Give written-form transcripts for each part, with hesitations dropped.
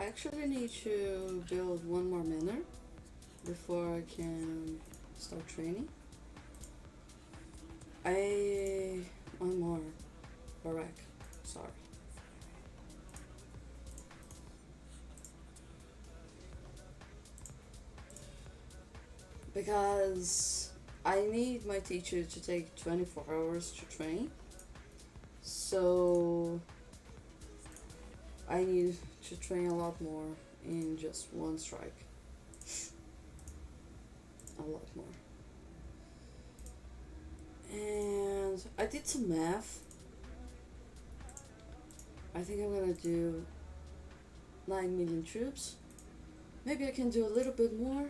actually need to build one more manor before I can start training. One more barrack. Sorry. Because I need my teacher to take 24 hours to train. So I need to train a lot more in just one strike. A lot more. And I did some math. I think I'm gonna do 9 million troops. Maybe I can do a little bit more.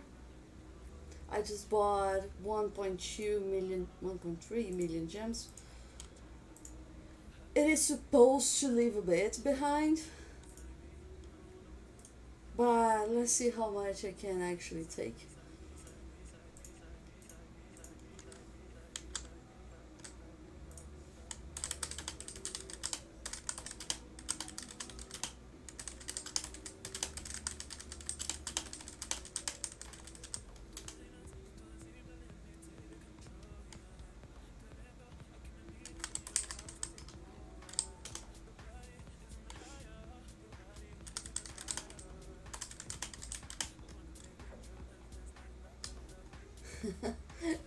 I just bought 1.2 million, 1.3 million gems. It is supposed to leave a bit behind, but let's see how much I can actually take.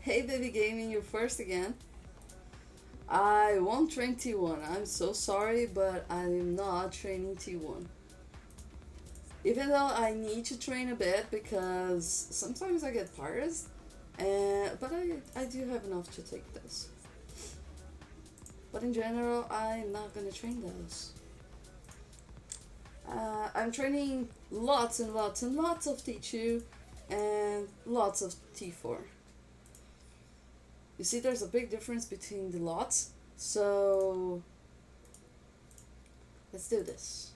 Hey baby gaming, you first again. I won't train T1. I'm so sorry, but I'm not training T1. Even though I need to train a bit because sometimes I get tired, but I do have enough to take this. But in general, I'm not gonna train those. I'm training lots and lots and lots of T2 and lots of T4. You see, there's a big difference between the lots. So let's do this.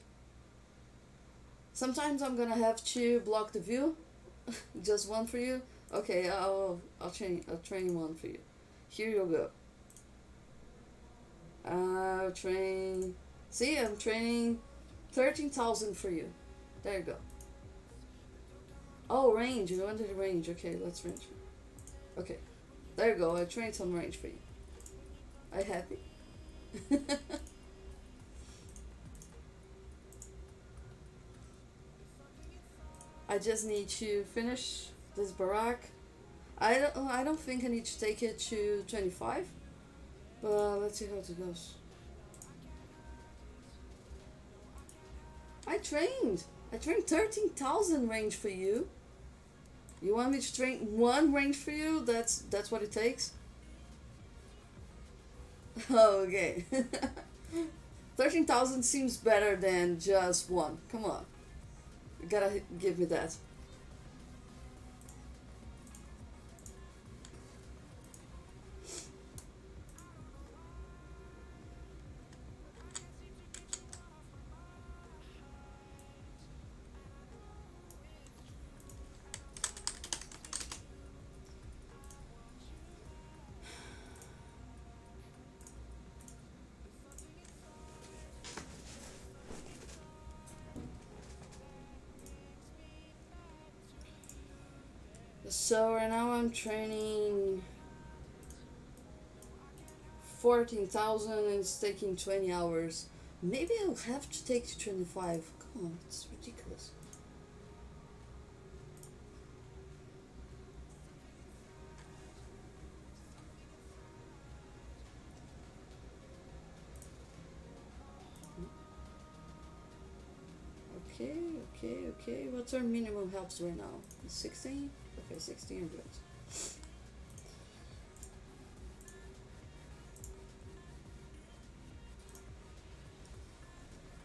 Sometimes I'm gonna have to block the view. Just one for you. Okay, I'll train one for you. Here you go. I'll train. See, I'm training 13,000 for you. There you go. Oh, range. You wanted range. Okay, let's range. Okay, there you go. I trained some range for you. I happy. I just need to finish this barrack. I don't think I need to take it to 25, but let's see how it goes. I trained. I trained 13,000 range for you. You want me to train one range for you? That's what it takes. Okay. 13,000 seems better than just one. Come on. You gotta give me that. So right now I'm training 14,000 and it's taking 20 hours. Maybe I'll have to take to 25. Come on, it's ridiculous. Okay, okay. What's our minimum helps right now? 16? Okay, 16 good.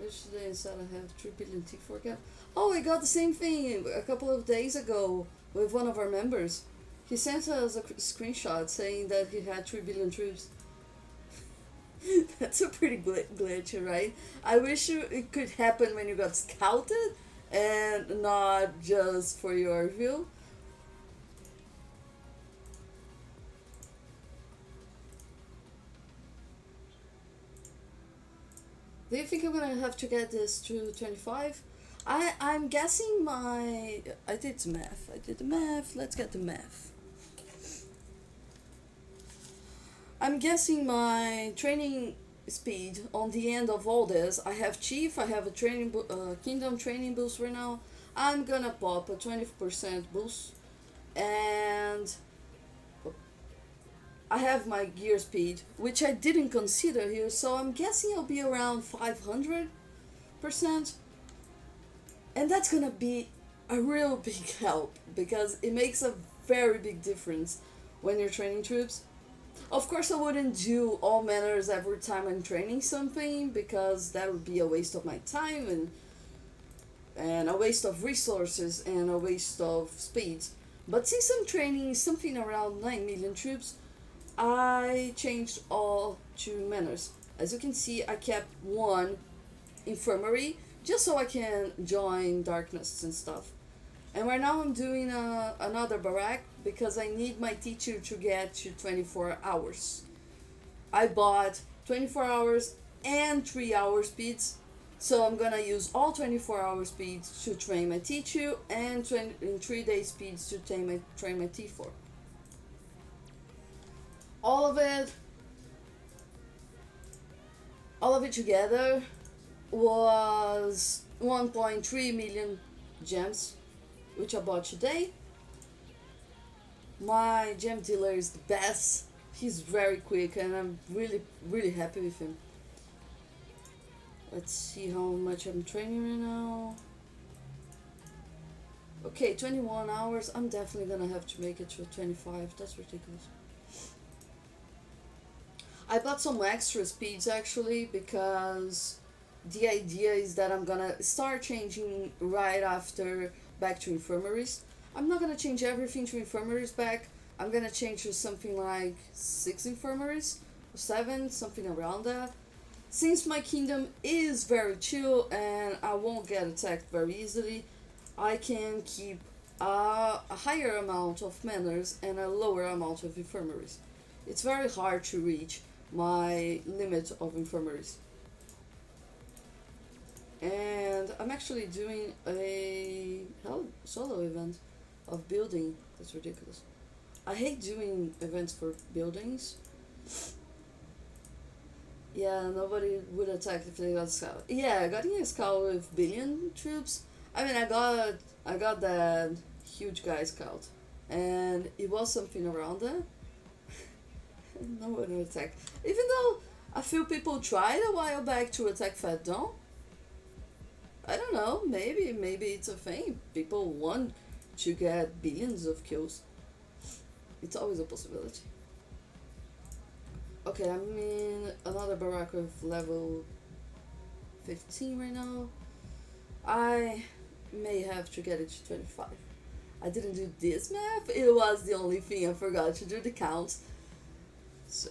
Yesterday instead I have 3 billion T4 gap. Oh, we got the same thing a couple of days ago with one of our members. He sent us a screenshot saying that he had 3 billion troops. That's a pretty glitch, right? I wish it could happen when you got scouted and not just for your view. Do you think I'm gonna have to get this to 25? I'm guessing my I did math. I did the math. Let's get the math. I'm guessing my training speed on the end of all this. I have Chief. I have a Kingdom training boost right now. I'm gonna pop a 20% boost, and I have my gear speed, which I didn't consider here. So I'm guessing I'll be around 500%, and that's gonna be a real big help because it makes a very big difference when you're training troops. Of course, I wouldn't do all manners every time I'm training something because that would be a waste of my time and a waste of resources and a waste of speed. But since I'm training something around 9 million troops, I changed all to manners. As you can see, I kept one infirmary just so I can join darkness and stuff. And right now I'm doing another barack because I need my teacher to get to 24 hours. I bought 24 hours and 3 hour speeds. So I'm gonna use all 24-hour speeds to train my T2 and in 3 day speeds to train my T4. All of it, all of it together was 1.3 million gems, which I bought today. My gem dealer is the best. He's very quick and I'm really, really happy with him. Let's see how much I'm training right now. Okay, 21 hours. I'm definitely gonna have to make it to 25. That's ridiculous. I bought some extra speeds actually because the idea is that I'm gonna start changing right after back to infirmaries. I'm not gonna change everything to infirmaries back. I'm gonna change to something like 6 infirmaries or 7, something around that. Since my kingdom is very chill and I won't get attacked very easily, I can keep a higher amount of manners and a lower amount of infirmaries. It's very hard to reach my limit of infirmaries. And I'm actually doing a solo event of building. That's ridiculous. I hate doing events for buildings. Yeah, nobody would attack if they got scout. Yeah, getting a scout with billion troops. I mean, I got that huge guy scout, and it was something around that. No one would attack. Even though a few people tried a while back to attack Fat Dome. I don't know. Maybe it's a thing. People want to get billions of kills. It's always a possibility. Okay, I'm in another barack with level 15 right now. I may have to get it to 25. I didn't do this math. It was the only thing I forgot to do the count. So.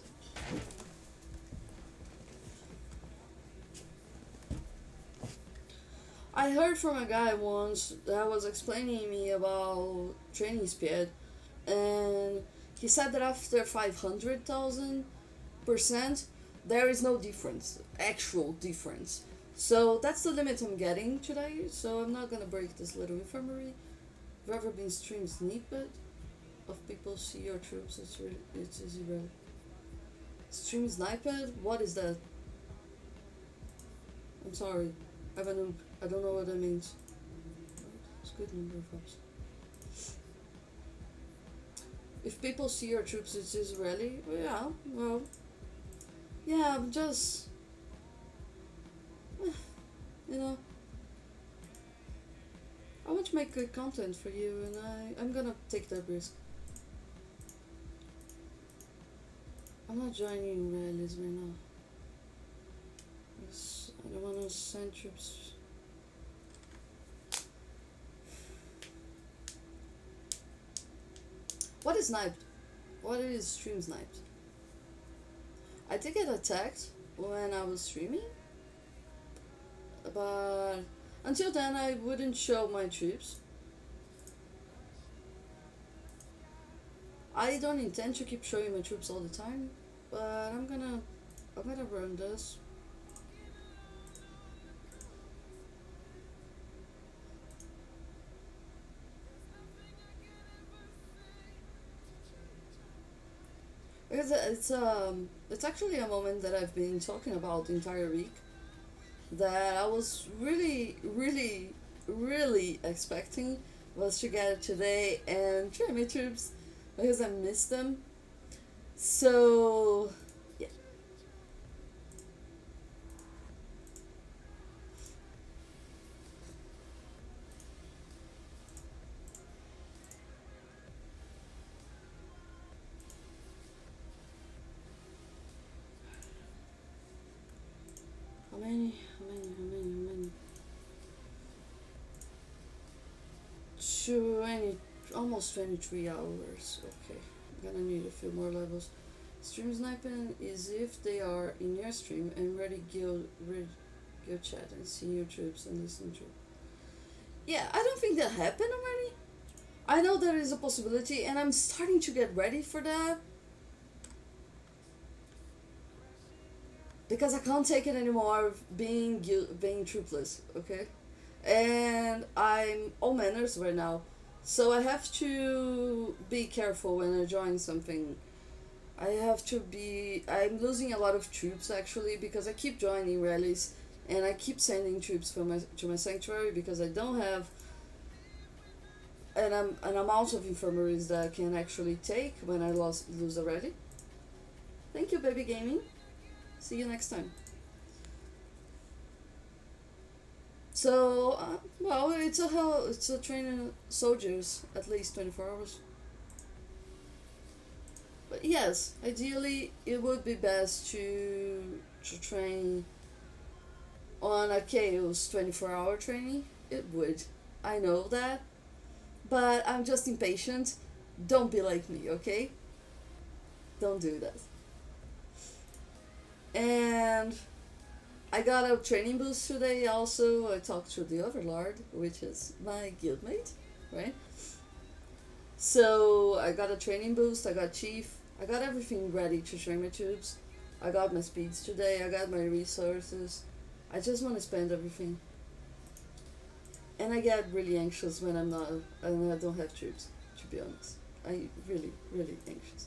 I heard from a guy once that was explaining me about training speed, and he said that after 500,000%, there is no difference, actual difference. So that's the limit I'm getting today, so I'm not gonna break this little infirmary. Have you ever been stream snippet of people see your troops? It's easy, bro. Stream snippet? What is that? I'm sorry. I don't know what that means. It's a good number of ups. If people see your troops, it's Israeli. Well, yeah, well, yeah. I'm just, you know, I want to make good content for you, and I'm gonna take that risk. I'm not joining rallies right now. I don't want to send troops. What is sniped? What is stream sniped? I did get attacked when I was streaming, but until then I wouldn't show my troops. I don't intend to keep showing my troops all the time, but I'm gonna run this. Because it's actually a moment that I've been talking about the entire week, that I was really, really, really expecting was to get it today and try my troops because I missed them. So yeah, how many? How many? How many? How many? 20, almost 23 hours. Okay, I'm gonna need a few more levels. Stream sniping is if they are in your stream and go chat and see your troops and listen to. Yeah, I don't think that happened already. I know there is a possibility, and I'm starting to get ready for that because I can't take it anymore being troopless. Okay, and I'm all manners right now, so I have to be careful when I join something. I have to be. I'm losing a lot of troops actually because I keep joining rallies and I keep sending troops from my to my sanctuary because I don't have an amount of infirmaries that I can actually take when I lose already. Thank you, baby gaming. See you next time. So, well, it's a training soldiers at least 24 hours. But yes, ideally it would be best to train on a chaos 24-hour training. It would. I know that, but I'm just impatient. Don't be like me, okay? Don't do that. And I got a training boost today also. I talked to the Overlord, which is my guildmate, right? So I got a training boost, I got Chief, I got everything ready to train my troops. I got my speeds today, I got my resources. I just want to spend everything. And I get really anxious when I'm not, and I don't have troops, to be honest. I really, really anxious.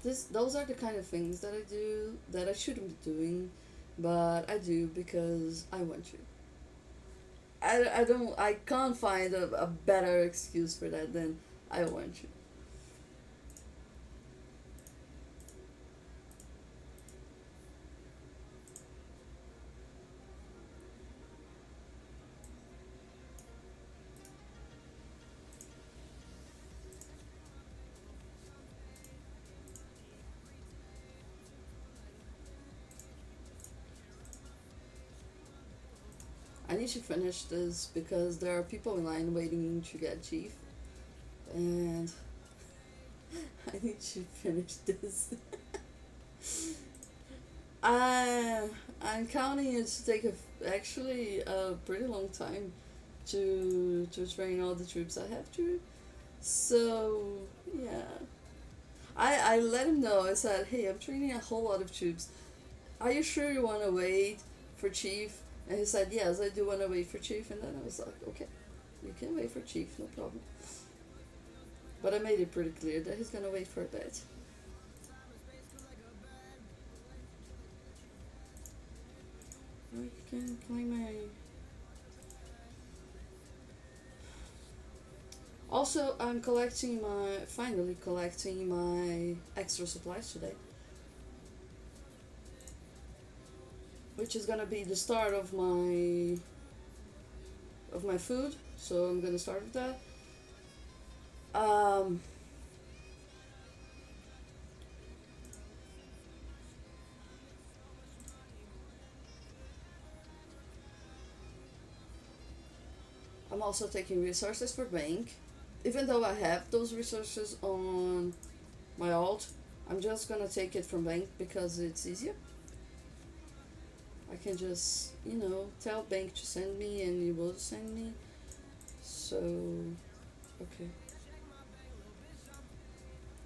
Those are the kind of things that I do that I shouldn't be doing, but I do because I want to. I can't find a better excuse for that than I want to. I need to finish this because there are people in line waiting to get chief, and I need to finish this. I I'm counting it to take actually a pretty long time to train all the troops I have to. So yeah, I let him know. I said, hey, I'm training a whole lot of troops. Are you sure you want to wait for chief? And he said, yes, I do want to wait for chief. And then I was like, okay, you can wait for chief, no problem. But I made it pretty clear that he's gonna wait for a bit. I can claim my. Also, I'm finally collecting my extra supplies today, which is gonna be the start of my food. So I'm gonna start with that. Um, I'm also taking resources for bank. Even though I have those resources on my alt, I'm just gonna take it from bank because it's easier. I can just, tell bank to send me and it will send me. So, okay.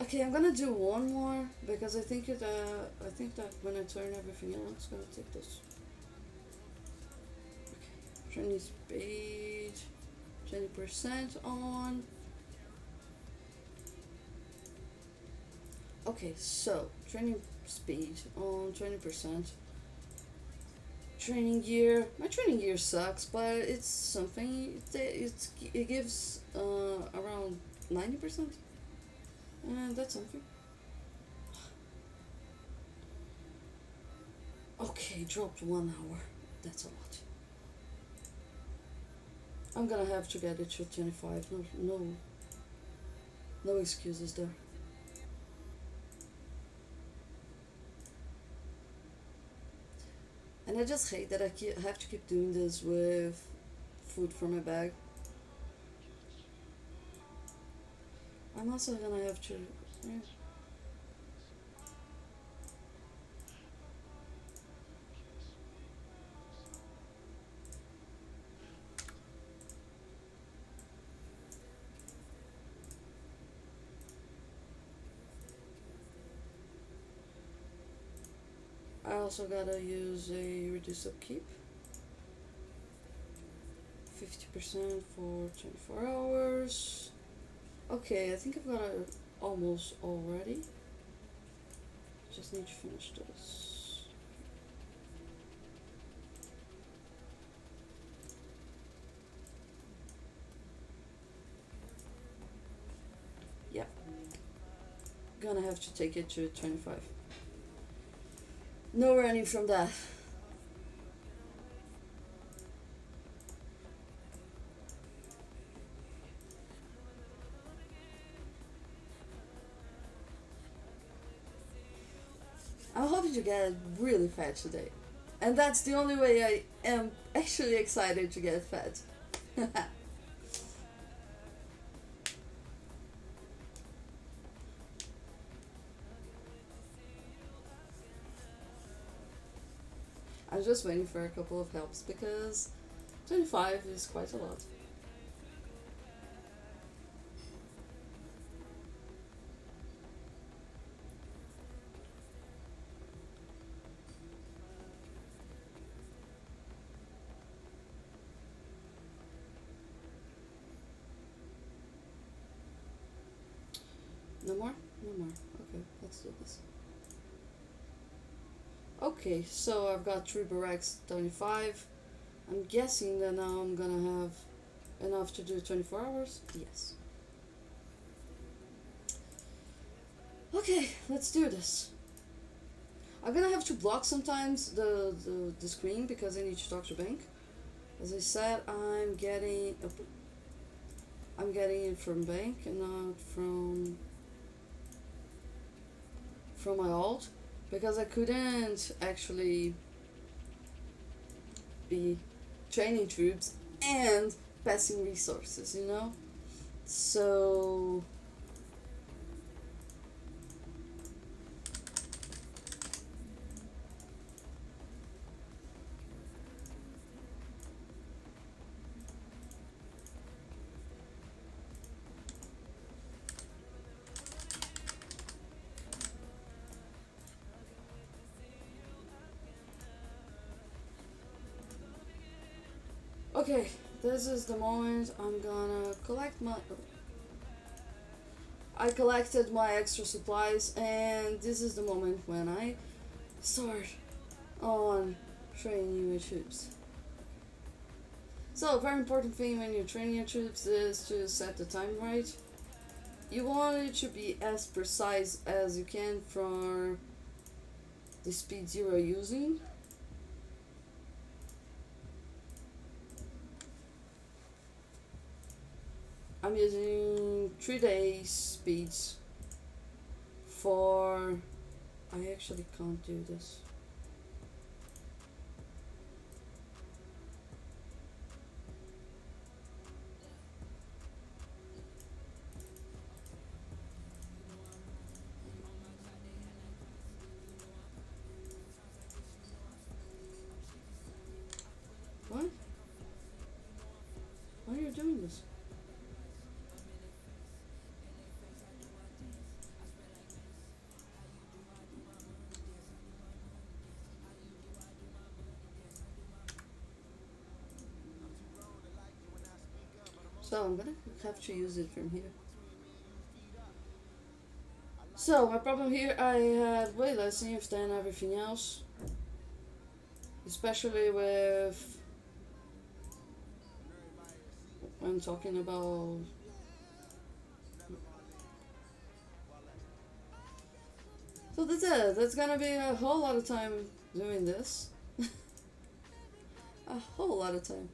Okay, I'm gonna do one more because I think that when I turn everything on, it's gonna take this. Okay, training speed 20% on. Okay, so training speed on 20%. Training gear. My training gear sucks, but it's something. It gives around 90%, and that's something. Okay, dropped 1 hour. That's a lot. I'm gonna have to get it to 25. No, no, no excuses there. And I just hate that have to keep doing this with food from my bag. I'm also gonna have to. Yeah. I also gotta use a reduce upkeep. 50% for 24 hours. Okay, I think I've got it almost already. Just need to finish this. Yep. Gonna have to take it to 25. No running from that. I'm hoping to get really fat today. And that's the only way I am actually excited to get fat. I'm just waiting for a couple of helps because 25 is quite a lot. No more? No more. Okay, let's do this. Okay, so I've got 3 barracks 25. I'm guessing that now I'm gonna have enough to do 24 hours? Yes. Okay, let's do this. I'm gonna have to block sometimes the screen because I need to talk to bank. As I said, I'm getting it from bank and not from my alt because I couldn't actually be training troops and passing resources, you know? So okay, this is the moment I'm gonna collect my. I collected my extra supplies, and this is the moment when I start on training my troops. So, a very important thing when you're training your troops is to set the time right. You want it to be as precise as you can for the speeds you are using. I'm using 3 days speeds for. I actually can't do this. What? Why are you doing this? So I'm gonna have to use it from here. So my problem here, I had way less saves than everything else, especially with when talking about. So that's it. That's gonna be a whole lot of time doing this. A whole lot of time.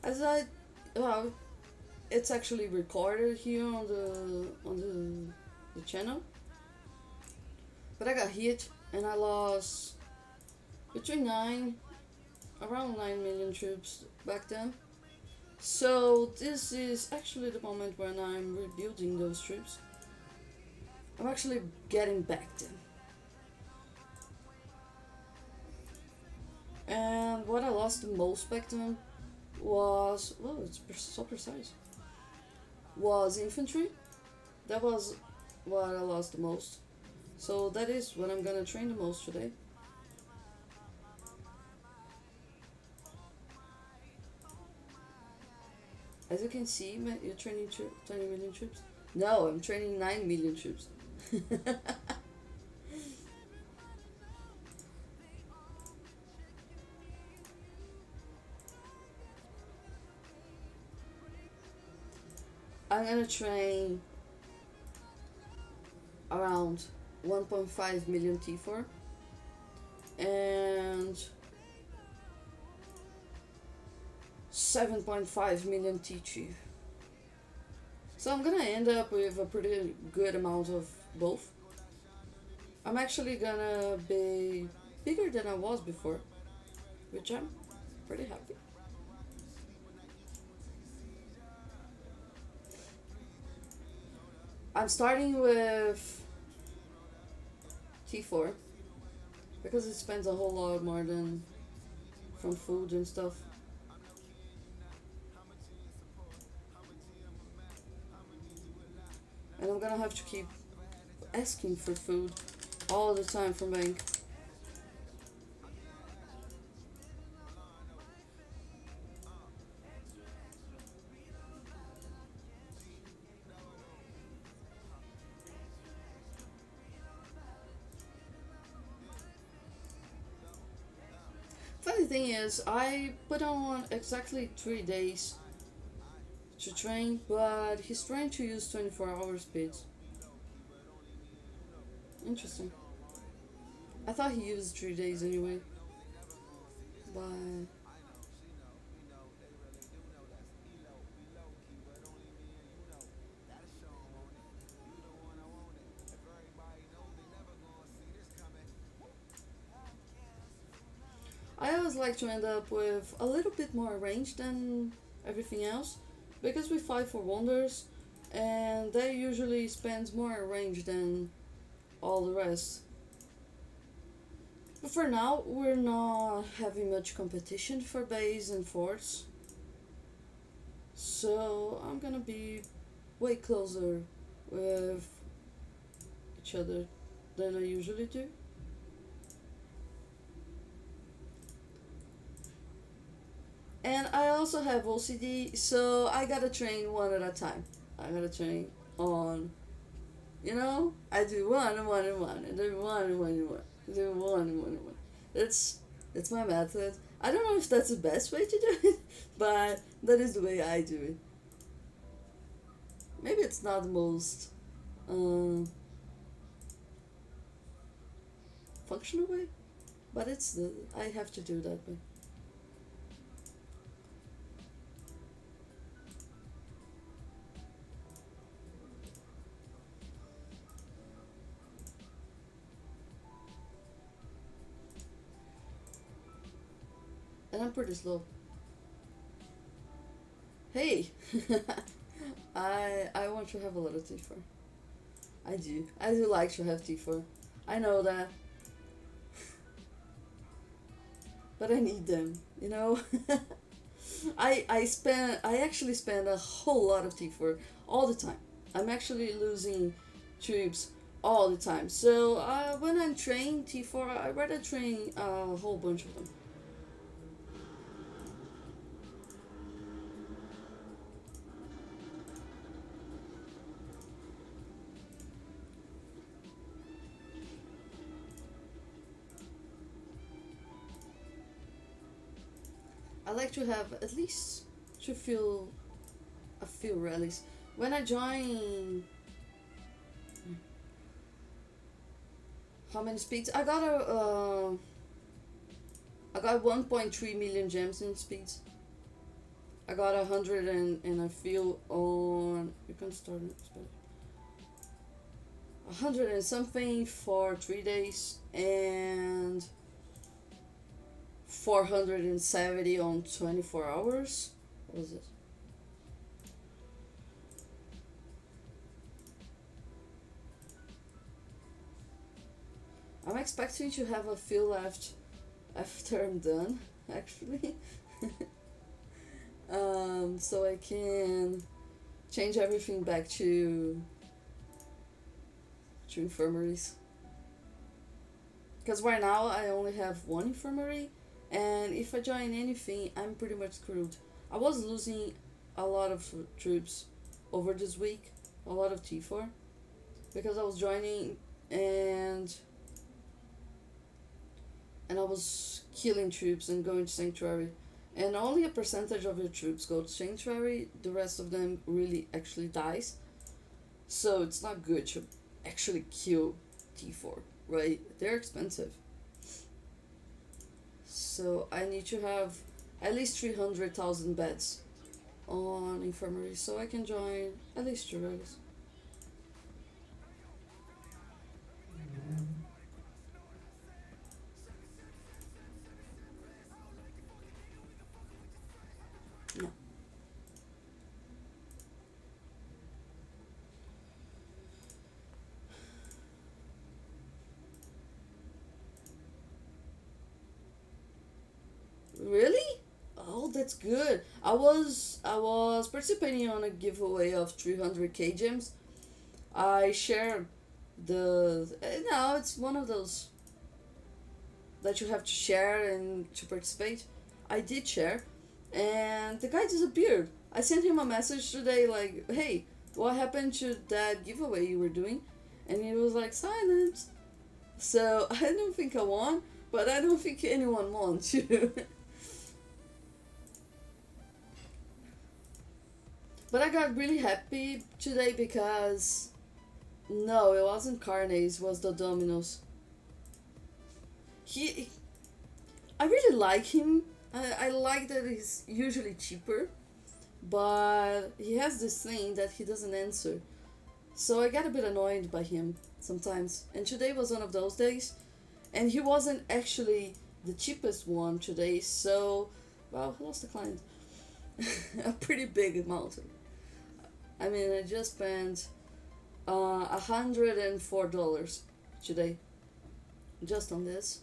As I, well, it's actually recorded here on the channel. But I got hit and I lost between around 9 million troops back then. So this is actually the moment when I'm rebuilding those troops. I'm actually getting back them. And what I lost the most back then was, well, it's so precise, was infantry. That was what I lost the most. So that is what I'm gonna train the most today. As you can see, you're training 20 million troops. No, I'm training 9 million troops. I'm gonna train around 1.5 million T4 and 7.5 million T2. So I'm gonna end up with a pretty good amount of both. I'm actually gonna be bigger than I was before, which I'm pretty happy. I'm starting with T4 because it spends a whole lot more than from food and stuff. And I'm gonna have to keep asking for food all the time from bank. Funny thing is, I put on exactly 3 days to train, but he's trying to use 24-hour speeds. Interesting. I thought he used 3 days anyway, but I always like to end up with a little bit more range than everything else because we fight for wonders and they usually spend more range than all the rest. But for now, we're not having much competition for base and forts, so I'm gonna be way closer with each other than I usually do. And I also have OCD, so I gotta train one at a time. I gotta train on, I do one and one and one, and then one and one and one, and then one and one and one. That's my method. I don't know if that's the best way to do it, but that is the way I do it. Maybe it's not the most um, functional way, but it's the I have to do that way. And I'm pretty slow. Hey, I want to have a lot of T4. I do. I do like to have T4. I know that, but I need them. I actually spend a whole lot of T4 all the time. I'm actually losing troops all the time. So when I'm training T4, I rather train a whole bunch of them. I like to have at least to feel a few rallies. When I join, how many speeds? I got 1.3 million gems in speeds. I got 100 and I feel on. You can start it. 100 and something for 3 days and 470 on 24 hours. What was it? I'm expecting to have a few left after I'm done, actually. So I can change everything back to infirmaries. Because right now I only have one infirmary, and if I join anything, I'm pretty much screwed. I was losing a lot of troops over this week, a lot of T4, because I was joining and I was killing troops and going to sanctuary. And only a percentage of your troops go to sanctuary, the rest of them really actually dies. So it's not good to actually kill T4, right? They're expensive. So I need to have at least 300,000 beds on infirmary so I can join at least two rallies. No. Really? Oh, that's good. I was participating on a giveaway of 300k gems. I shared the no, it's one of those that you have to share and to participate. I did share, and the guy disappeared. I sent him a message today like, "Hey, what happened to that giveaway you were doing?" And he was like, "Silence." So I don't think I won, but I don't think anyone won too. But I got really happy today because no, it wasn't Carnes, it was the Domino's. He, I really like him. I like that he's usually cheaper, but he has this thing that he doesn't answer. So I get a bit annoyed by him sometimes. And today was one of those days, and he wasn't actually the cheapest one today. So, well, I lost a client. A pretty big amount. I mean, I just spent $104 today just on this.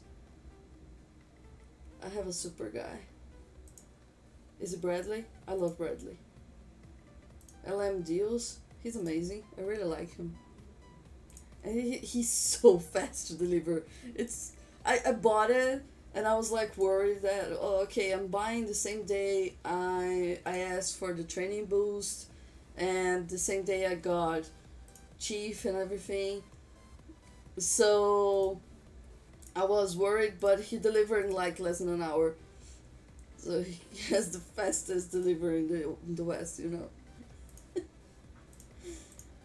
I have a super guy. Is it Bradley? I love Bradley. LM Deals. He's amazing. I really like him. And he's so fast to deliver. I bought it and I was like worried that oh, okay, I'm buying the same day I asked for the training boost, and the same day I got chief and everything. So I was worried, but he delivered in like less than an hour. So he has the fastest delivery in the West, you know.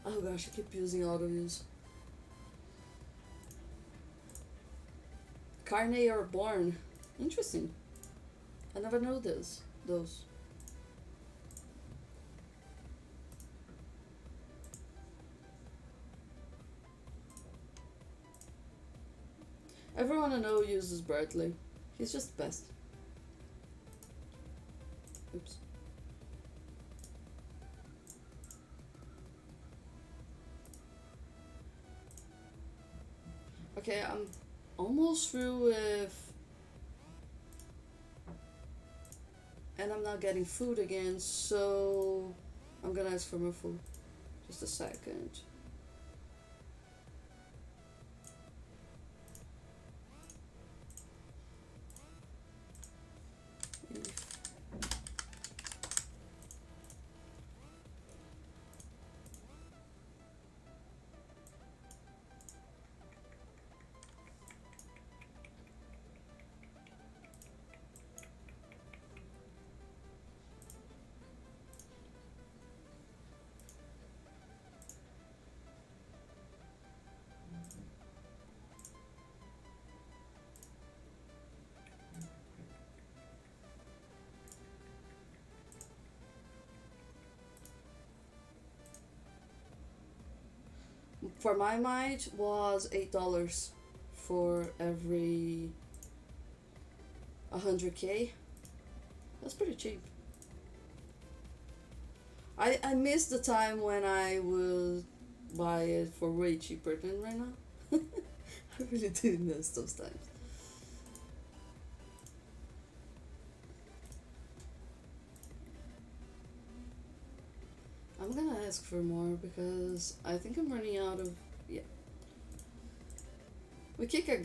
Oh gosh, I keep using auto use. Carne or Born. Interesting. I never know this. Those. Everyone I know uses Bradley. He's just the best. Oops. Okay, I'm almost through with. And I'm not getting food again, so I'm gonna ask for more food. Just a second. for my might was $8 for every 100k. That's pretty cheap. I miss the time when I would buy it for way cheaper than right now. I really do miss those times. I'm gonna ask for more because I think I'm running out of. Yeah. We kicked a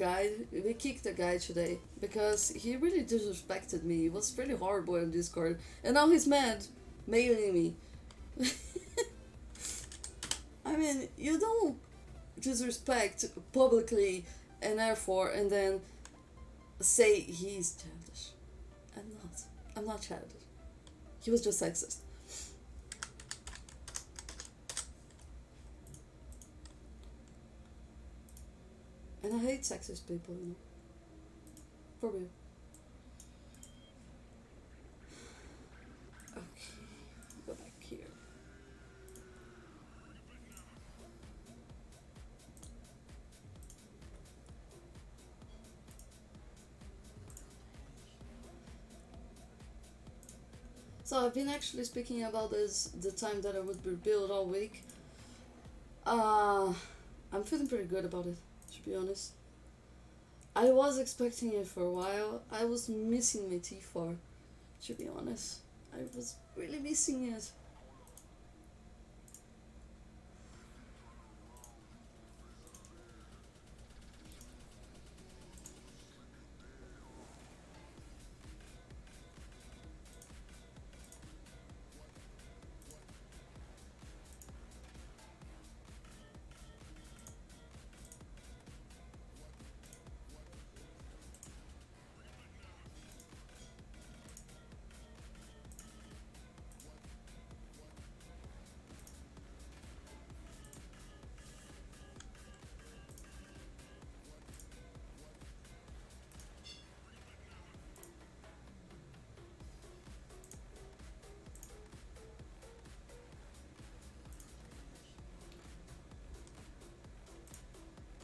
guy today because he really disrespected me. He was pretty horrible on Discord, and now he's mad, mailing me. I mean, you don't disrespect publicly and therefore, and then say he's childish. I'm not. I'm not childish. He was just sexist. And I hate sexist people, you know. For real. Okay, go back here. So I've been actually speaking about this the time that I would rebuild all week. Uh, I'm feeling pretty good about it, to be honest. I was expecting it for a while. I was missing my T4, to be honest. I was really missing it.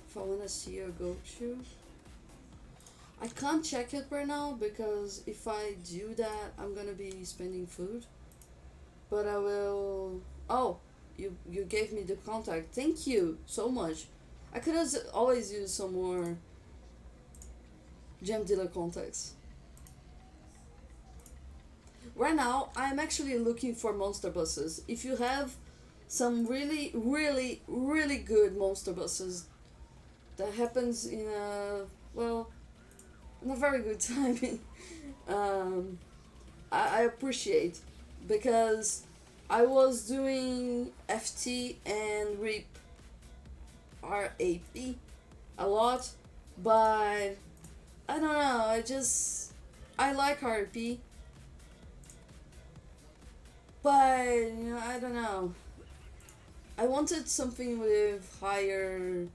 If I wanna see a go to, I can't check it right now because if I do that, I'm gonna be spending food. But I will. Oh, you gave me the contact. Thank you so much. I could have always used some more gem dealer contacts. Right now, I'm actually looking for monster buses. If you have some really, really, really good monster buses, that happens in a well, in a very good timing. um, I appreciate because I was doing FT and RAP a lot, but I don't know. I like RP, but you know, I don't know. I wanted something with higher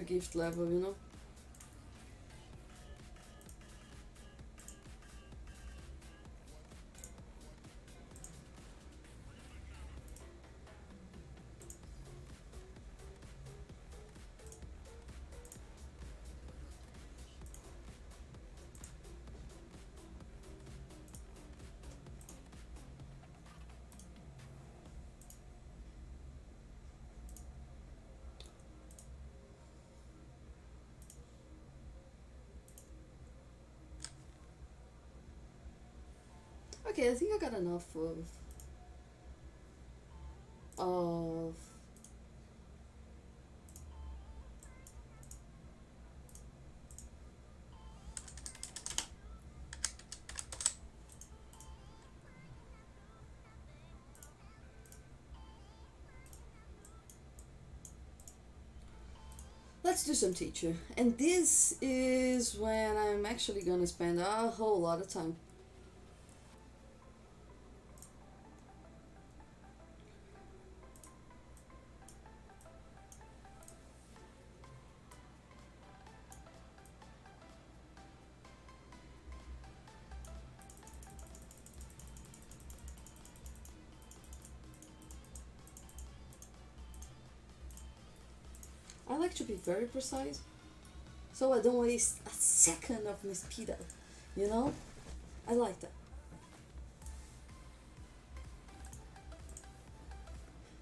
gift level, you know. Okay, I think I got enough of. Let's do some teacher, and this is when I'm actually gonna spend a whole lot of time. I like to be very precise, so I don't waste a second of my speed up. You know, I like that.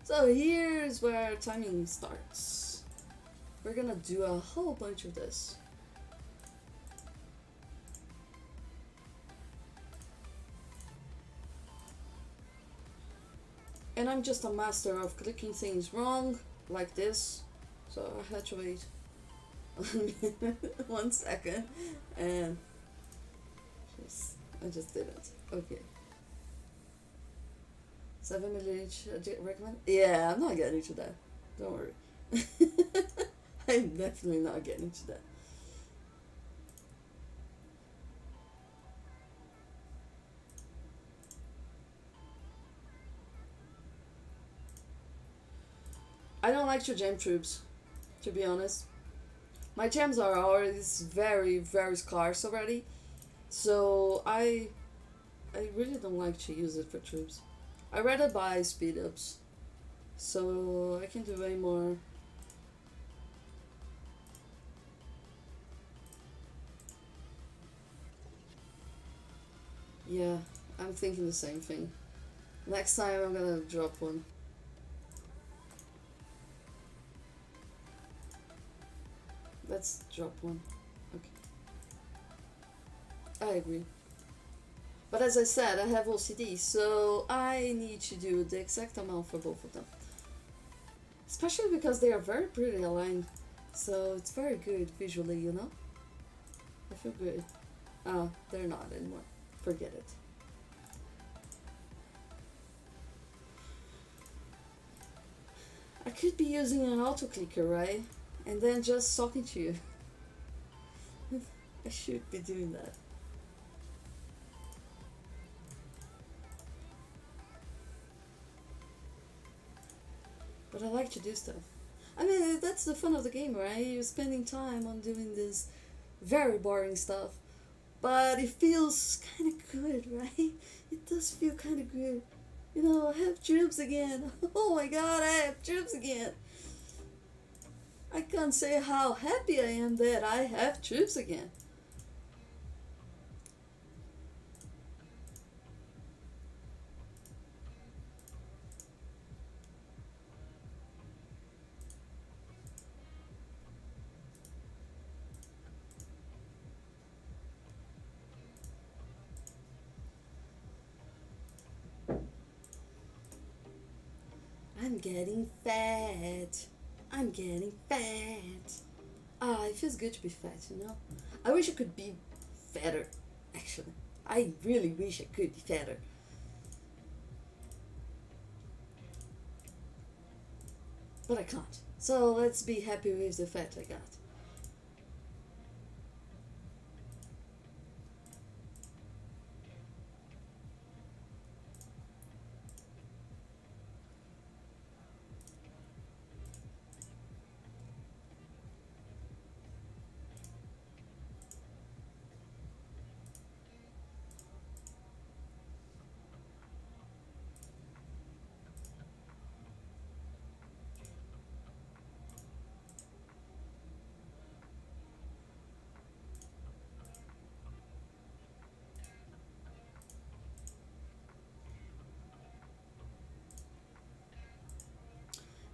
So here's where timing starts. We're gonna do a whole bunch of this. And I'm just a master of clicking things wrong, like this. So I had to wait 1 second, and I just did it. Okay. 7 milliliters recommend? Yeah, I'm not getting to that. Don't worry. I'm definitely not getting to that. I don't like to jam troops, to be honest. My gems are already very, very scarce already, so I really don't like to use it for troops. I rather buy speed ups, so I can do way more. Yeah, I'm thinking the same thing. Next time I'm gonna drop one. Let's drop one. Okay, I agree. But as I said, I have OCD, so I need to do the exact amount for both of them. Especially because they are very pretty aligned, so it's very good visually, you know? I feel good. Oh, they're not anymore. Forget it. I could be using an auto clicker, right? And then just talking to you. I should be doing that. But I like to do stuff. I mean, that's the fun of the game, right? You're spending time on doing this very boring stuff. But it feels kind of good, right? It does feel kind of good. You know, I have troops again. Oh my god, I have troops again. I can't say how happy I am that I have troops again. I'm getting fat. I'm getting fat. Ah, it feels good to be fat, you know? I wish I could be fatter, actually. I really wish I could be fatter. But I can't. So let's be happy with the fat I got.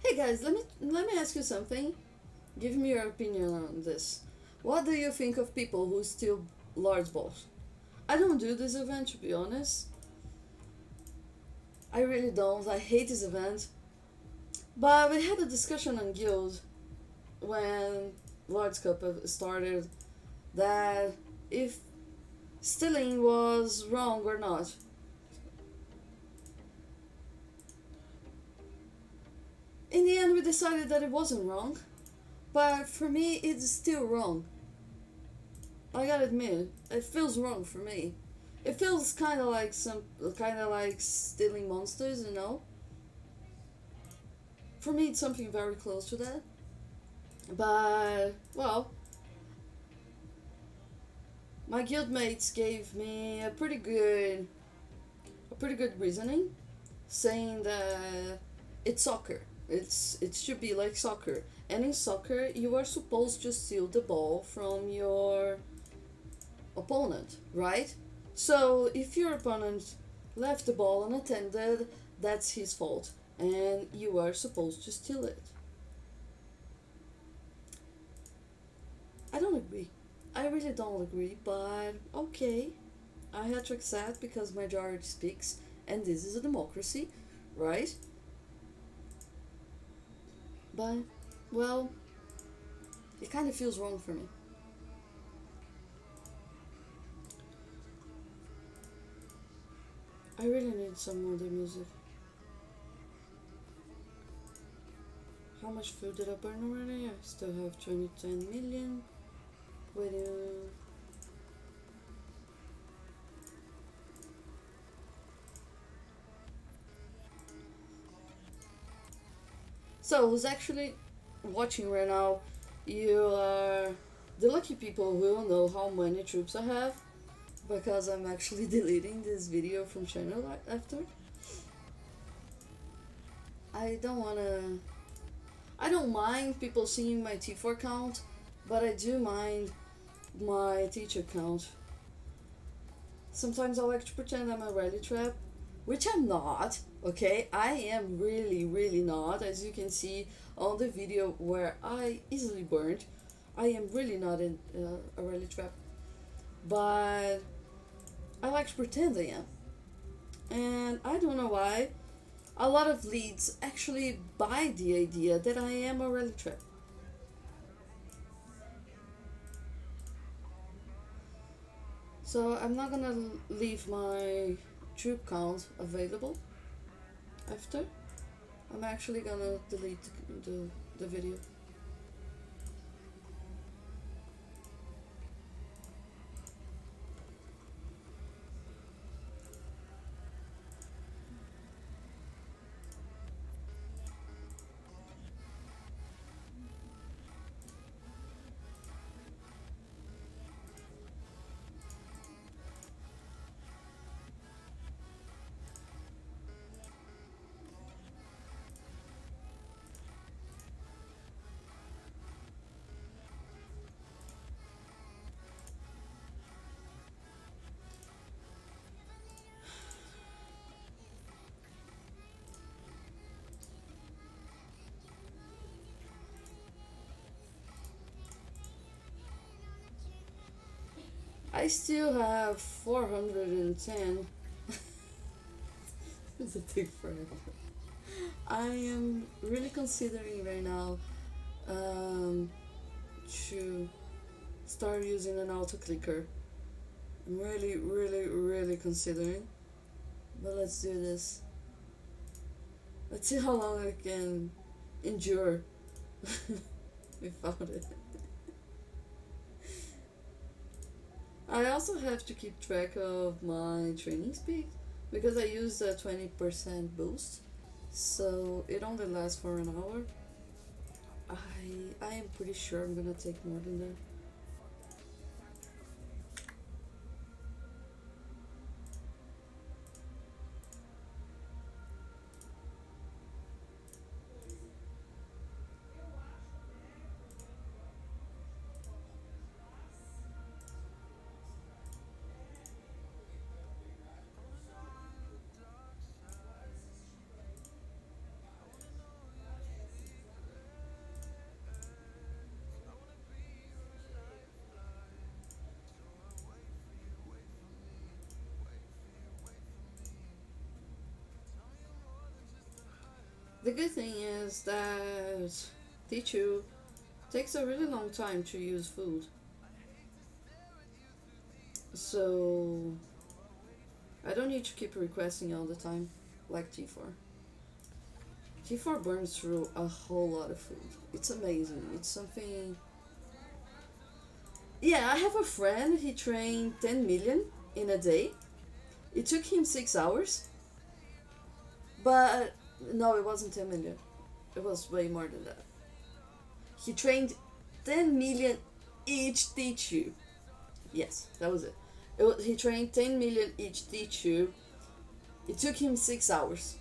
Hey guys, let me ask you something. Give me your opinion on this. What do you think of people who steal large balls? I don't do this event to be honest. I really don't. I hate this event. But we had a discussion on Guild when Lord's Cup started that if stealing was wrong or not. In the end, we decided that it wasn't wrong, but for me, it's still wrong. I gotta admit, it feels wrong for me. It feels kind of like stealing monsters, you know. For me, it's something very close to that. But well, my guildmates gave me a pretty good reasoning, saying that it's soccer. It should be like soccer. And in soccer, you are supposed to steal the ball from your opponent, right? So if your opponent left the ball unattended, that's his fault, and you are supposed to steal it. I don't agree. I really don't agree, but okay. I had to accept because majority speaks, and this is a democracy, right? But, well, it kind of feels wrong for me. I really need some other music. How much food did I burn already? I still have 2010 million. Wait, so who's actually watching right now? You are the lucky people who will know how many troops I have because I'm actually deleting this video from channel after. I don't wanna. I don't mind people seeing my T4 count, but I do mind my teacher count. Sometimes I like to pretend I'm a rally trap, which I'm not, okay? I am really, really not. As you can see on the video where I easily burned, I am really not in a rally trap. But I like to pretend I am. And I don't know why. A lot of leads actually buy the idea that I am a rally trap. So I'm not gonna leave my troop count available after. I'm actually gonna delete the video. I still have 410. It's a big forever. I am really considering right now um, to start using an auto clicker. I'm really, really, really considering. But let's do this. Let's see how long I can endure without it. I also have to keep track of my training speed because I use a 20% boost, so it only lasts for an hour. I am pretty sure I'm gonna take more than that. The good thing is that Tichu takes a really long time to use food, so I don't need to keep requesting all the time like T4. T4 burns through a whole lot of food. It's amazing. It's something. Yeah, I have a friend, he trained 10 million in a day. It took him 6 hours, but no, it wasn't 10 million. It was way more than that. He trained 10 million each teach you. Yes, that was it. He trained 10 million each teach you. It took him 6 hours.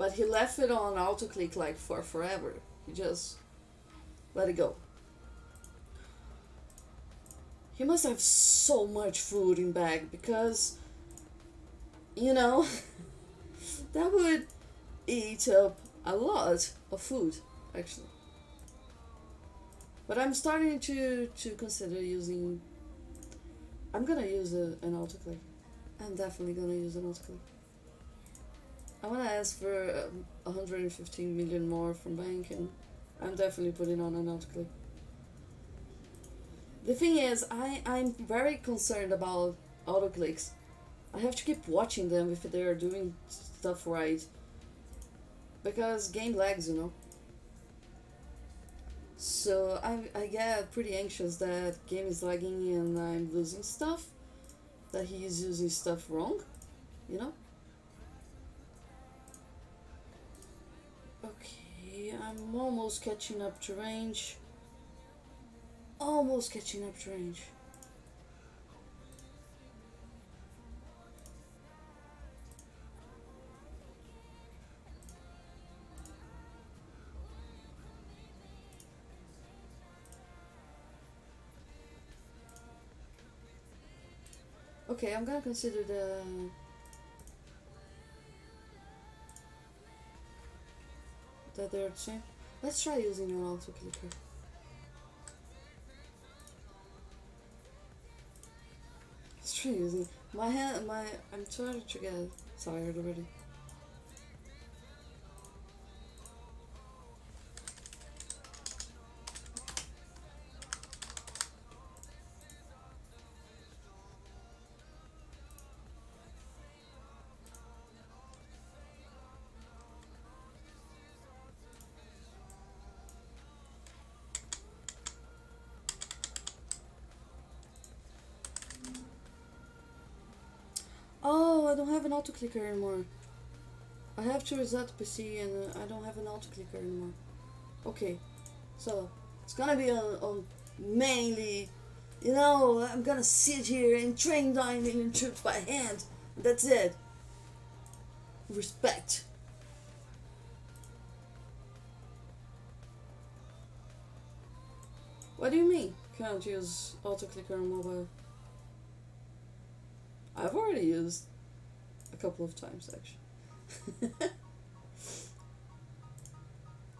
But he left it on autoclick like for forever. He just let it go. He must have so much food in bag because, you know, that would eat up a lot of food, actually. But I'm starting to consider using. I'm gonna use an autoclick. I'm definitely gonna use an autoclick. I wanna ask for 115 million more from bank, and I'm definitely putting on an autoclick. The thing is, I'm very concerned about autoclicks. I have to keep watching them if they're doing stuff right. Because game lags, you know. So I get pretty anxious that game is lagging and I'm losing stuff. That he is using stuff wrong, you know? Okay, I'm almost catching up to range. Almost catching up to range. Okay, I'm gonna consider that they're the same. Let's try using an auto clicker. Let's try using my hand. I'm trying to get tired already. Oh, I don't have an auto clicker anymore. I have to reset the PC and I don't have an auto clicker anymore. Okay, so it's gonna be on mainly, you know, I'm gonna sit here and train 9 million troops by hand. That's it. Respect. What do you mean? Can't use auto clicker on mobile? I've already used a couple of times actually.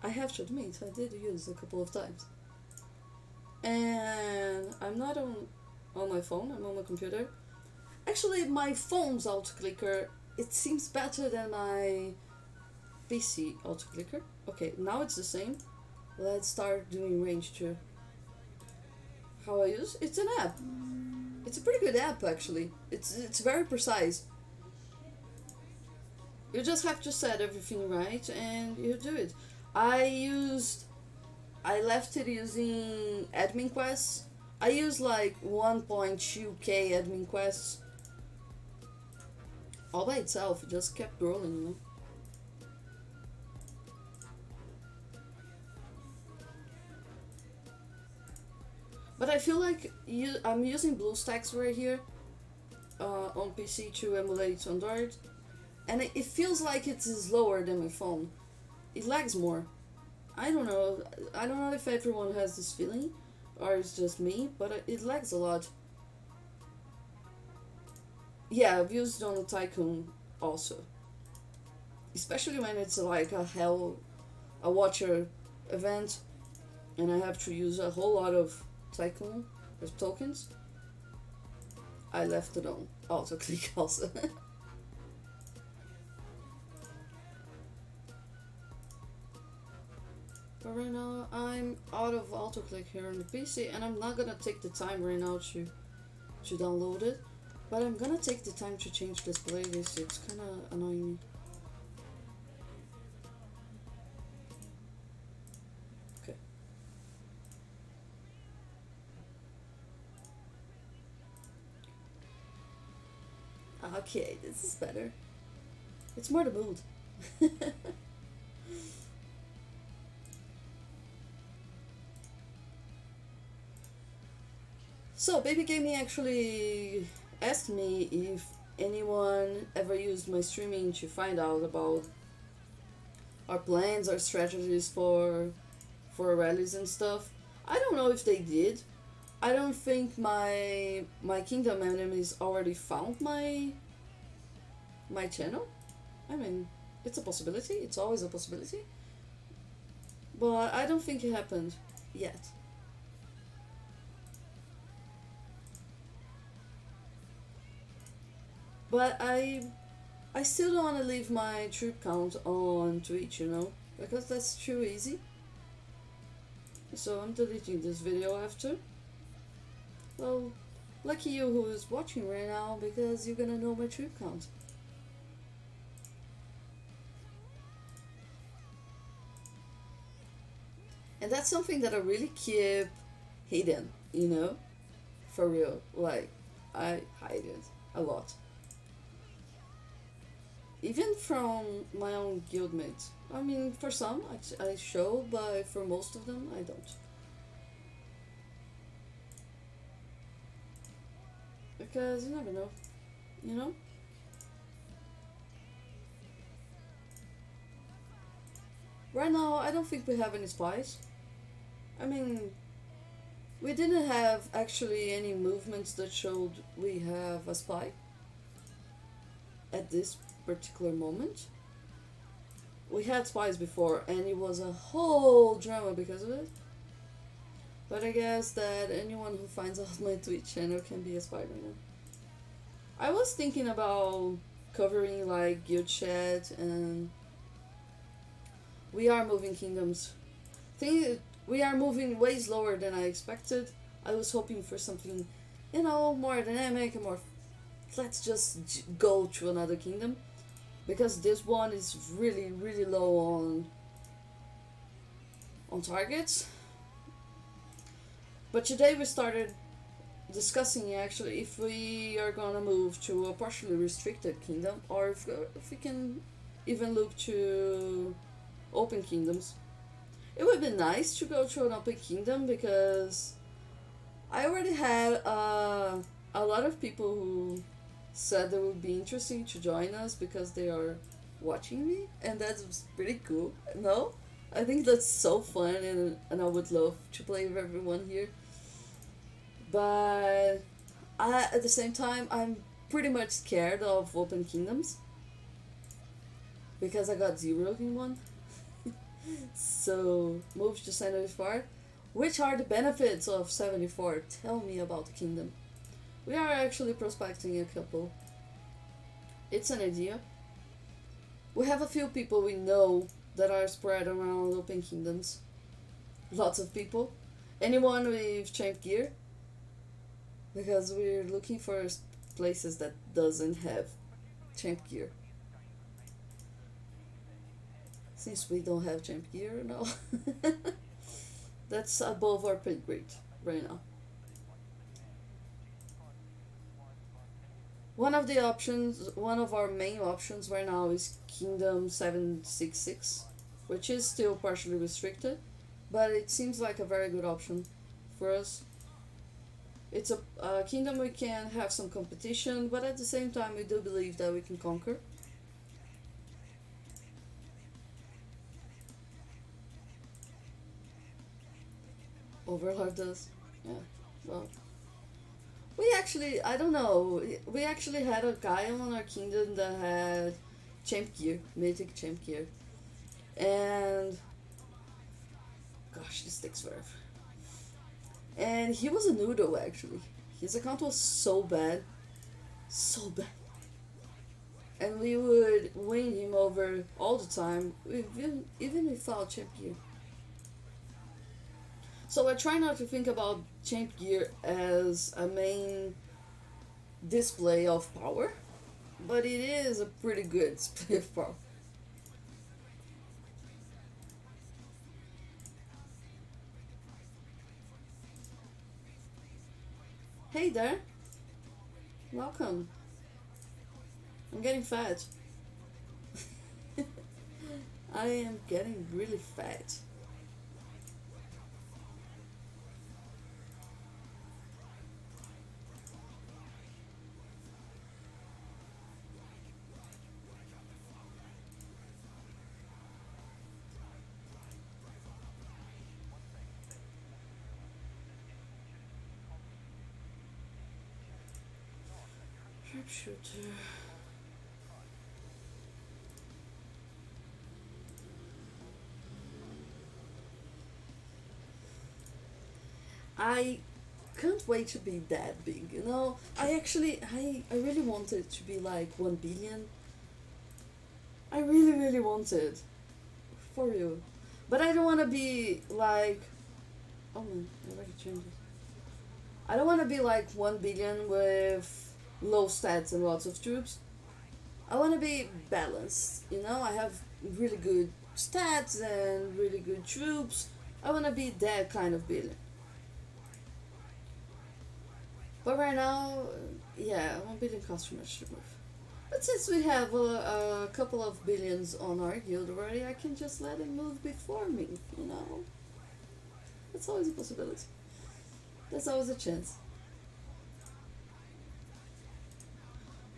I have to admit, I did use a couple of times. And I'm not on my phone, I'm on my computer. Actually, my phone's auto clicker, it seems better than my PC auto clicker. Okay, now it's the same. Let's start doing range 2. How I use it's an app. It's a pretty good app actually. It's very precise. You just have to set everything right and you do it. I used I left it using admin quests. I used like 1.2k admin quests all by itself. It just kept rolling, you know. But I feel like I'm using BlueStacks right here on PC to emulate Android, and it feels like it's slower than my phone. It lags more. I don't know. I don't know if everyone has this feeling, or it's just me, but it lags a lot. Yeah, I've used it on Tycoon also, especially when it's like a Watcher event, and I have to use a whole lot of Tycoon with tokens. I left it on auto click also. But right now I'm out of auto click here on the PC, and I'm not gonna take the time right now to download it. But I'm gonna take the time to change this playlist. It's kinda annoying me. Okay. Okay, this is better. It's more the mood. So, Baby Gaming actually asked me if anyone ever used my streaming to find out about our plans, our strategies for rallies and stuff. I don't know if they did. I don't think my kingdom enemies already found my channel. I mean, it's a possibility. It's always a possibility. But I don't think it happened yet. But I still don't want to leave my troop count on Twitch, because that's too easy. So I'm deleting this video after. Well, lucky you who is watching right now, because you're gonna know my troop count. And that's something that I really keep hidden, for real. Like, I hide it a lot. Even from my own guildmates. I mean, for some I show, but for most of them I don't. Because you never know, you know? Right now, I don't think we have any spies. I mean, we didn't have actually any movements that showed we have a spy at this particular moment. We had spies before, and it was a whole drama because of it. But I guess that anyone who finds out my Twitch channel can be a spy right now. I was thinking about covering like guild chat, and we are moving kingdoms. We are moving way slower than I expected. I was hoping for something, more dynamic and more. Let's just go to another kingdom, because this one is really really low on targets. But today we started discussing actually if we are gonna move to a partially restricted kingdom, or if we can even look to open kingdoms. It would be nice to go to an open kingdom, because I already had a lot of people who said it would be interesting to join us because they are watching me, and that's pretty cool. No, I think that's so fun, and I would love to play with everyone here. But at the same time, I'm pretty much scared of open kingdoms because I got zero in one. So move to 74. Which are the benefits of 74? Tell me about the kingdom. We are actually prospecting a couple. It's an idea. We have a few people we know that are spread around open kingdoms. Lots of people. Anyone with champ gear? Because we're looking for places that doesn't have champ gear. Since we don't have champ gear now. That's above our pay grade right now. One of our main options right now is Kingdom 766, which is still partially restricted, but it seems like a very good option for us. It's a kingdom we can have some competition, but at the same time we do believe that we can conquer. Overlord does. Yeah, well. I don't know, we actually had a guy on our kingdom that had champ gear, mythic champ gear. And, gosh, this takes forever. And he was a noodle actually. His account was so bad. So bad. And we would win him over all the time, even without champ gear. So I try not to think about champ gear as a main display of power, but it is a pretty good display of power. Hey there, welcome. I'm getting fat. I am getting really fat. Sharpshooter. I can't wait to be that big, you know? I really wanted to be like 1 billion. I really, really wanted. For you. But I don't want to be like. Oh man, I already changed it. I don't want to be like 1 billion with low stats and lots of troops. I want to be balanced, you know? I have really good stats and really good troops. I want to be that kind of billion. But right now, yeah, 1 billion costs too much to move. But since we have a couple of billions on our guild already, I can just let it move before me, you know? That's always a possibility. There's always a chance.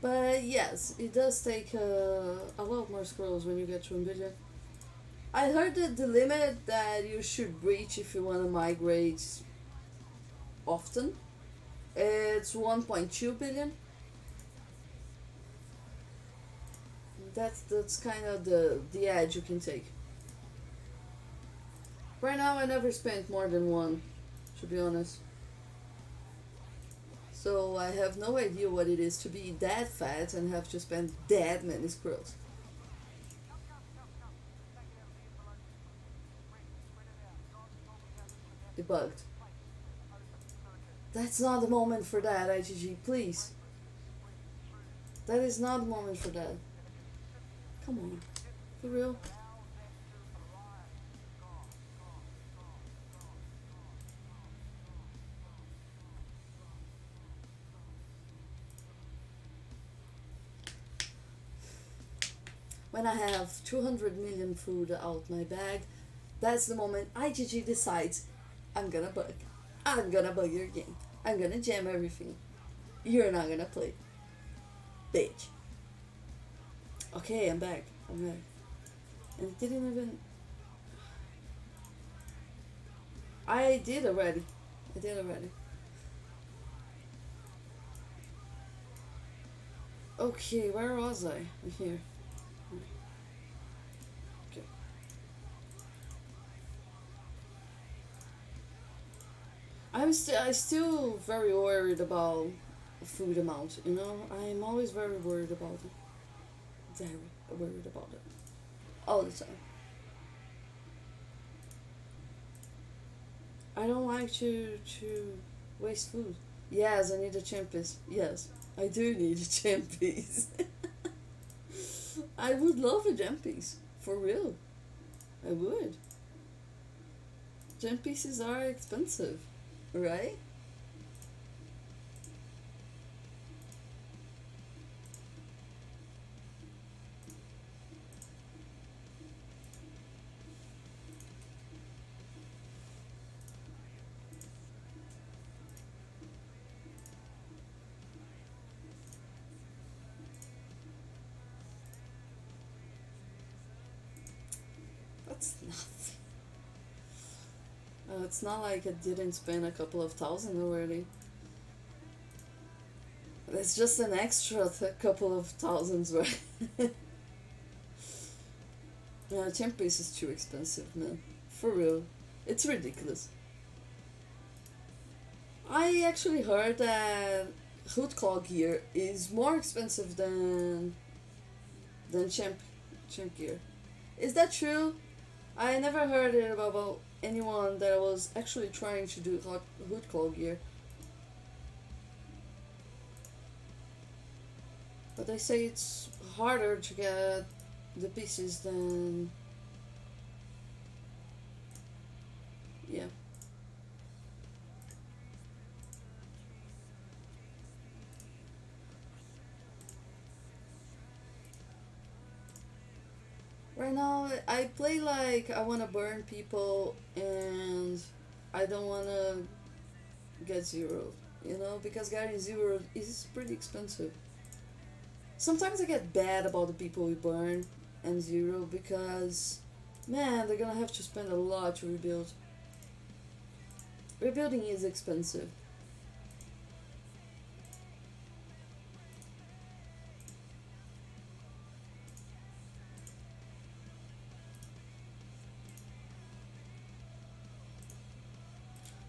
But yes, it does take a lot more scrolls when you get to 1 billion. I heard that the limit that you should reach if you want to migrate often, it's 1.2 billion. That's kind of the edge you can take. Right now, I never spent more than one, to be honest. So I have no idea what it is to be that fat and have to spend that many scrolls. Debugged. That's not the moment for that, IGG, please. That is not the moment for that. Come on. For real? When I have 200 million food out my bag, that's the moment IGG decides I'm gonna bug. I'm gonna bug your game. I'm gonna jam everything. You're not gonna play. Bitch. Okay, I'm back. I'm back. And it didn't even. I did already. I did already. Okay, where was I? Here. Okay. I still very worried about food amount. You know, I'm always very worried about it. Very worried about it all the time. I don't like to waste food. Yes, I need a champions. Yes, I do need a champions. I would love a gem piece for real. I would. Gem pieces are expensive, right? That's nothing. It's not like I didn't spend a couple of thousand already. It's just an extra couple of thousands, right? Yeah, champ piece is too expensive, man. For real. It's ridiculous. I actually heard that Hood Claw gear is more expensive than champ gear. Is that true? I never heard it about anyone that was actually trying to do Hood Claw gear. But they say it's harder to get the pieces than. Yeah. Right now, I play like I wanna burn people and I don't wanna get zero, you know, because getting zero is pretty expensive. Sometimes I get bad about the people we burn and zero because, man, they're gonna have to spend a lot to rebuild. Rebuilding is expensive.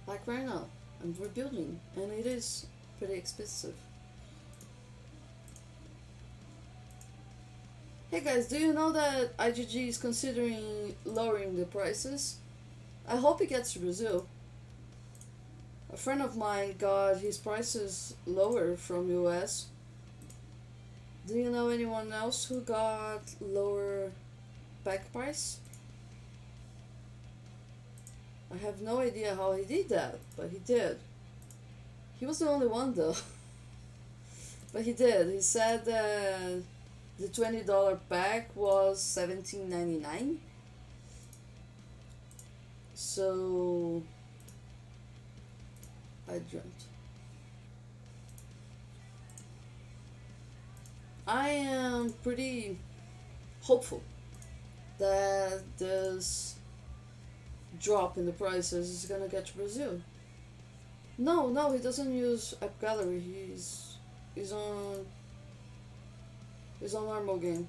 Like right now, I'm rebuilding, and it is pretty expensive. Hey guys, do you know that IGG is considering lowering the prices? I hope it gets to Brazil. A friend of mine got his prices lower from US. Do you know anyone else who got lower pack price? I have no idea how he did that, but he did. He was the only one though. But he did. He said that the $20 pack was 17.99. So I dreamt. I am pretty hopeful that this drop in the prices is gonna get to Brazil. No, no, he doesn't use App Gallery. He's on he's on normal game.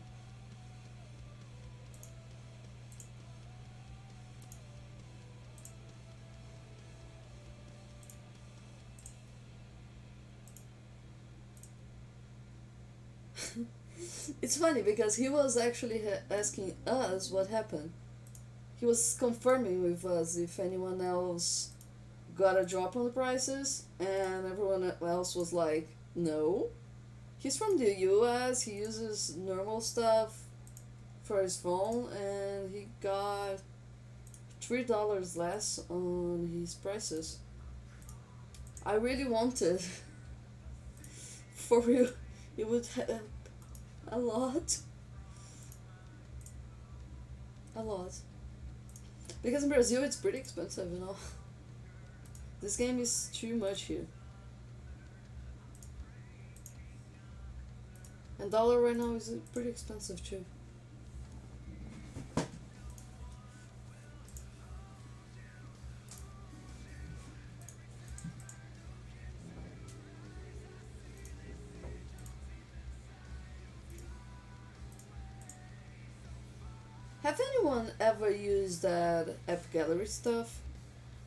It's funny because he was actually asking us what happened. He was confirming with us if anyone else got a drop on the prices, and everyone else was like, no. He's from the US, he uses normal stuff for his phone, and he got $3 less on his prices. I really wanted, for real, it would help a lot. A lot. Because in Brazil it's pretty expensive, you know. This game is too much here. And dollar right now is pretty expensive too. Have anyone ever used that App Gallery stuff?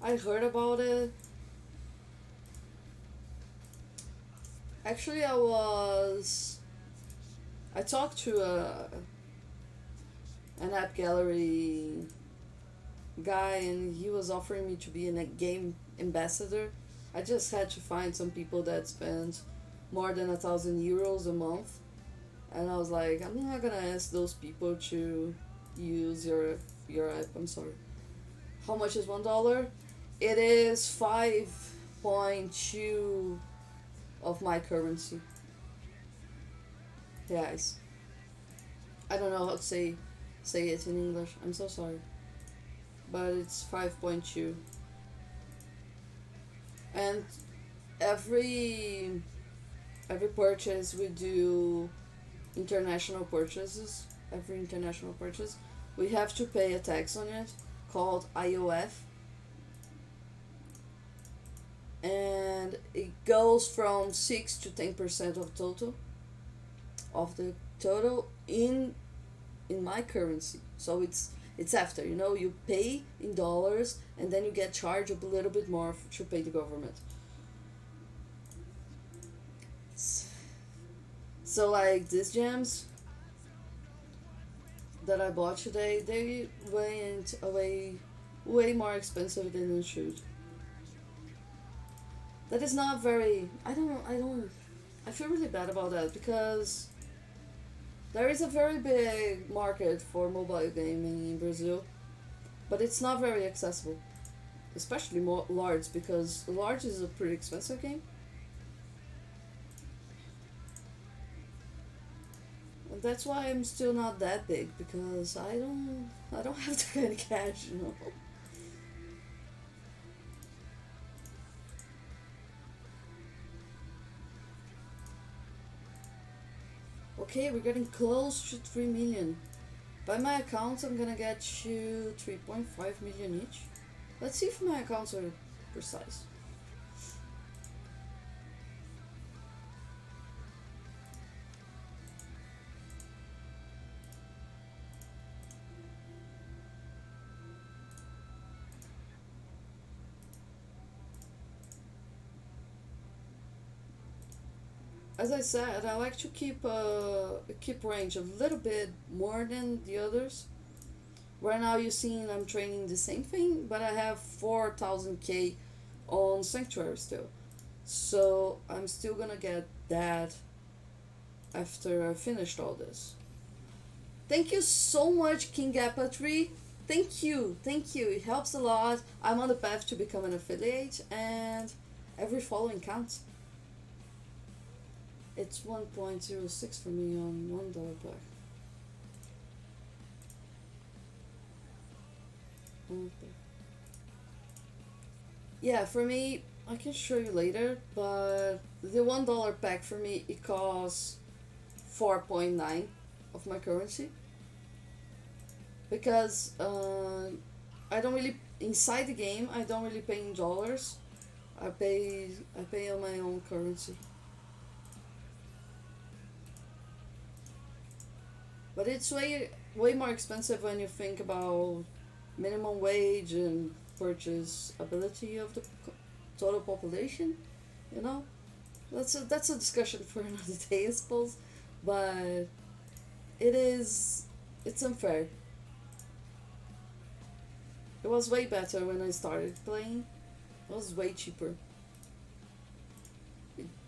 I heard about it. Actually, I talked to an App Gallery guy, and he was offering me to be a game ambassador. I just had to find some people that spend more than €1,000 a month, and I was like, I'm not gonna ask those people to use your app. I'm sorry. How much is $1? It is 5.2 of my currency. Yes. I don't know how to say it in English. I'm so sorry. But it's 5.2. And every every purchase we do international purchases, every international purchase, we have to pay a tax on it called IOF, and it goes from 6 to 10% of the total in my currency. So it's after, you pay in dollars, and then you get charged a little bit more to pay the government. So like these gems that I bought today, they went away way more expensive than it should. That is not very. I don't. I feel really bad about that because there is a very big market for mobile gaming in Brazil, but it's not very accessible, especially more large, because large is a pretty expensive game. And that's why I'm still not that big, because I don't have the kind of cash. Okay, we're getting close to 3 million. By my accounts, I'm gonna get you 3.5 million each. Let's see if my accounts are precise. as I said, I like to keep range a little bit more than the others. Right now, you're seeing I'm training the same thing, but I have 4,000k on Sanctuary still. So I'm still gonna get that after I finished all this. Thank you so much, King Apatry. Thank you. It helps a lot. I'm on the path to become an affiliate, and every following counts. It's 1.06 for me on $1 pack. Okay. Yeah, for me, I can show you later, but the $1 pack for me it costs 4.9 of my currency because I don't really inside the game I don't really pay in dollars. I pay on my own currency. But it's way more expensive when you think about minimum wage and purchase ability of the total population. You know, that's a discussion for another day, I suppose. But it is it's unfair. It was way better when I started playing. It was way cheaper.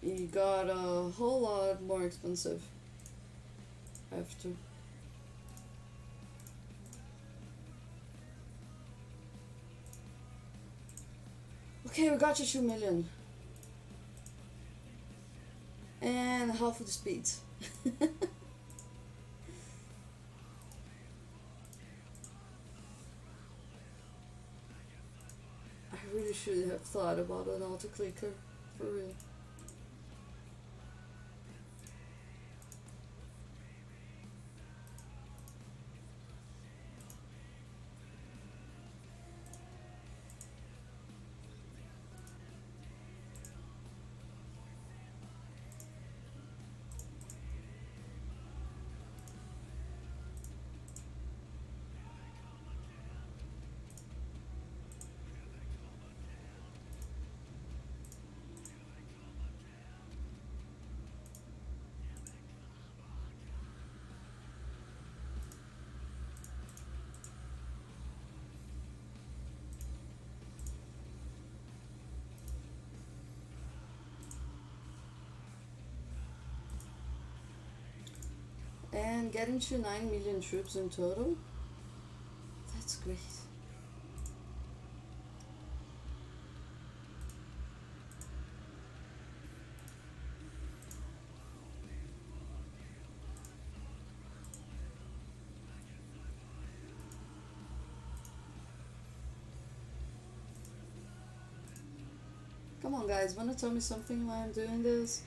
It got a whole lot more expensive after. Okay, we got to 2 million and half of the speed. I really should have thought about an auto clicker for real. And getting to 9 million troops in total. That's great. Come on, guys, wanna tell me something while I'm doing this?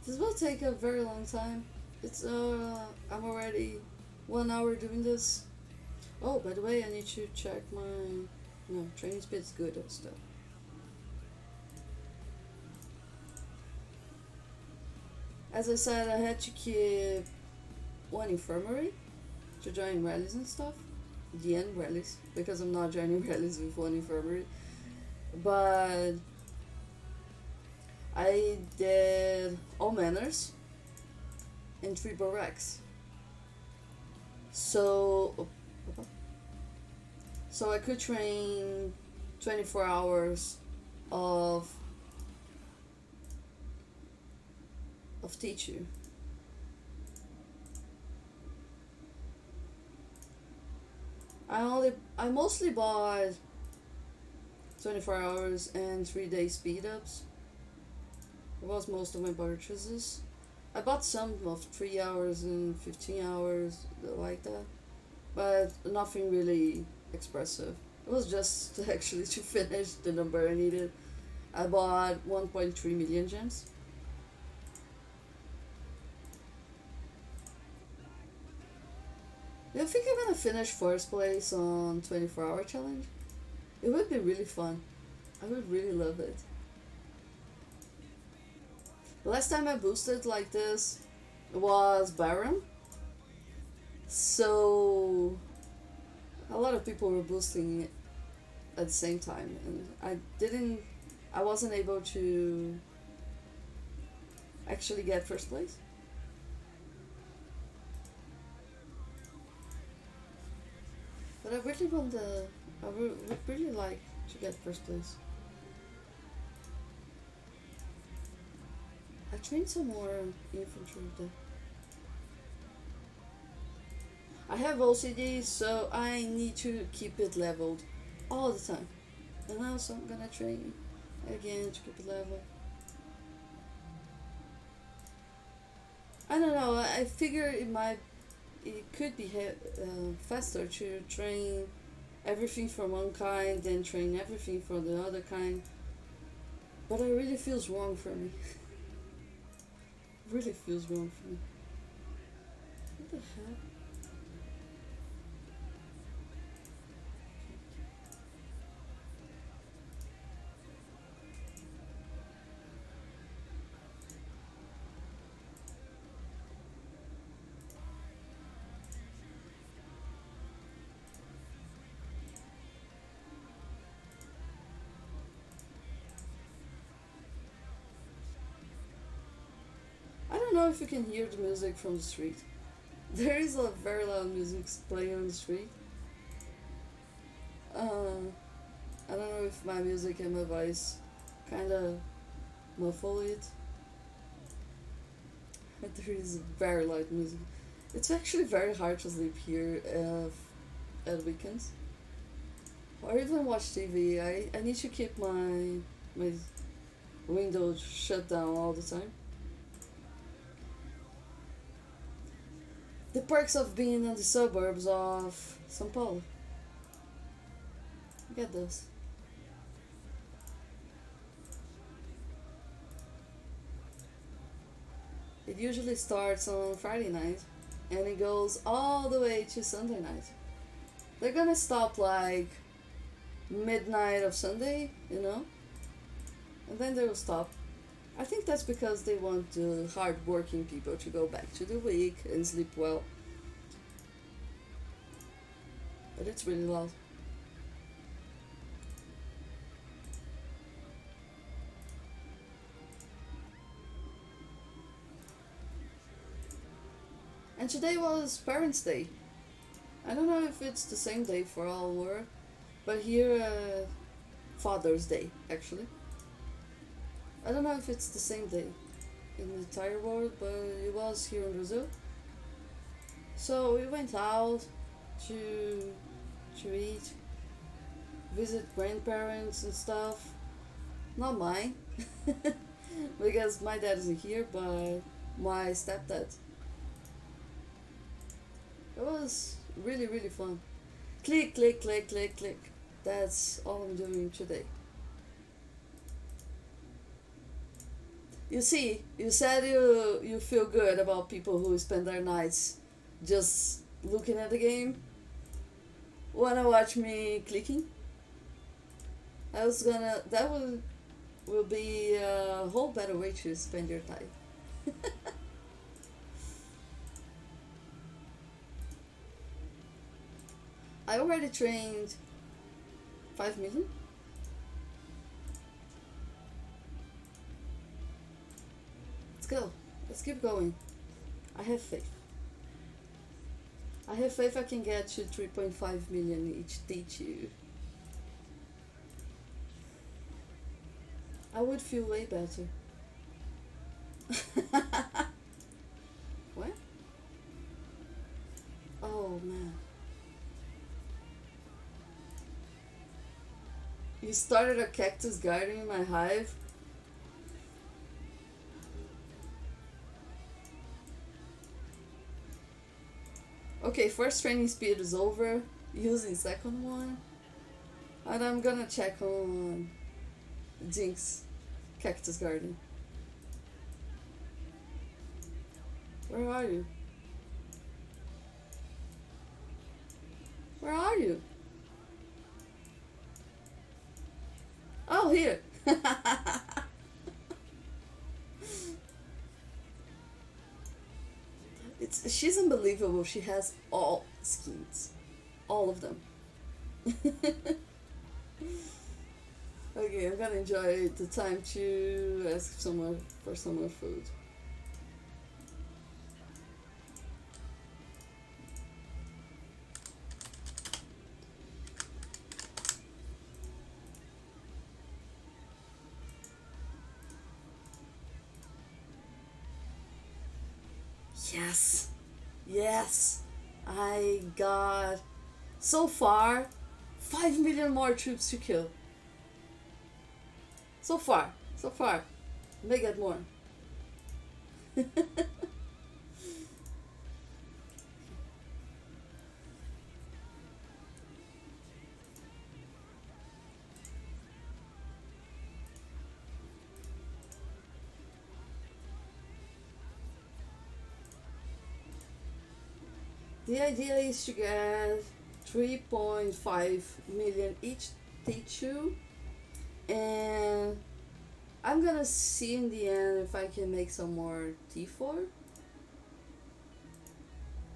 This will take a very long time. I'm already 1 hour doing this. Oh, by the way, I need to check my. No, training speed's good still. As I said, I had to keep one infirmary to join rallies and stuff. The end rallies, because I'm not joining rallies with one infirmary. But I did all manners and three barracks. So so I could train 24 hours of teacher. I mostly bought 24 hours and 3 day speed ups. It was most of my purchases. I bought some of 3 hours and 15 hours like that, but nothing really expressive. It was just actually to finish the number I needed. I bought 1.3 million gems. Do you think I'm gonna finish first place on 24-hour challenge? It would be really fun. I would really love it. The last time I boosted like this was Baron. So a lot of people were boosting it at the same time, and I didn't I wasn't able to actually get first place. But I really want the. Would really like to get first place. I trained some more infantry though. I have OCD, so I need to keep it leveled all the time. And also I'm gonna train again to keep it leveled. I don't know. I figure it could be faster to train everything for one kind, then train everything for the other kind. But it really feels wrong for me. Really feels wrong for me. What the heck? I don't know if you can hear the music from the street. There is a very loud music playing on the street. Uh, I don't know if my music and my voice kind of muffle it. But there is very loud music. It's actually very hard to sleep here at weekends. Or even watch TV. I need to keep my windows shut down all the time. The perks of being in the suburbs of São Paulo. Get this. It usually starts on Friday night and it goes all the way to Sunday night. They're gonna stop like midnight of Sunday, you know, and then they will stop. I think that's because they want the hard-working people to go back to the week and sleep well. But it's really loud. And today was Parents' Day. I don't know if it's the same day for all world, but here, Father's Day, actually. I don't know if it's the same day in the entire world, but it was here in Brazil. So we went out to eat, visit grandparents and stuff. Not mine, because my dad isn't here, but my stepdad. It was really, really fun. Click, click, click, click, click. That's all I'm doing today. You see, you said you feel good about people who spend their nights just looking at the game. Wanna watch me clicking? I was gonna. That will be a whole better way to spend your time. I already trained 5 million. Let's go. Let's keep going. I have faith. I have faith I can get to 3.5 million each teach you. I would feel way better. What? Oh man. You started a cactus garden in my hive? Okay, first training speed is over. Using second one. And I'm gonna check on Jinx Cactus Garden. Where are you? Where are you? Oh, here. She's unbelievable. She has all skins, all of them. Okay, I'm gonna enjoy the time to ask someone for some more food. Yes, yes, I got so far 5 million more troops to kill. So far, may get more. The idea is to get 3.5 million each T2, and I'm gonna see in the end if I can make some more T4.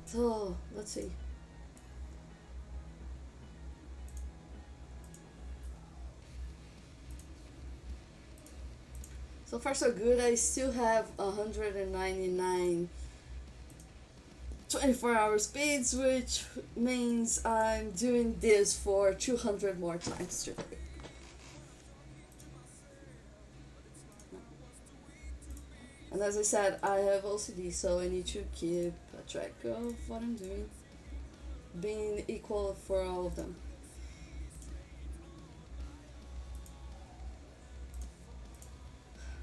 So let's see. So far so good. I still have 199 24-hour speeds, which means I'm doing this for 200 more times today. And as I said, I have OCD, so I need to keep a track of what I'm doing, being equal for all of them.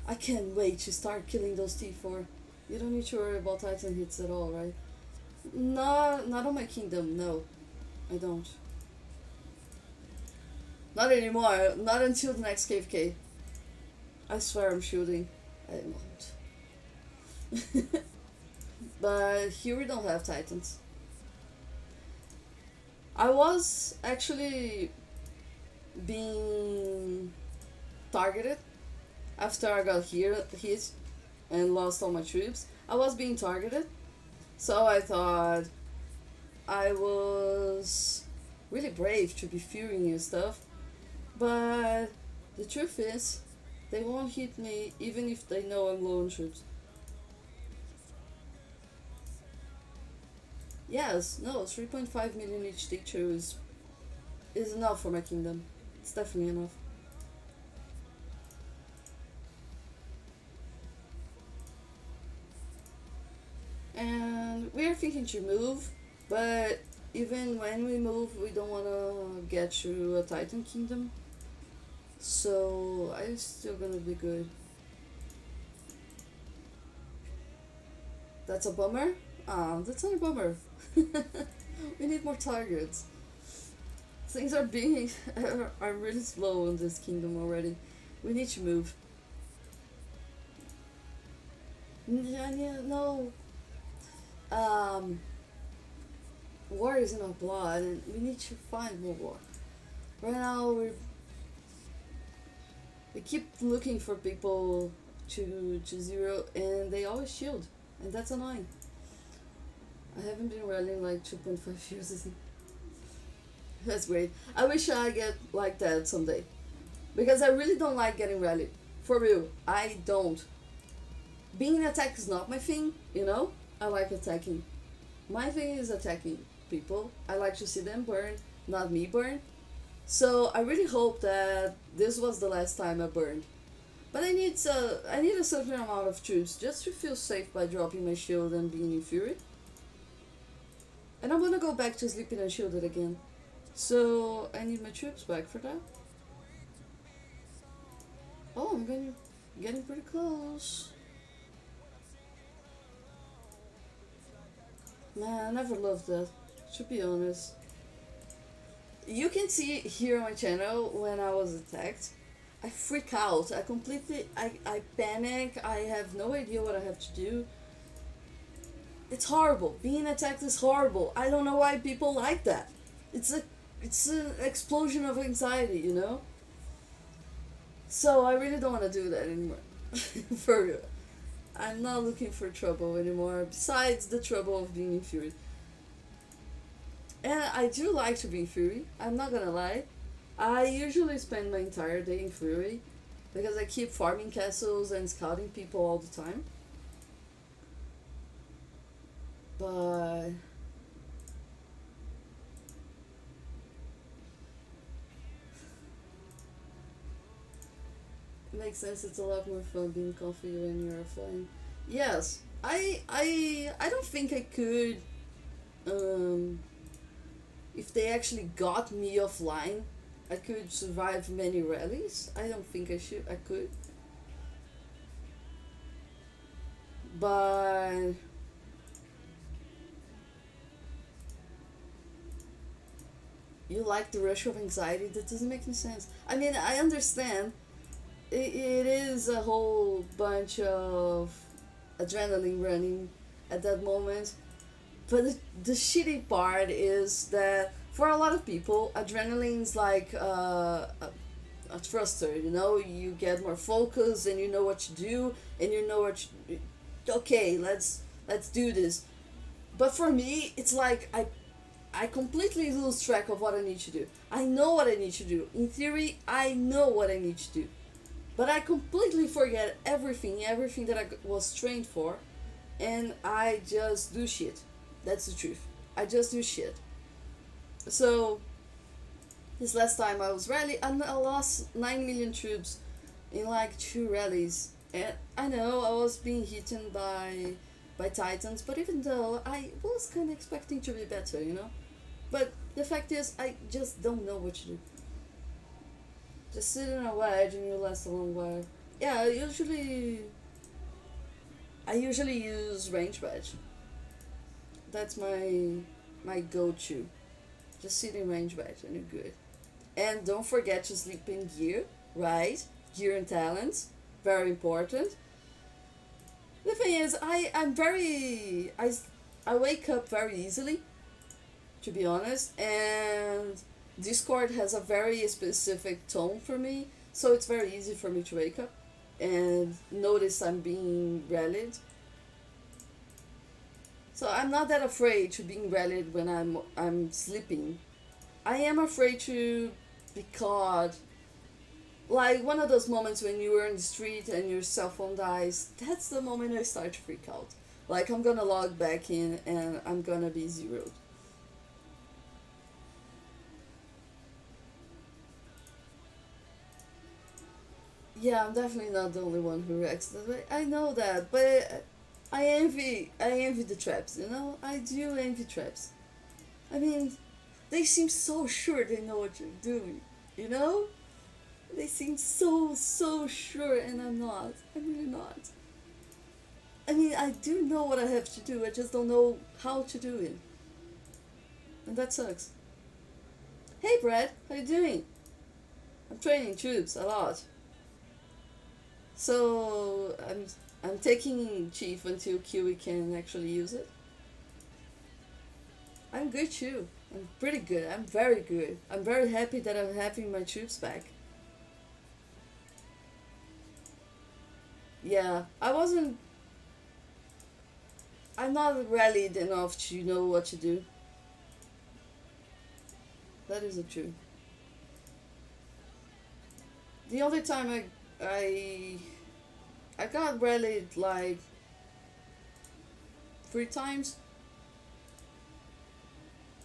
I can't wait to start killing those T4. You don't need to worry about Titan hits at all, right? No, not on my kingdom, no. I don't. Not anymore, not until the next KFK. I swear I'm shooting. I won't. But here we don't have Titans. I was actually being targeted after I got here hit and lost all my troops. I was being targeted, so I thought I was really brave to be fearing and stuff. But the truth is, they won't hit me even if they know I'm low on troops. Yes, no, 3.5 million each teacher is enough for my kingdom. It's definitely enough. And we are thinking to move, but even when we move, we don't want to get to a Titan kingdom. So I'm still gonna be good. That's a bummer. Ah, that's not a bummer. We need more targets. Things are being are really slow in this kingdom already. We need to move. Yeah, yeah, no. Um, War is in our blood, and we need to find more war. Right now, we keep looking for people to zero, and they always shield, and that's annoying. I haven't been rallying like 2.5 years. That's great. I wish I get like that someday. Because I really don't like getting rallied. For real, I don't. Being attacked is not my thing, you know? I like attacking. My thing is attacking people. I like to see them burn, not me burn. So I really hope that this was the last time I burned. But I need a certain amount of troops just to feel safe by dropping my shield and being in fury. And I'm gonna go back to sleeping unshielded again. So I need my troops back for that. Oh, getting pretty close. Man, I never loved that. To be honest, you can see it here on my channel when I was attacked. I freak out. I panic. I have no idea what I have to do. It's horrible. Being attacked is horrible. I don't know why people like that. It's a it's an explosion of anxiety, you know? So I really don't want to do that anymore. For real. I'm not looking for trouble anymore, besides the trouble of being in Fury. And I do like to be in Fury, I'm not gonna lie. I usually spend my entire day in Fury because I keep farming castles and scouting people all the time. But it makes sense. It's a lot more fun being comfy when you're offline. Yes, I don't think I could. Um, if they actually got me offline, I could survive many rallies. I don't think I should. I could, but you like the rush of anxiety. That doesn't make any sense. I mean, I understand. It is a whole bunch of adrenaline running at that moment. But the shitty part is that for a lot of people, adrenaline's like a thruster. You know, you get more focus and you know what to do, and you know what. Okay, let's do this. But for me, it's like I completely lose track of what I need to do. I know what I need to do. In theory, I know what I need to do. But I completely forget everything that I was trained for, and I just do shit. That's the truth. I just do shit. So this last time I was rally, and I lost 9 million troops in like two rallies, and I know I was being hit by Titans, but even though I was kind of expecting to be better, you know. But the fact is, I just don't know what to do. Just sit in a wedge and you last a long while. Yeah, I usually use range wedge. That's my go to. Just sit in range wedge and you're good. And don't forget to sleep in gear, right? Gear and talents, very important. The thing is, I wake up very easily, to be honest, and Discord has a very specific tone for me, so it's very easy for me to wake up and notice I'm being rallied. So I'm not that afraid to being rallied when I'm sleeping. I am afraid to be caught. Like one of those moments when you were in the street and your cell phone dies, that's the moment I start to freak out. Like I'm gonna log back in and I'm gonna be zeroed. Yeah, I'm definitely not the only one who reacts that way. I know that, but I envy the traps, you know? I do envy traps. I mean, they seem so sure they know what you're doing, you know? They seem so sure and I'm not. I'm really not. I mean, I do know what I have to do. I just don't know how to do it. And that sucks. Hey Brad, how you doing? I'm training troops a lot. So I'm taking chief until Kiwi can actually use it. I'm good too. I'm pretty good. I'm very good. I'm very happy that I'm having my troops back. Yeah, I wasn't. I'm not rallied enough to know what to do. That is the truth. The only time I got rallied like 3 times.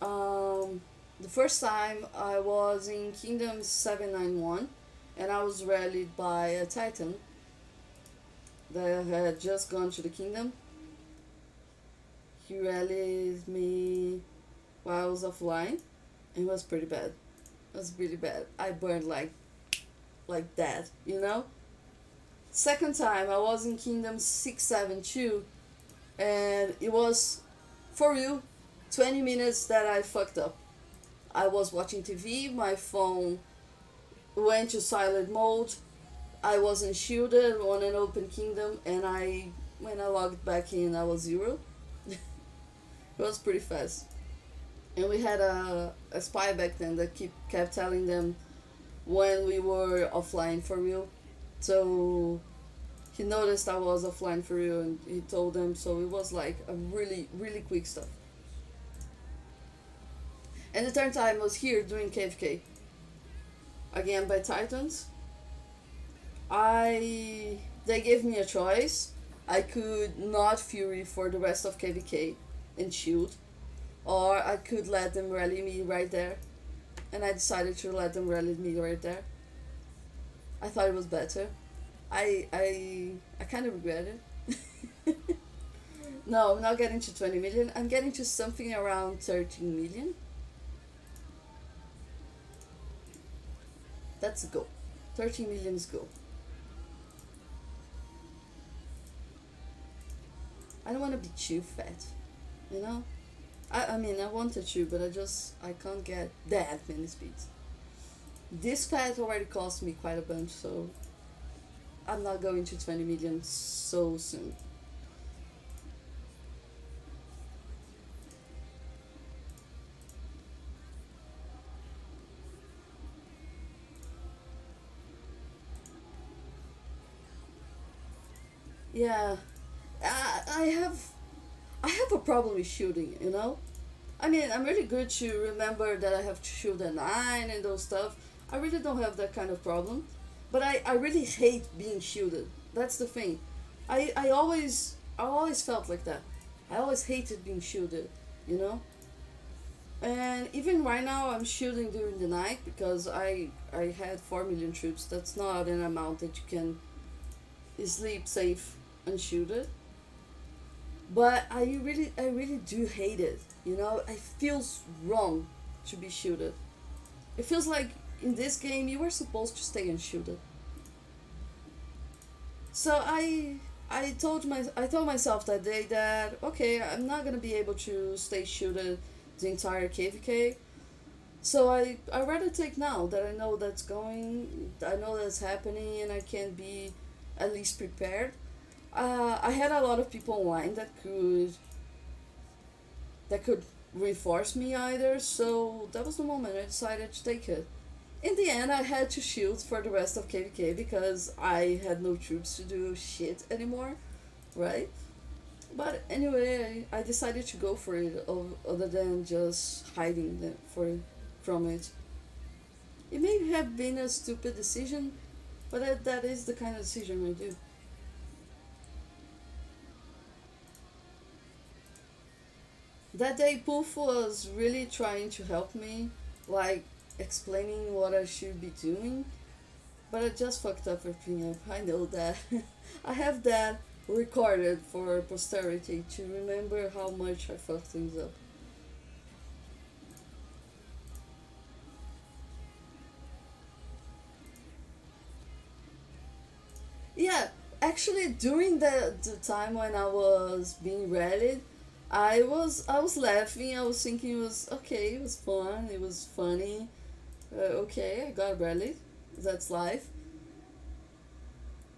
The first time I was in Kingdom 791 and I was rallied by a Titan that had just gone to the kingdom. He rallied me while I was offline. It was pretty bad. It was really bad. I burned like that, you know? Second time I was in Kingdom 672 and it was for real 20 minutes that I fucked up. I was watching TV, my phone went to silent mode. I wasn't shielded on an open kingdom, and I when I logged back in, I was zero. It was pretty fast. And we had a spy back then that kept telling them when we were offline for real. So he noticed I was offline for real, and he told them. So it was like a really quick stuff. And the third time I was here doing KFK. again by Titans. I They gave me a choice. I could not Fury for the rest of KVK and shoot, or I could let them rally me right there, and I decided to let them rally me right there. I thought it was better. I kind of regret it. No, I'm not getting to 20 million. I'm getting to something around 13 million. That's a goal. 13 million is goal. I don't want to be too fat, you know? I mean, I wanted to, but I can't get that many speeds. This fat already cost me quite a bunch, so I'm not going to 20 million so soon. Yeah, I have I have a problem with shooting, you know? I mean, I'm really good to remember that I have to shoot a 9 and those stuff. I really don't have that kind of problem. But I really hate being shooted. That's the thing. I always felt like that. I always hated being shooted, you know? And even right now I'm shooting during the night because I had 4 million troops. That's not an amount that you can sleep safe and shoot it. But I really do hate it. You know, it feels wrong to be shooted. It feels like in this game you were supposed to stay and shoot it. So I told myself that day that okay, I'm not gonna be able to stay shooted the entire KVK. So I rather take now that I know that's happening, and I can be at least prepared. I had a lot of people online that could reinforce me either, so that was the moment I decided to take it. In the end, I had to shield for the rest of KVK because I had no troops to do shit anymore, right? But anyway, I decided to go for it other than just hiding from it. It may have been a stupid decision, but that is the kind of decision I do. That day, Poof was really trying to help me, like explaining what I should be doing, but I just fucked up everything up. I know that. I have that recorded for posterity to remember how much I fucked things up. Yeah, actually, during the time when I was being rallied, I was laughing. I was thinking it was okay. It was fun. It was funny. Okay, I got rallied. That's life.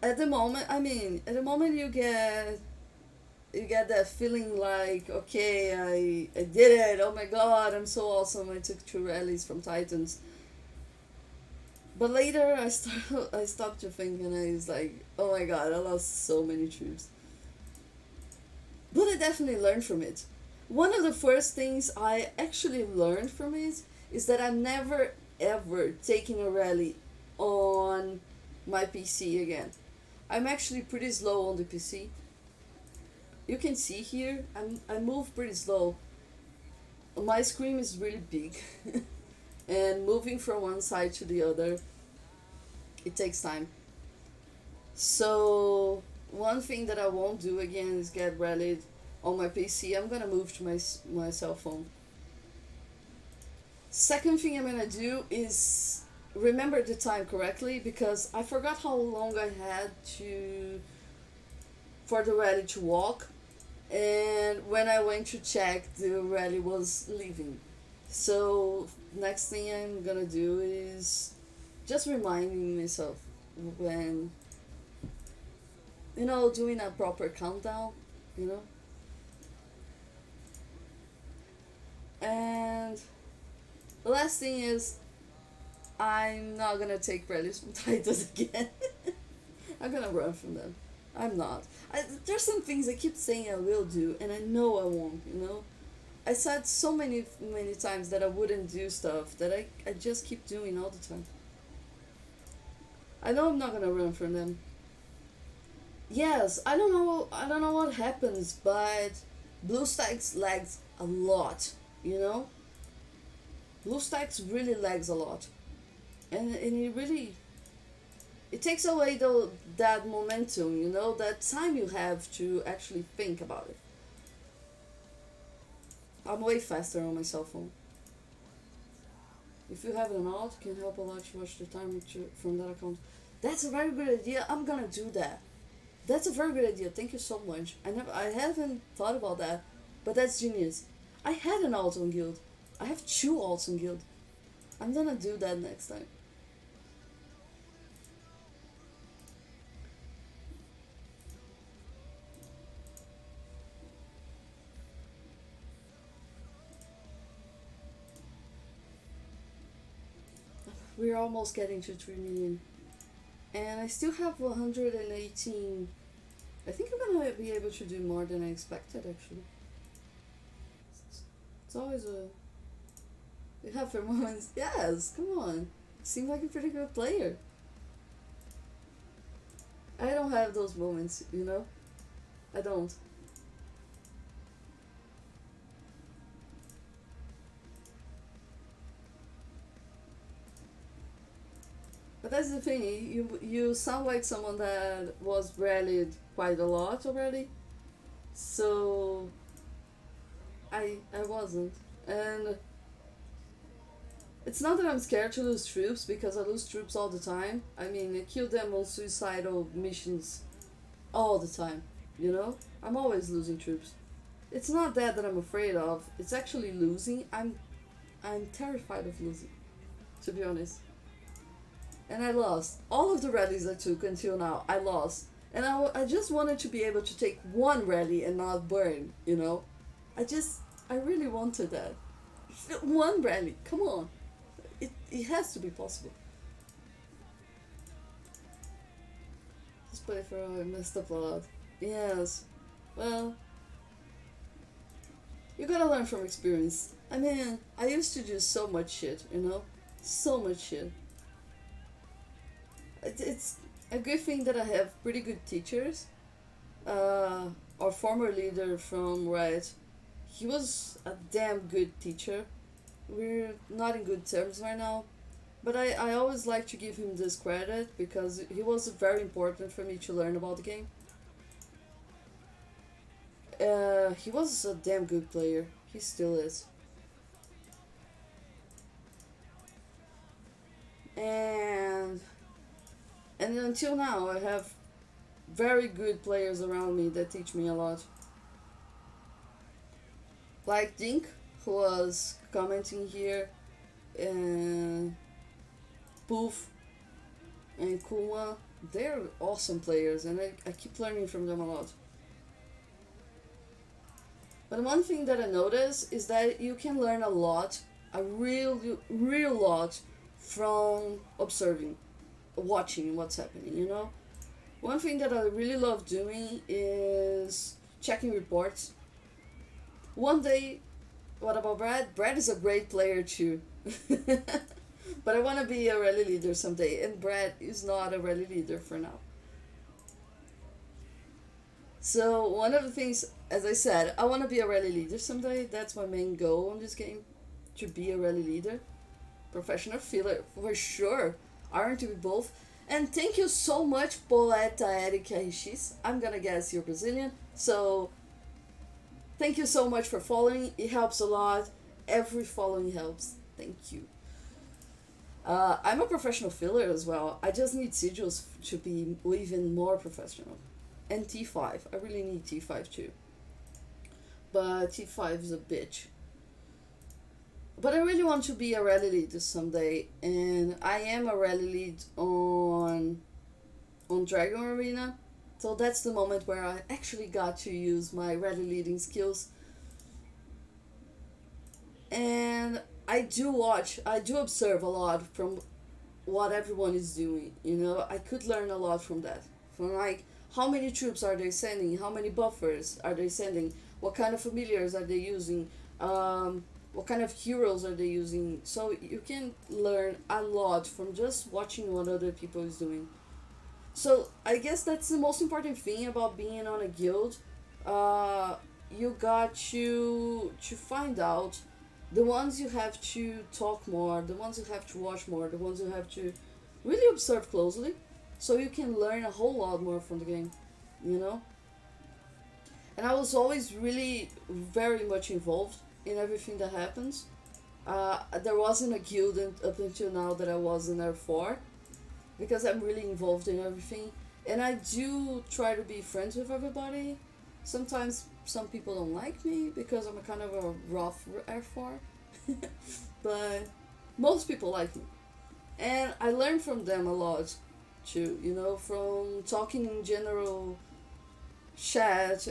At the moment, I mean, at the moment you get that feeling like okay, I did it. Oh my god, I'm so awesome. I took 2 rallies from Titans. But later, I stopped to think, and I was like, oh my god, I lost so many troops. But I definitely learned from it. One of the first things I actually learned from it is that I'm never ever taking a rally on my PC again. I'm actually pretty slow on the PC. You can see here, I move pretty slow. My screen is really big, and moving from one side to the other, it takes time. So one thing that I won't do again is get rallied on my PC. I'm gonna move to my cell phone. Second thing I'm gonna do is remember the time correctly because I forgot how long I had to for the rally to walk, and when I went to check, the rally was leaving. So next thing I'm gonna do is just reminding myself when doing a proper countdown, you know. And the last thing is I'm not gonna take rallies from Titans again. I'm gonna run from them. I'm not. There's some things I keep saying I will do, and I know I won't. You know, I said so many times that I wouldn't do stuff that I just keep doing all the time. I know I'm not gonna run from them. Yes, I don't know what happens, but BlueStacks lags a lot, you know? BlueStacks really lags a lot. And it really it takes away that momentum, you know, that time you have to actually think about it. I'm way faster on my cell phone. If you have an alt, it can help a lot to watch the time from that account. That's a very good idea. I'm gonna do that. That's a very good idea. Thank you so much. I haven't thought about that, but that's genius. I had an alt on Guild. I have two alts on Guild. I'm gonna do that next time. We're almost getting to 3 million. And I still have 118. I think I'm gonna be able to do more than I expected actually. It's always a. You have for moments. Yes, come on. Seem like a pretty good player. I don't have those moments, you know? I don't. But that's the thing, you sound like someone that was rallied quite a lot already. So I wasn't. And it's not that I'm scared to lose troops because I lose troops all the time. I mean, I kill them on suicidal missions all the time, you know? I'm always losing troops. It's not that I'm afraid of. It's actually losing. I'm terrified of losing, to be honest. And I lost. All of the rallies I took until now, I lost. And I just wanted to be able to take one rally and not burn, you know? I really wanted that. One rally, come on. It has to be possible. Just play for I messed up a lot. Yes. Well, you gotta learn from experience. I mean, I used to do so much shit, you know? So much shit. It's a good thing that I have pretty good teachers. Our former leader from Riot, he was a damn good teacher. We're not in good terms right now, but I always like to give him this credit because he was very important for me to learn about the game. He was a damn good player. He still is. And until now, I have very good players around me that teach me a lot. Like Dink, who was commenting here, and Poof and Kuma. They're awesome players, and I keep learning from them a lot. But one thing that I notice is that you can learn a lot, a real lot, from observing, watching what's happening, you know? One thing that I really love doing is checking reports. One day, what about Brad? Brad is a great player too. But I want to be a rally leader someday, and Brad is not a rally leader for now. So, one of the things, as I said, I want to be a rally leader someday. That's my main goal in this game, to be a rally leader. Professional filler, for sure. Aren't we both? And thank you so much, Poeta Erika Rixis. I'm gonna guess you're Brazilian. So, thank you so much for following. It helps a lot. Every following helps. Thank you. I'm a professional filler as well. I just need sigils to be even more professional. And T5. I really need T5 too. But T5 is a bitch. But I really want to be a rally lead someday, and I am a rally lead on Dragon Arena. So that's the moment where I actually got to use my rally leading skills. And I do observe a lot from what everyone is doing. You know, I could learn a lot from that. From like how many troops are they sending? How many buffers are they sending? What kind of familiars are they using? what kind of heroes are they using. So you can learn a lot from just watching what other people is doing. So I guess that's the most important thing about being on a guild. Uh, you got to find out the ones you have to talk more, the ones you have to watch more, the ones you have to really observe closely, so you can learn a whole lot more from the game. You know. And I was always really very much involved in everything that happens. There wasn't a guild up until now that I wasn't there for, because I'm really involved in everything. And I do try to be friends with everybody. Sometimes some people don't like me because I'm a kind of a rough F4, but most people like me. And I learn from them a lot too, from talking in general chat,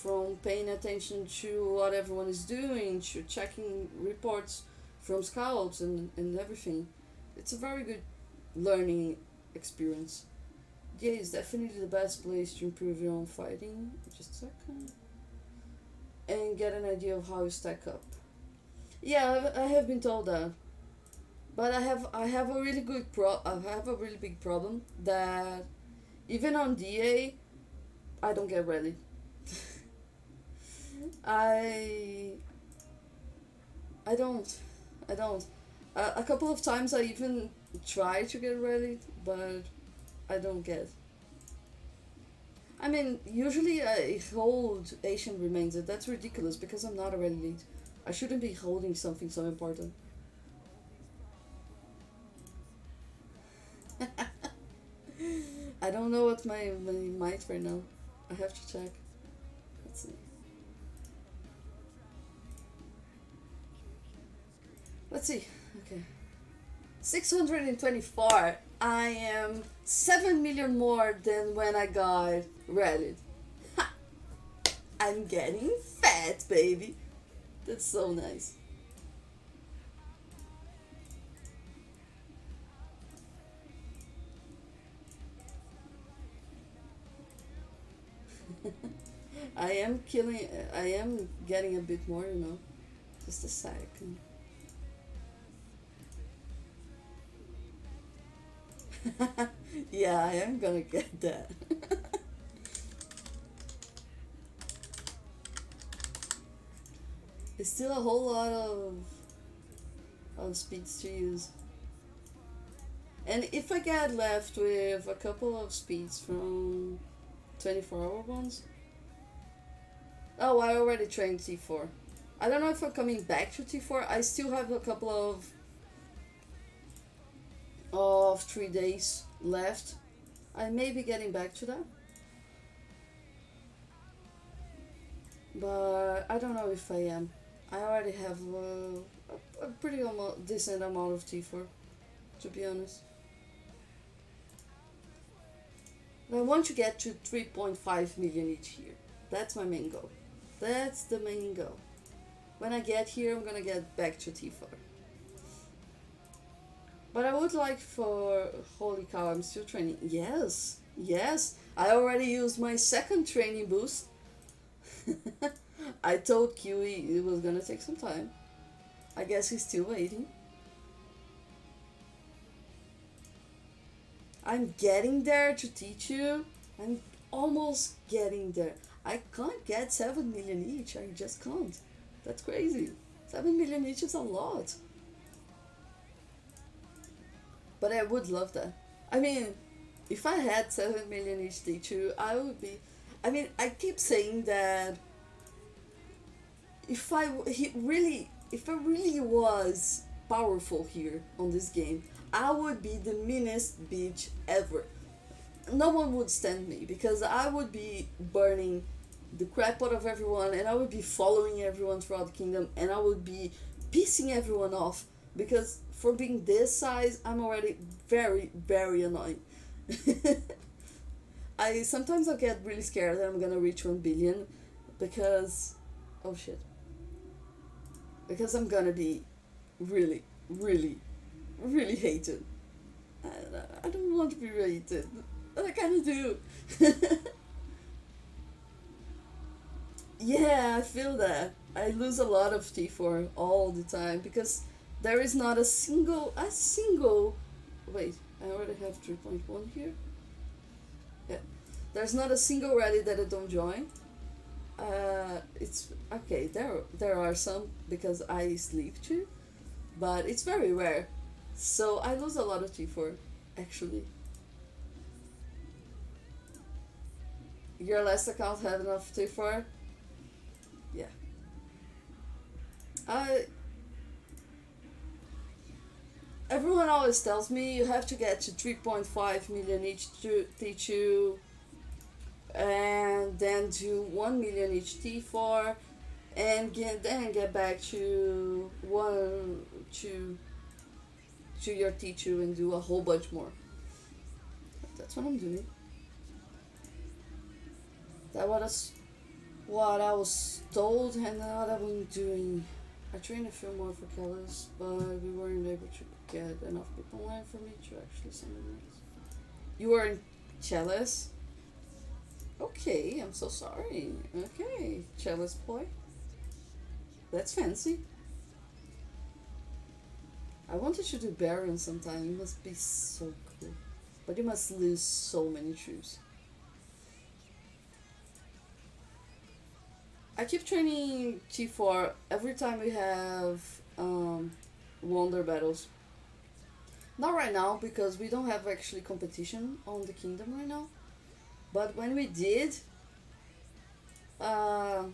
from paying attention to what everyone is doing, to checking reports from scouts and everything. It's a very good learning experience. Yeah, it's definitely the best place to improve your own fighting. Just a second. And get an idea of how you stack up. Yeah, I have been told that. But I have a really I have a really big problem that even on DA I don't get ready. I I don't. I don't. A couple of times I even try to get ready, but I don't get. I mean, usually I hold Asian remains. That's ridiculous because I'm not a ready lead. I shouldn't be holding something so important. I don't know what my might right now. I have to check. Let's see. Let's see. Okay. 624. I am 7 million more than when I got Reddit. Ha! I'm getting fat, baby. That's so nice. I am killing. I am getting a bit more. Just a second. Yeah, I am gonna get that. It's still a whole lot of speeds to use. And if I get left with a couple of speeds from 24-hour ones. Oh, I already trained T4. I don't know if I'm coming back to T4. I still have a couple of 3 days left. I may be getting back to that. But I don't know if I am. I already have a pretty decent amount of T4, to be honest. I want to get to 3.5 million each year. That's my main goal. That's the main goal. When I get here, I'm gonna get back to T4. But I would like for. Holy cow, I'm still training. Yes, yes. I already used my second training boost. I told Kiwi it was gonna take some time. I guess he's still waiting. I'm getting there to teach you. I'm almost getting there. I can't get 7 million each. I just can't. That's crazy. 7 million each is a lot. But I would love that. I mean, if I had 7 million each teacher, I would be. I mean, I keep saying that if I really was powerful here on this game, I would be the meanest bitch ever. No one would stand me because I would be burning the crap out of everyone and I would be following everyone throughout the kingdom and I would be pissing everyone off because for being this size, I'm already very, very annoying. I sometimes I get really scared that I'm gonna reach 1 billion because oh shit. Because I'm gonna be really, really, really hated. I don't want to be hated. But I kinda do. Yeah, I feel that. I lose a lot of T4 all the time because there is not a single. Wait, I already have 3.1 here. Yeah, there's not a single rally that I don't join. It's okay. There are some because I sleep too, but it's very rare. So I lose a lot of T4. Actually, your last account had enough T4. Yeah. I Everyone always tells me you have to get to 3.5 million each to T2 and then do 1 million each T4 and then get back to one to your T2 and do a whole bunch more. That's what I'm doing. That was what I was told and what I've been doing. I trained a few more for Kellis, but we weren't able to get enough people online for me to actually send them links. You were in Chalice? Okay, I'm so sorry. Okay, Chalice boy. That's fancy. I wanted to do Baron sometime. It must be so cool. But you must lose so many troops. I keep training T4 every time we have Wonder battles. Not right now because we don't have actually competition on the kingdom right now. But when we did, uh,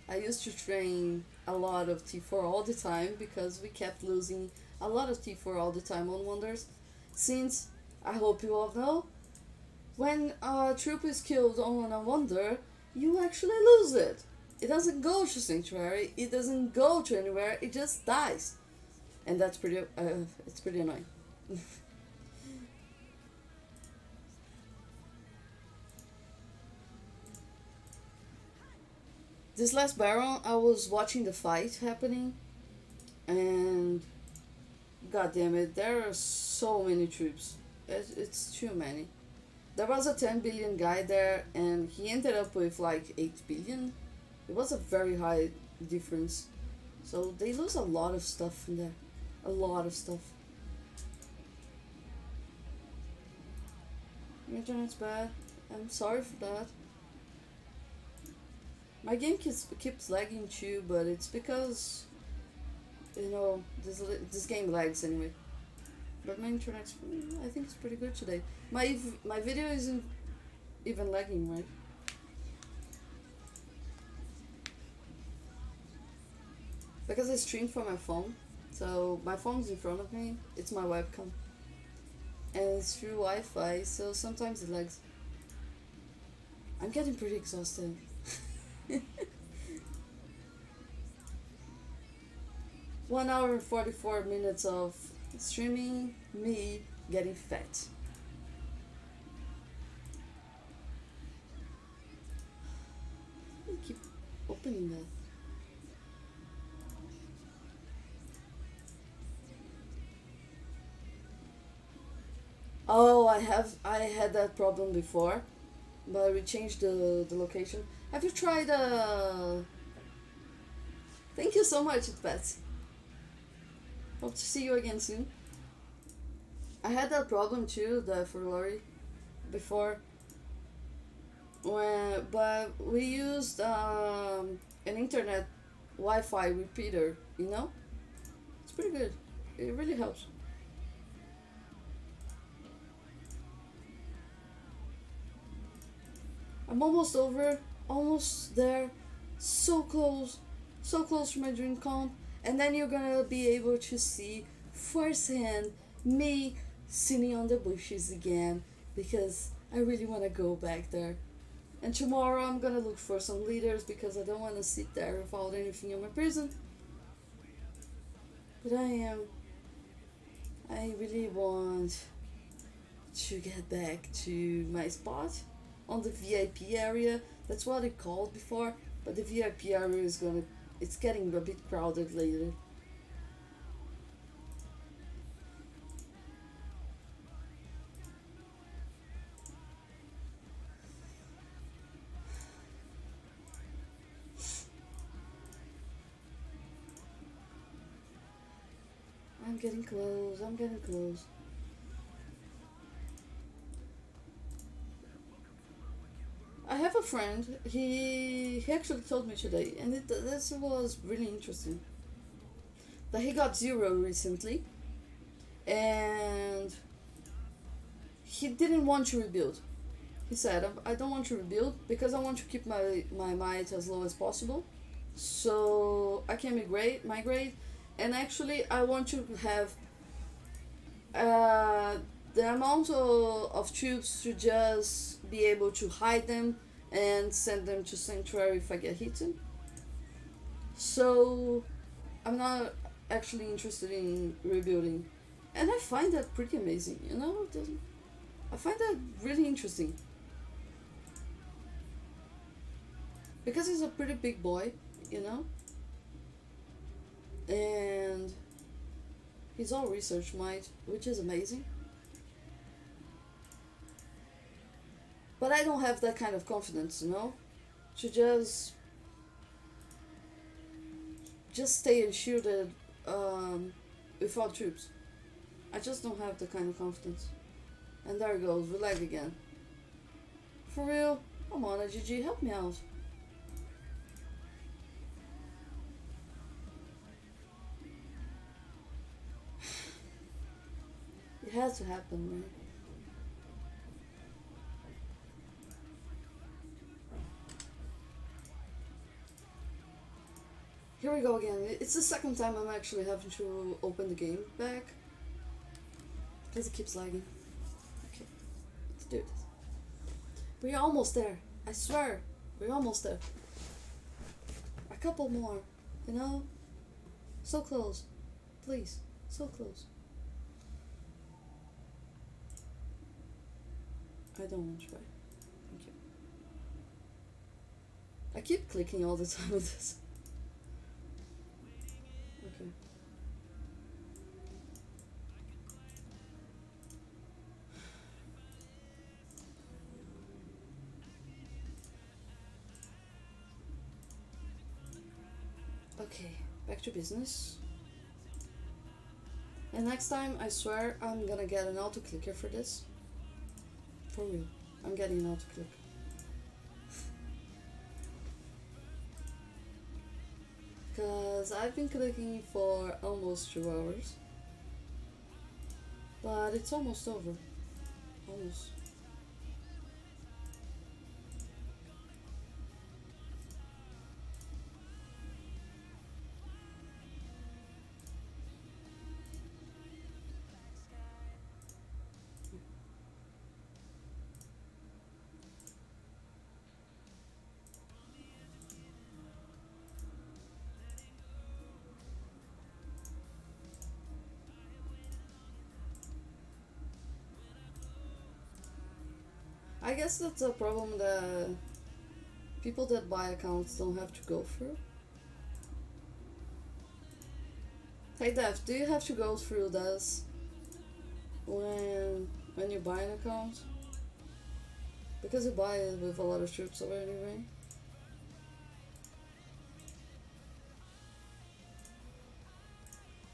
I used to train a lot of T4 all the time because we kept losing a lot of T4 all the time on Wonders. Since, I hope you all know, when a troop is killed on a Wonder, you actually lose it. It doesn't go to Sanctuary, it doesn't go to anywhere, it just dies. And that's it's pretty annoying. This last Baron, I was watching the fight happening, and god damn it, there are so many troops. It's too many. There was a 10 billion guy there, and he ended up with like 8 billion. It was a very high difference. So they lose a lot of stuff in there. A lot of stuff. Internet's bad. I'm sorry for that. My game keeps lagging too, but it's because this game lags anyway. But my internet's I think it's pretty good today. My video isn't even lagging, right? Because I stream from my phone, so my phone's in front of me. It's my webcam, and it's through Wi-Fi, so sometimes it lags. I'm getting pretty exhausted. 1 hour and 44 minutes of streaming, me getting fat. I keep opening that. Oh, I had that problem before, but we changed the location. Have you tried Thank you so much, Pets. Hope to see you again soon. I had that problem too, the for Lori, before. But we used an internet Wi-Fi repeater. It's pretty good. It really helps. I'm almost over, almost there, so close to my dream comp, and then you're gonna be able to see firsthand me sitting on the bushes again because I really want to go back there. And tomorrow I'm gonna look for some leaders because I don't want to sit there without anything in my prison. But I really want to get back to my spot on the VIP area. That's what it called before, but the VIP area it's getting a bit crowded lately. I'm getting close. I'm getting close. I have a friend. He actually told me today, and this was really interesting. That he got zero recently, and he didn't want to rebuild. He said, "I don't want to rebuild because I want to keep my might as low as possible, so I can migrate, and actually I want to have uh, the amount of troops to just be able to hide them and send them to sanctuary if I get hit. So I'm not actually interested in rebuilding, and I find that pretty amazing. You know, I find that really interesting because he's a pretty big boy, you know, and he's all research might, which is amazing. But I don't have that kind of confidence, you know, to just stay and shielded without troops. I just don't have the kind of confidence. And there it goes, we lag again. For real? Come on, GG, help me out. It has to happen, man. Here we go again. It's the second time I'm actually having to open the game back. Because it keeps lagging. Okay, let's do this. We're almost there. I swear. We're almost there. A couple more. You know? So close. Please. So close. I don't want to try. Thank you. I keep clicking all the time with this. Okay. Okay, back to business. And next time, I swear, I'm gonna get an auto clicker for this. For real. I'm getting an auto click. Because I've been clicking for almost 2 hours. But it's almost over. Almost. I guess that's a problem that people that buy accounts don't have to go through. Hey Dev, do you have to go through this when you buy an account? Because you buy it with a lot of troops already, right?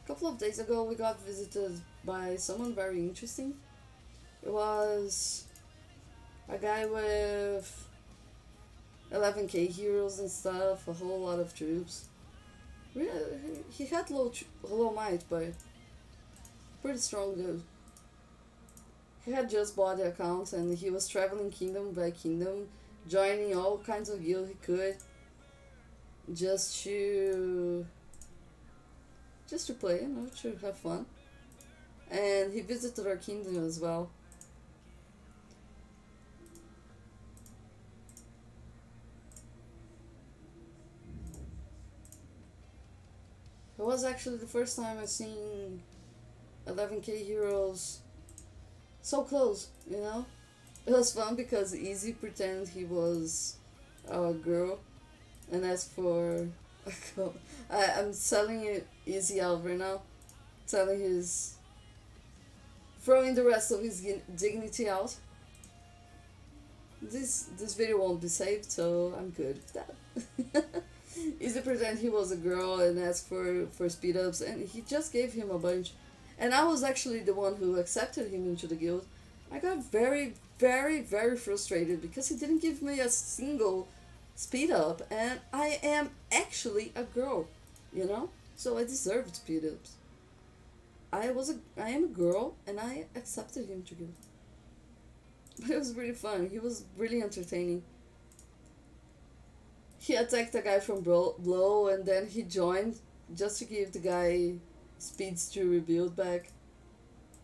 A couple of days ago we got visited by someone very interesting. It was a guy with 11k heroes and stuff, a whole lot of troops. He had low might, but pretty strong dude. He had just bought the account and he was traveling kingdom by kingdom, joining all kinds of guild he could, just to play, you know, to have fun. And he visited our kingdom as well. It was actually the first time I seen 11k heroes so close, you know? It was fun because Easy pretended he was a girl, and as for I'm selling it Easy out right now, telling his throwing the rest of his dignity out. This video won't be saved, so I'm good with that. Easy pretend he was a girl and asked for speed ups, and he just gave him a bunch. and I was actually the one who accepted him into the guild, I got very, very, very frustrated because he didn't give me a single speed up, and I am actually a girl, you know? So I deserved speed ups. I am a girl, and I accepted him to guild. But it was really fun. He was really entertaining. He attacked a guy from Blow, and then he joined just to give the guy speeds to rebuild back.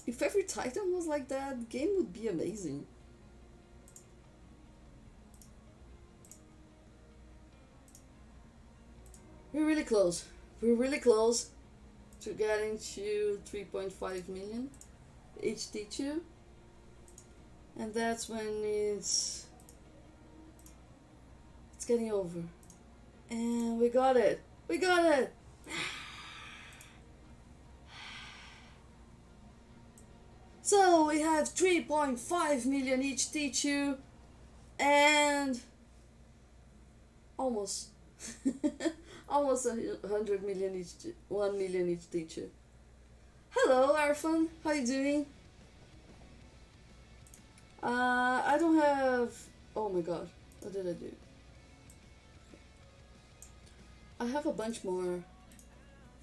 If every Titan was like that, the game would be amazing. We're really close. We're really close to getting to 3.5 million HD2. And that's when it's getting over. And we got it. We got it. So we have 3.5 million HD2 and almost almost 100 million each, 1 million each teacher. Hello, Arfan. How you doing? I don't have. Oh my god, what did I do? I have a bunch more.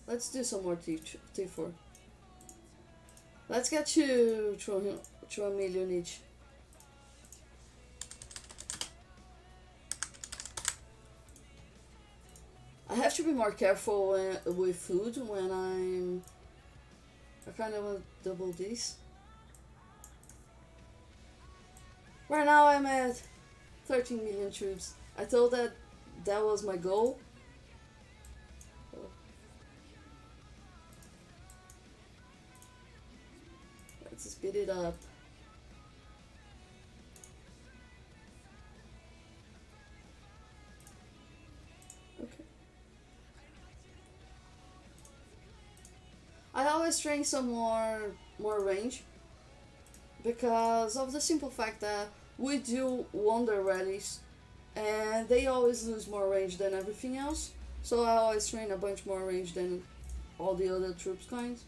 Let's do some more T4. Let's get to a million each. I have to be more careful with food when I kind of want to double this. Right now I'm at 13 million troops. I thought that that was my goal. Let's speed it up. Okay. I always train some more range because of the simple fact that we do wonder rallies and they always lose more range than everything else. So I always train a bunch more range than all the other troops kinds.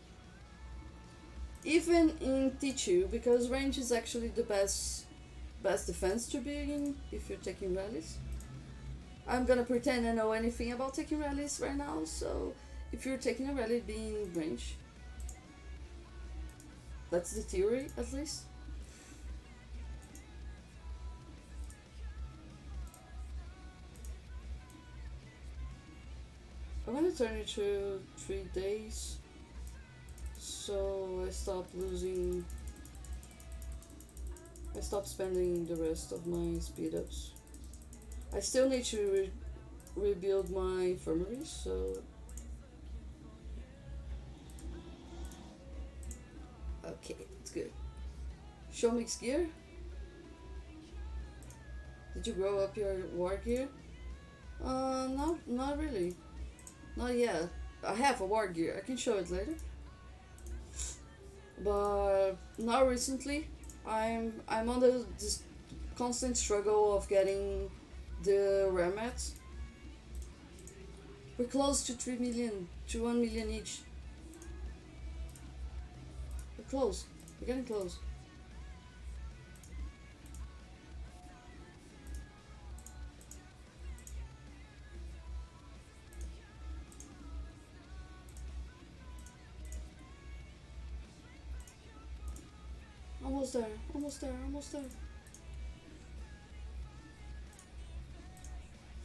Even in T2 because range is actually the best defense to be in if you're taking rallies. I'm gonna pretend I know anything about taking rallies right now, so if you're taking a rally, be in range. That's the theory, at least. I'm gonna turn it to 3 days, so I stop losing. I stop spending the rest of my speed ups. I still need to rebuild my infirmary, so. Okay, it's good. Show mix gear? Did you grow up your war gear? No, not really. Not yet. I have a war gear. I can show it later. But not recently. I'm on this constant struggle of getting the rare mats. We're close to 3 million, to 1 million each. We're close. We're getting close. Almost there, almost there, almost there.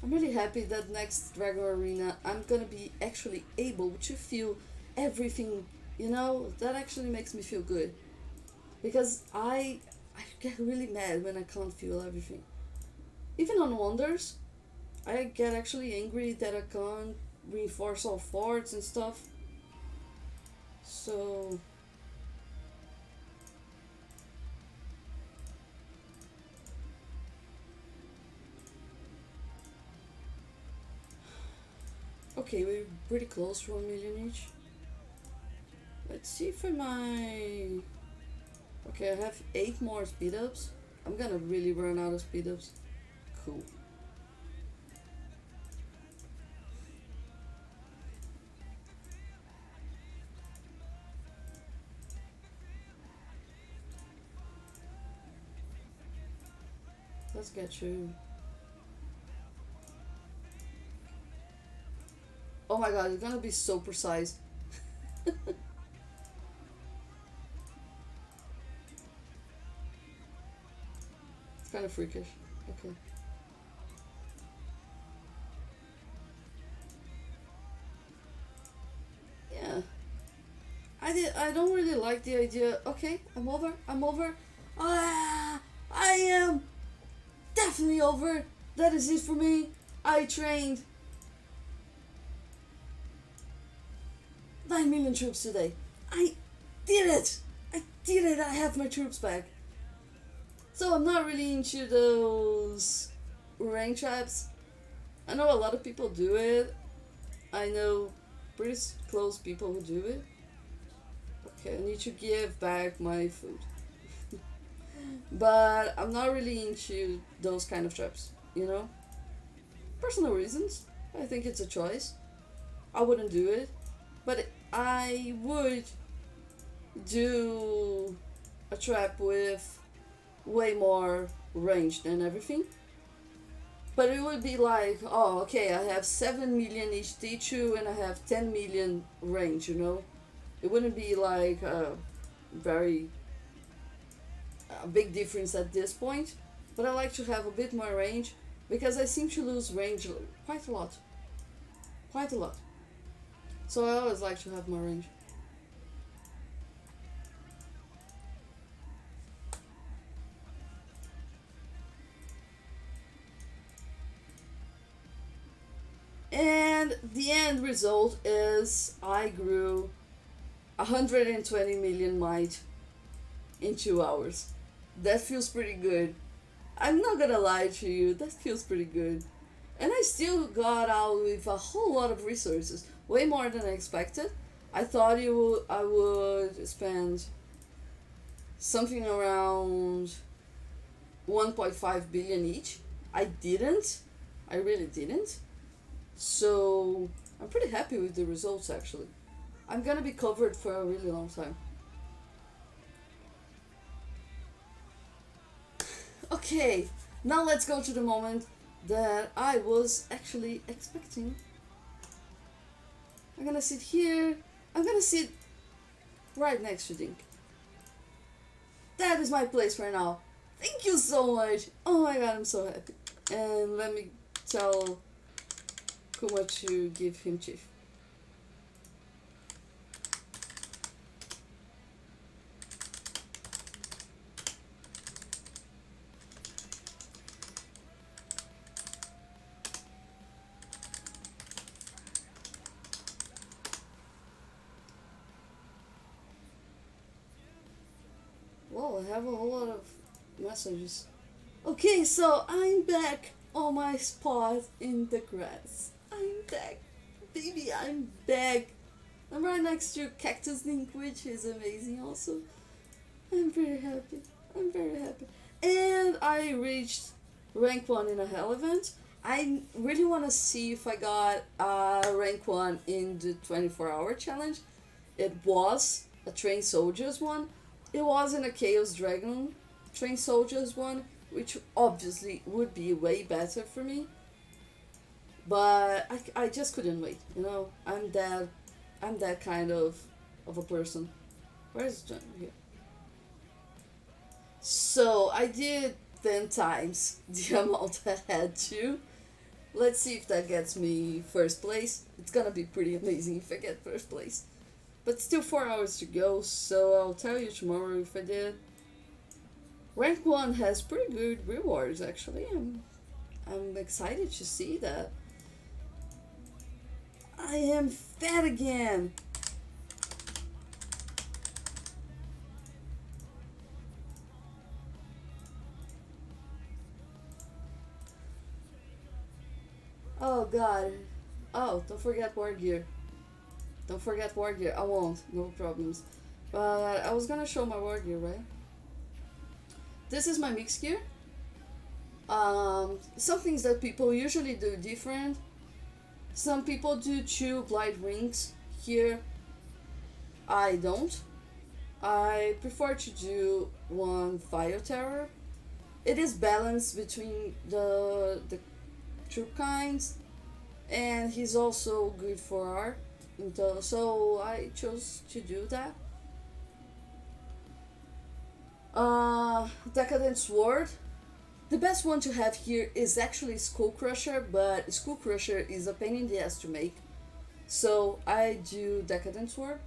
I'm really happy that next Dragon Arena I'm gonna be actually able to feel everything, you know? That actually makes me feel good. Because I get really mad when I can't feel everything. Even on Wonders, I get actually angry that I can't reinforce all forts and stuff. So okay, we're pretty close to 1 million each. Let's see if I. Okay, I have 8 more speed ups. I'm gonna really run out of speed ups. Cool. Let's get through. Oh my god, it's gonna be so precise. It's kind of freakish. Okay. Yeah. I don't really like the idea. Okay, I'm over. I'm over. Ah, I am definitely over. That is it for me. I trained 9 million troops today. I did it. I did it. I have my troops back. So I'm not really into those rank traps. I know a lot of people do it. I know pretty close people who do it. Okay, I need to give back my food. But I'm not really into those kind of traps, you know? Personal reasons. I think it's a choice. I wouldn't do it. But I would do a trap with way more range than everything. But it would be like, oh, okay, I have 7 million HT2 and I have 10 million range, you know? It wouldn't be like a very a big difference at this point. But I like to have a bit more range because I seem to lose range quite a lot. Quite a lot. So I always like to have more range. And the end result is I grew 120 million might in 2 hours. That feels pretty good. I'm not gonna lie to you, that feels pretty good. And I still got out with a whole lot of resources, way more than I expected. I thought I would spend something around 1.5 billion each. I didn't. I really didn't. So I'm pretty happy with the results actually. I'm gonna be covered for a really long time. Okay, now let's go to the moment that I was actually expecting. I'm gonna sit here. I'm gonna sit right next to Dink. That is my place for now. Thank you so much. Oh my god, I'm so happy. And let me tell Kuma to give him chief. Whoa, I have a whole lot of messages. Okay, so I'm back on my spot in the grass. I'm back. Baby, I'm back. I'm right next to Cactus Link, which is amazing also. I'm very happy. I'm very happy. And I reached rank 1 in a hell event. I really want to see if I got rank 1 in the 24-hour challenge. It was a Train Soldiers one. It wasn't a Chaos Dragon Train Soldiers one, which obviously would be way better for me. But I just couldn't wait, you know? I'm that kind of a person. Where's John here? So I did 10 times the amount I had to. Let's see if that gets me first place. It's gonna be pretty amazing if I get first place. But still 4 hours to go, so I'll tell you tomorrow if I did. Rank 1 has pretty good rewards actually. I'm excited to see that. I am fat again. Oh god. Oh, don't forget war gear. Don't forget war gear. I won't. No problems. But I was gonna show my war gear, right? This is my mix gear. Some things that people usually do different. Some people do 2 blight rings here. I don't. I prefer to do 1 fire terror. it is balanced between the two kinds, and he's also good for art. So I chose to do that. Decadent Sword. The best one to have here is actually Skull Crusher, but Skull Crusher is a pain in the ass to make. So I do Decadent Sword.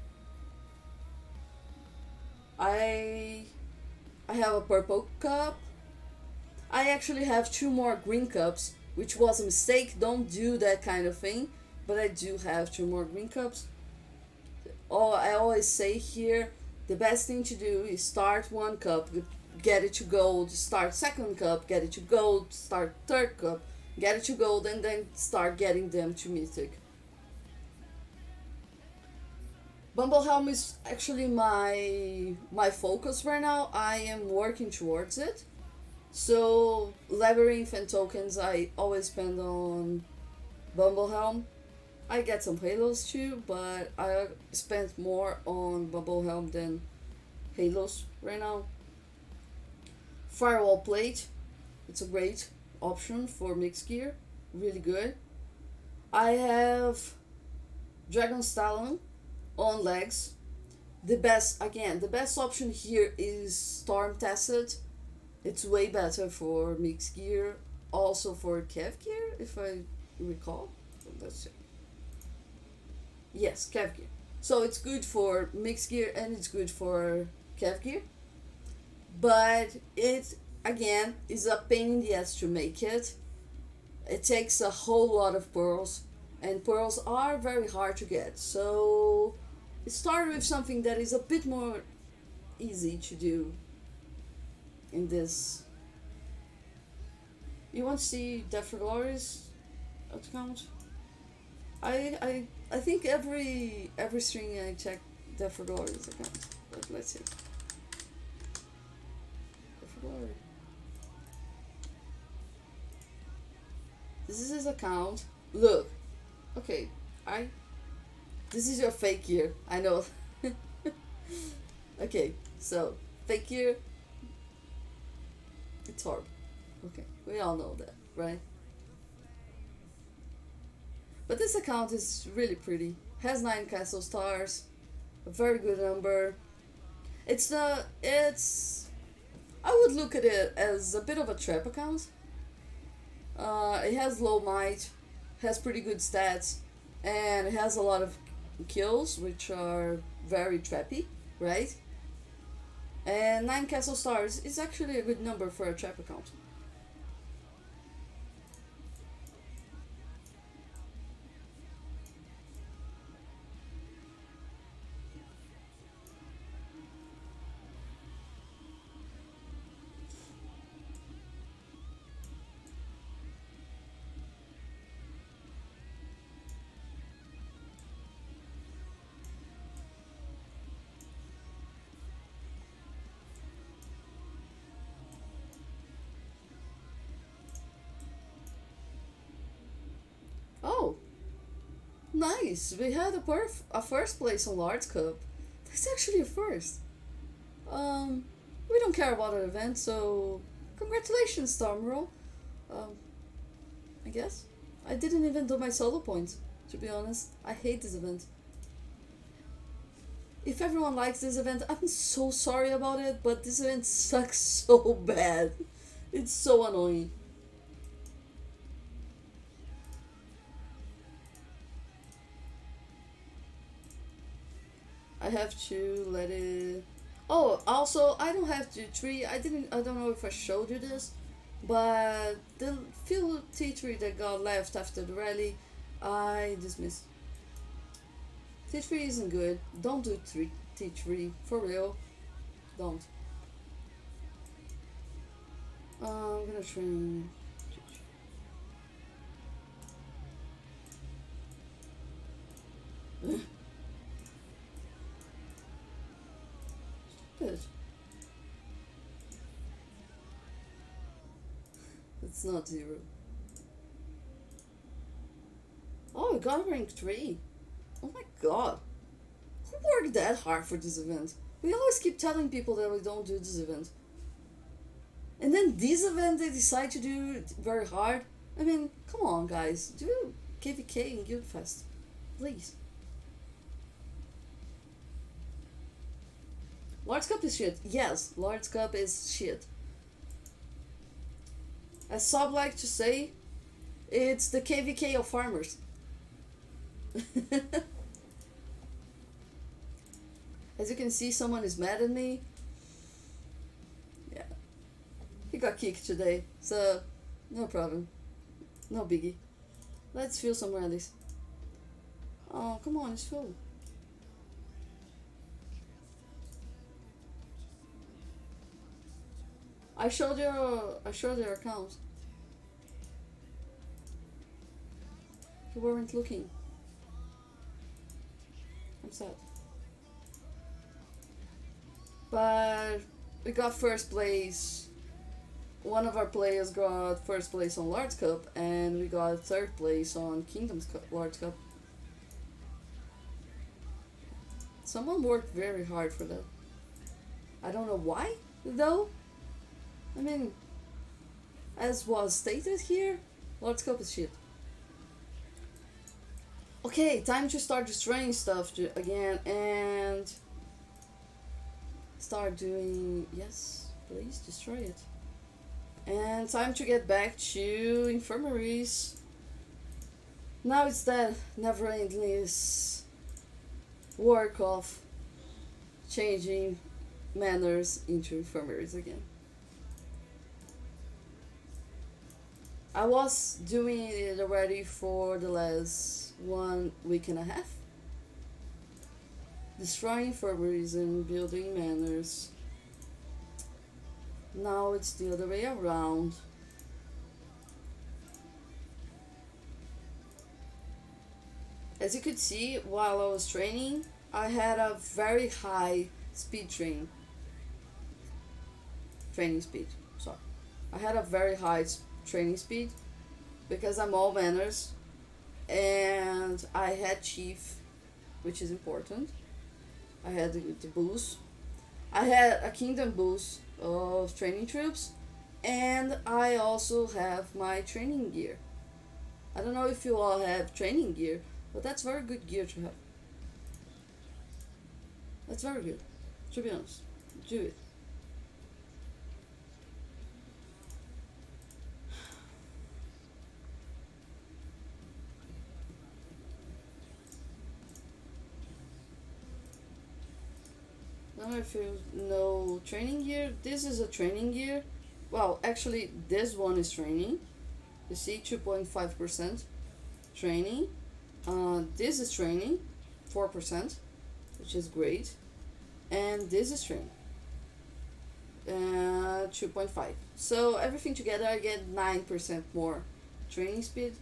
I I have a purple cup. I actually have two more green cups, which was a mistake. Don't do that kind of thing. But I do have two more green cups. Oh, I always say here, the best thing to do is start one cup, get it to gold, start second cup, get it to gold, start third cup, get it to gold, and then start getting them to mythic. Bumblehelm is actually my focus right now. I am working towards it. So labyrinth and tokens I always spend on Bumblehelm. I get some halos too, but I spent more on Bumblehelm than halos right now. Firewall plate, it's a great option for mixed gear, really good. I have Dragon's Talon on legs. The best option here is Storm Tacet. It's way better for mixed gear, also for Kev gear, if I recall. Let's see. Yes, Kev gear. So it's good for mixed gear and it's good for Kev gear, but it again is a pain in the ass to make it. It takes a whole lot of pearls, and pearls are very hard to get. So start with something that is a bit more easy to do in this. You want to see Death for Glory's account? I think every string I check Death for Glory's account. But let's see. Death for Glory. This is his account. Look. Okay. This is your fake year. I know. Okay, so fake year. It's horrible. Okay, we all know that, right? But this account is really pretty. Has 9 castle stars, a very good number. It's I would look at it as a bit of a trap account. It has low might, has pretty good stats, and it has a lot of kills, which are very trappy, right? And 9 castle stars is actually a good number for a trap account. Oh, nice! We had a first place on Large Cup. That's actually a first. Um, we don't care about an event, so congratulations, Stormroll. Um, I guess. I didn't even do my solo points, to be honest. I hate this event. If everyone likes this event, I'm so sorry about it, but this event sucks so bad. It's so annoying. I have to let it. Oh, also, I don't have to tree. I didn't. I don't know if I showed you this, but the few T3 that got left after the rally, I dismissed. T3 isn't good. Don't do T3 for real. Don't. I'm gonna train. Good. It's not zero. Oh, I got rank 3. Oh my god. Who worked that hard for this event? We always keep telling people that we don't do this event. And then this event they decide to do it very hard. I mean, come on, guys, do KVK and Guildfest, please. Lord's Cup is shit. Yes, Lord's Cup is shit. As Sob like to say, it's the KVK of farmers. As you can see, someone is mad at me. Yeah. He got kicked today, so no problem. No biggie. Let's fill some rallies. Oh, come on, it's full. I showed your account. You weren't looking. I'm sad. But we got first place. One of our players got first place on Lord's Cup, and we got third place on Kingdom's Cup, Lord's Cup. Someone worked very hard for that. I don't know why, though. I mean, as was stated here, Lord's Cup is shit. Okay, time to start destroying stuff again and start doing. Yes, please destroy it. And time to get back to infirmaries. Now it's that never endless work of changing manners into infirmaries again. I was doing it already for the last 1 week and a half. Destroying infirmaries and building manners. Now it's the other way around. As you could see, while I was training, I had a very high speed training speed. Sorry. I had a very high training speed because I'm all manners and I had chief, which is important. I had the boost. I had a kingdom boost of training troops, and I also have my training gear. I don't know if you all have training gear, but that's very good gear to have. That's very good, to be honest. Do it. I don't know if you know training gear. This is a training gear. Well, actually, this one is training. You see, 2.5% training. This is training, 4%, which is great. And this is training, 2.5. So everything together, I get 9% more training speed.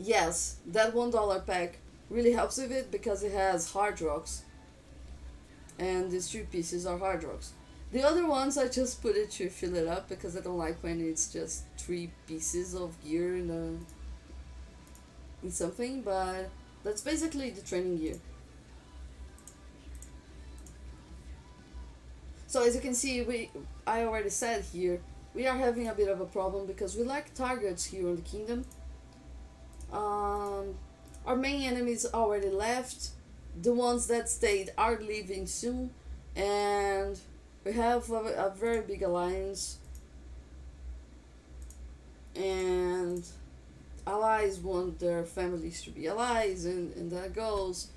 Yes, that $1 pack really helps with it because it has hard rocks. And these 3 pieces are hard rocks. The other ones I just put it to fill it up because I don't like when it's just 3 pieces of gear in something, but that's basically the training gear. So as you can see, I already said here, we are having a bit of a problem because we lack targets here on the kingdom. Our main enemies already left. The ones that stayed are leaving soon, and we have a very big alliance, and allies want their families to be allies, and that goes.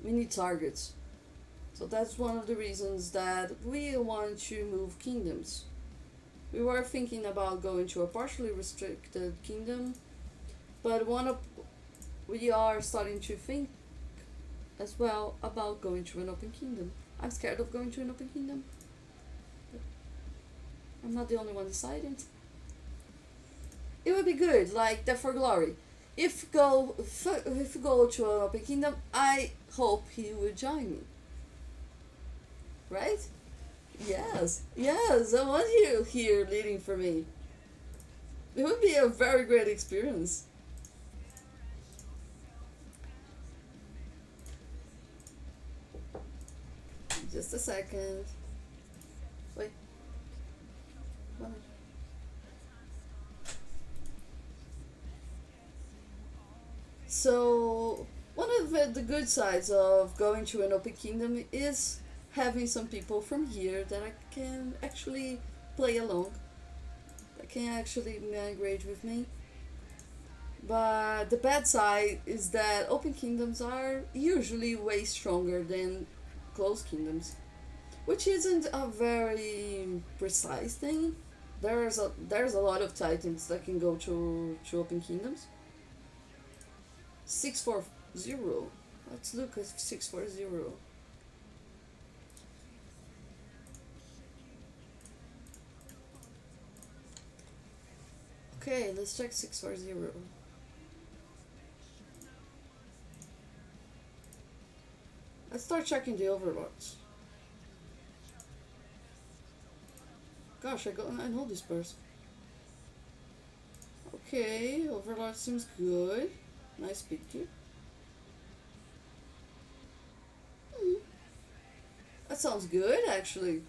We need targets. So that's one of the reasons that we want to move kingdoms. We were thinking about going to a partially restricted kingdom, but we are starting to think as well about going to an open kingdom. I'm scared of going to an open kingdom. But I'm not the only one deciding. It would be good, like Death for Glory. If we go to an open kingdom, I hope he will join me. Right? Yes, I want you here leading for me. It would be a very great experience. Just a second. Wait. What? So, one of the good sides of going to an open kingdom is having some people from here that I can actually play along, that can actually migrate with me. But the bad side is that open kingdoms are usually way stronger than closed kingdoms, which isn't a very precise thing. There's a lot of titans that can go to open kingdoms. 640. Let's look at 640. Okay, let's check 640. Let's start checking the overlords. Gosh, I know this person. Okay, overlord seems good. Nice picture. Hmm, that sounds good actually.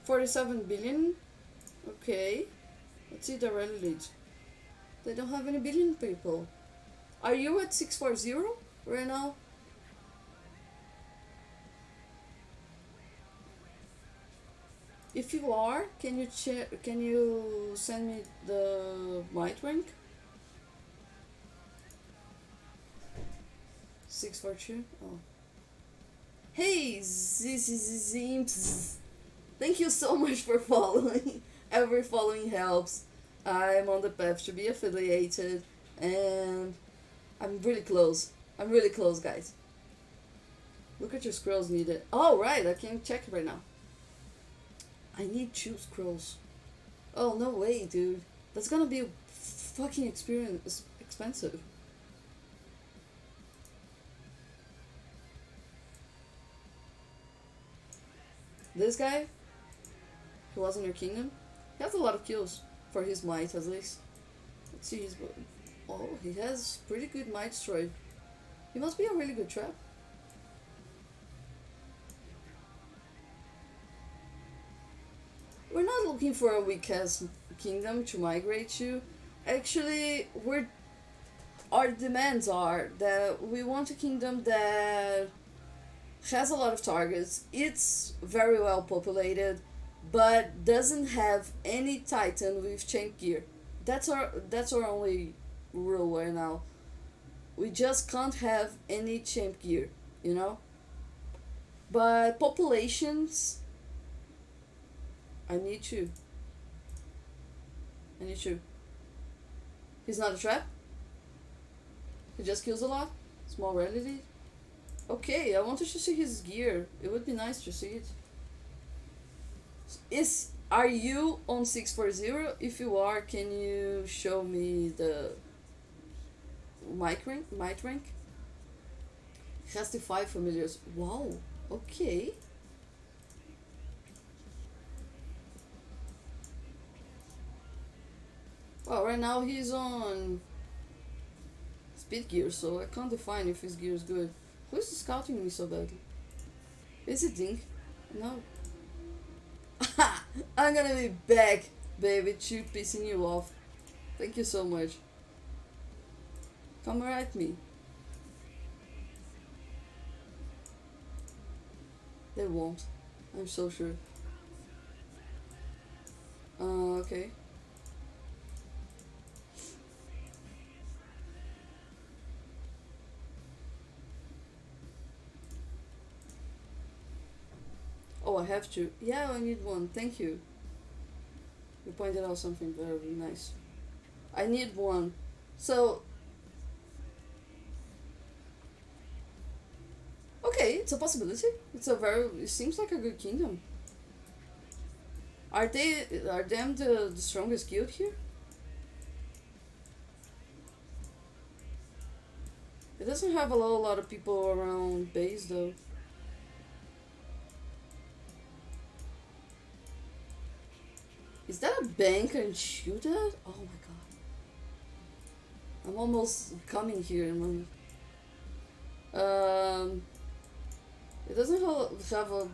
47 billion. Okay. Let's see the rally leads. They don't have any billion people. Are you at 640 right now? If you are, can you send me the might rank? 642. Oh. Hey, Zimps. Thank you so much for following. Every following helps. I'm on the path to be affiliated, and I'm really close. I'm really close, guys. Look at your scrolls needed. Oh, right, I can check right now. I need two scrolls. Oh, no way, dude. That's gonna be fucking experience expensive. This guy, who was in your kingdom, he has a lot of kills for his might, at least. Let's see his. Oh, he has pretty good might destroy. He must be a really good trap. We're not looking for a weak ass kingdom to migrate to. Actually, we're our demands are that we want a kingdom that has a lot of targets. It's very well populated, but doesn't have any titan with champ gear. That's our only rule right now. We just can't have any champ gear, you know. But populations, I need to. I need to. He's not a trap. He just kills a lot. Small rarity. Okay, I wanted to see his gear. It would be nice to see it. Are you on 640? If you are, can you show me the mic rank? Might rank? Has the 5 familiars. Wow. Okay. Well, right now he's on speed gear, so I can't define if his gear is good. Who's scouting me so badly? Is it Dink? No. I'm gonna be back, baby, to pissing you off. Thank you so much. Come right at me. They won't. I'm so sure. Okay. Oh, I have to. Yeah, I need one. Thank you. You pointed out something very nice. I need one. So, okay, it's a possibility. It seems like a good kingdom. Are them the strongest guild here? It doesn't have a lot of people around base though. Is that a bank and shoot it? Oh my god. I'm almost coming here. Um, it doesn't have a.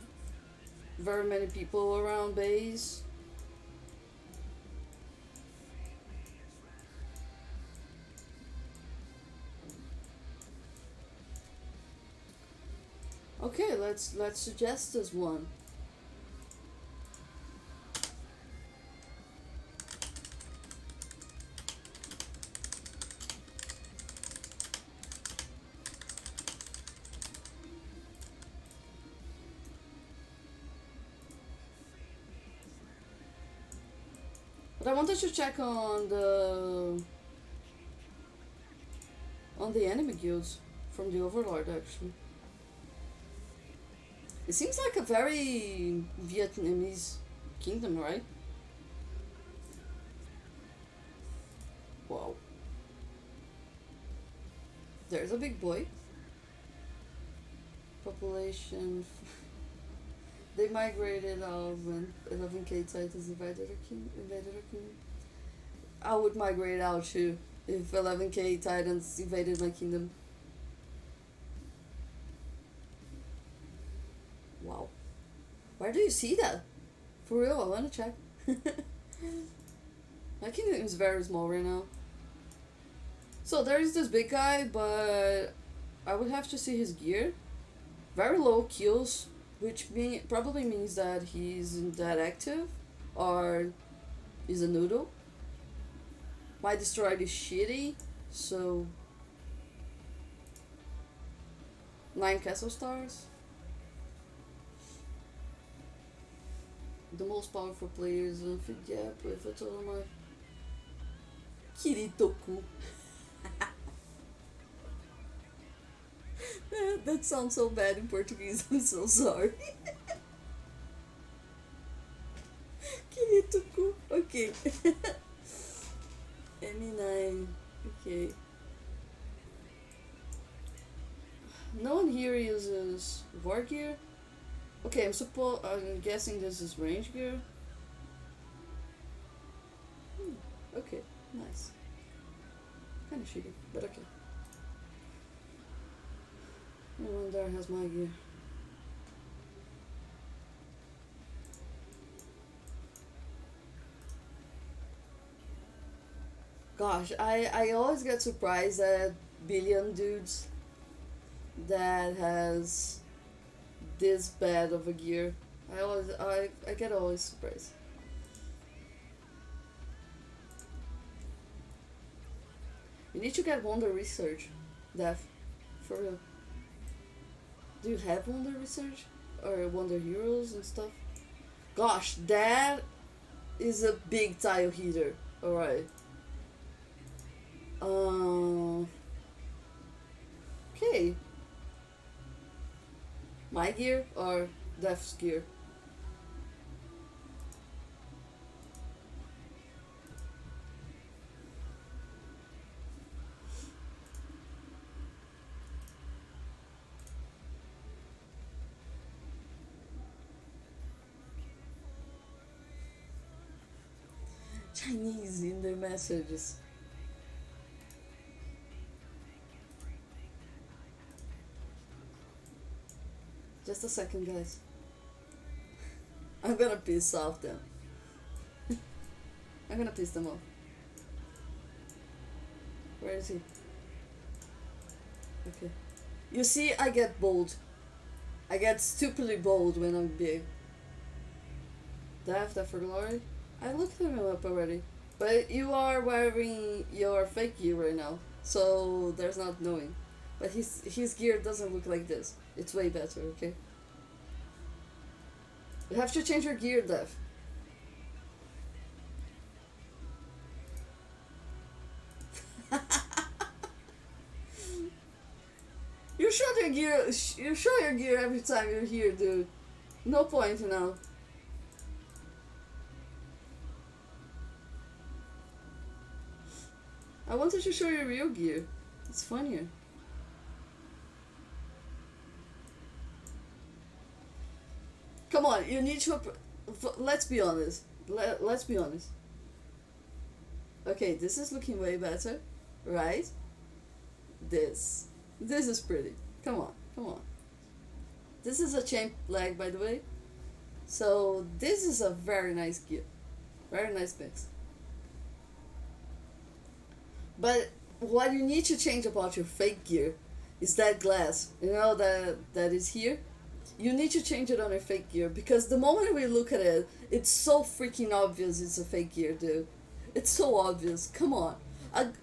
very many people around base. Okay, let's suggest this one. But I wanted to check on the enemy guilds from the Overlord actually. It seems like a very Vietnamese kingdom, right? Wow. There's a big boy. Population. They migrated out when 11k Titans invaded our kingdom. I would migrate out too if 11k Titans invaded my kingdom. Wow. Where do you see that? For real, I wanna check. My kingdom is very small right now. So there is this big guy, but I would have to see his gear. Very low kills, which probably means that he's not that active, or is a noodle. My destroyed is shitty, so 9 castle stars. The most powerful players on Gap with a total of Kiritoku. That sounds so bad in Portuguese, I'm so sorry. Kiritoku, okay. Me9, okay. No one here uses war gear. Okay, I'm guessing this is range gear. Okay, nice. Kinda shitty, but okay. No one there has my gear. Gosh, I always get surprised at billion dudes that has this bad of a gear. I get always surprised. You need to get Wonder Research, Def. For real. Do you have Wonder Research? Or Wonder Heroes and stuff? Gosh, that is a big tile heater. Alright. Okay. My gear or Def's gear? Chinese in their messages. Just a second, guys. I'm gonna piss off them. I'm gonna piss them off. Where is he? Okay. You see, I get bold. I get stupidly bold when I'm big. Death for glory? I looked him up already. But you are wearing your fake gear right now, so there's not knowing. But his gear doesn't look like this. It's way better, okay? You have to change your gear, Dev. You show your gear. You show your gear every time you're here, dude. No point now. I wanted to show your real gear. It's funnier. Come on, you need to. Let's be honest. Let's be honest. Okay, this is looking way better, right? This. This is pretty. Come on, come on. This is a champ leg, by the way. So this is a very nice gift, very nice mix. But what you need to change about your fake gear is that glass. You know that is here. You need to change it on your fake gear because the moment we look at it, it's so freaking obvious it's a fake gear, dude. It's so obvious. Come on.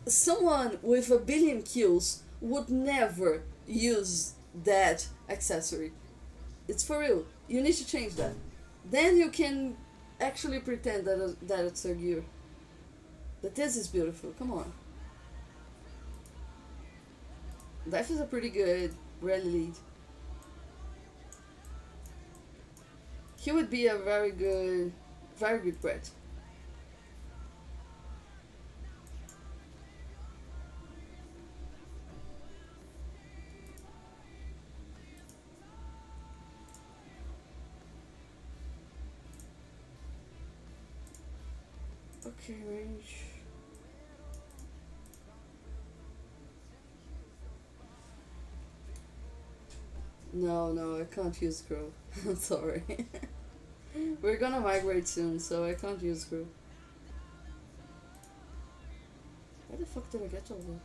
Someone with a billion kills would never use that accessory. It's for real. You need to change that. Then you can actually pretend that it's a gear. But this is beautiful. Come on. Life is a pretty good rally lead. He would be a very good Brett. Okay, range. No, no, I can't use Crow. I'm sorry. We're gonna migrate soon, so I can't use Crow. Where the fuck did I get all that?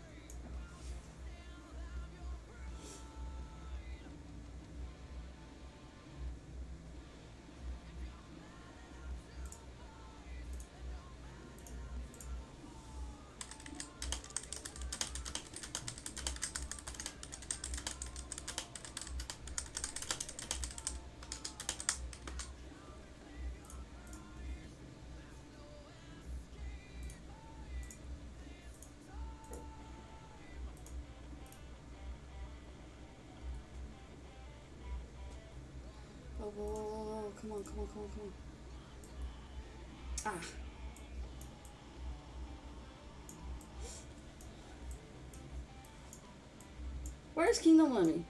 Oh, whoa, whoa, whoa, whoa. Come on, come on, come on, come on. Ah. Where's Kingdom Money?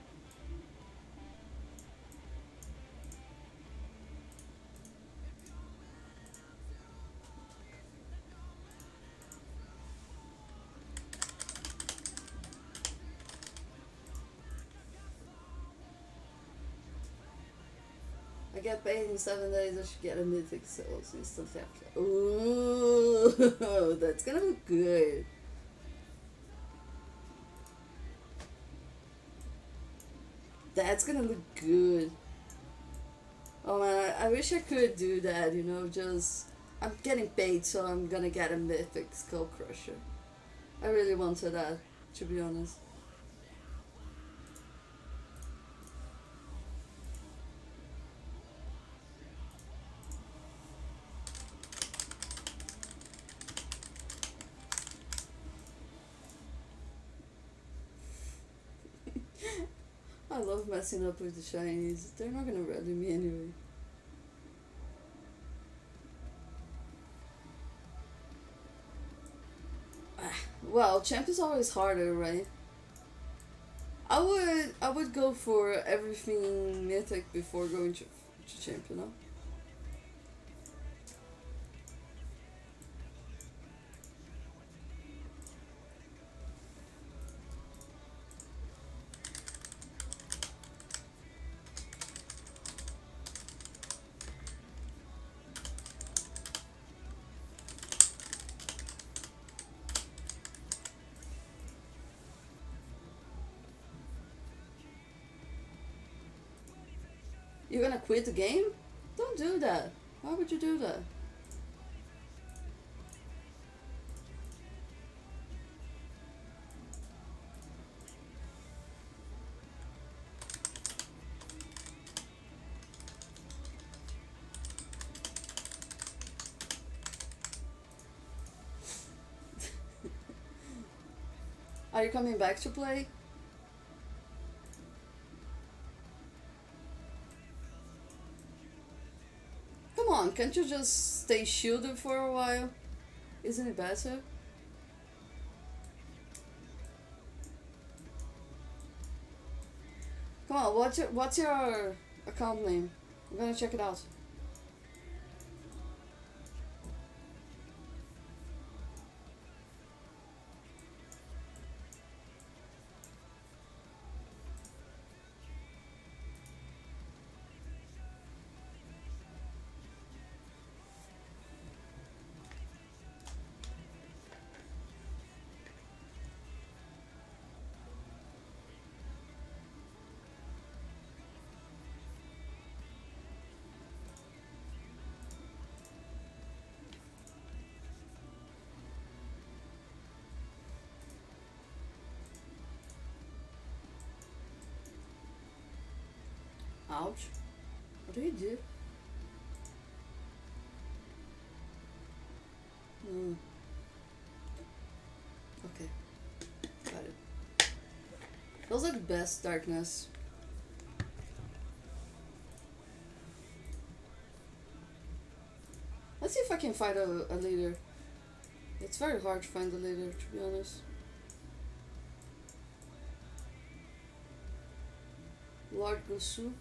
I get paid in 7 days, I should get a mythic sales instantly after. Ooh, that's gonna look good. That's gonna look good. Oh man, I wish I could do that, you know, just. I'm getting paid, so I'm gonna get a mythic Skull Crusher. I really wanted that, to be honest. I love messing up with the shinies. They're not gonna rally me anyway. Well, champ is always harder, right? I would go for everything mythic before going to champ, you know? You're gonna quit the game? Don't do that. Why would you do that? Are you coming back to play? Come on, can't you just stay shielded for a while? Isn't it better? Come on, what's your account name? I'm gonna check it out. Ouch. What do you do? Hmm. Okay, got it. Those are the best darkness. Let's see if I can find a leader. It's very hard to find a leader, to be honest. Lord Gusu.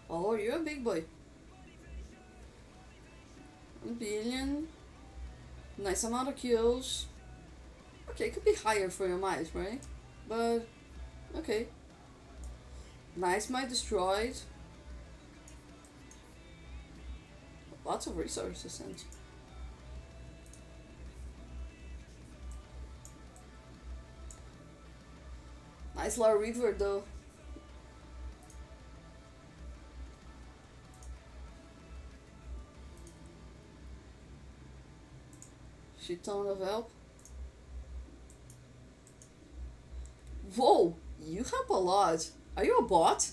Oh, you're a big boy. A billion. Nice amount of kills. Okay, could be higher for your might, right? But, okay. Nice might destroyed. Lots of resources and. Nice Lara Reaver though. Shit ton of help. Whoa! You help a lot. Are you a bot?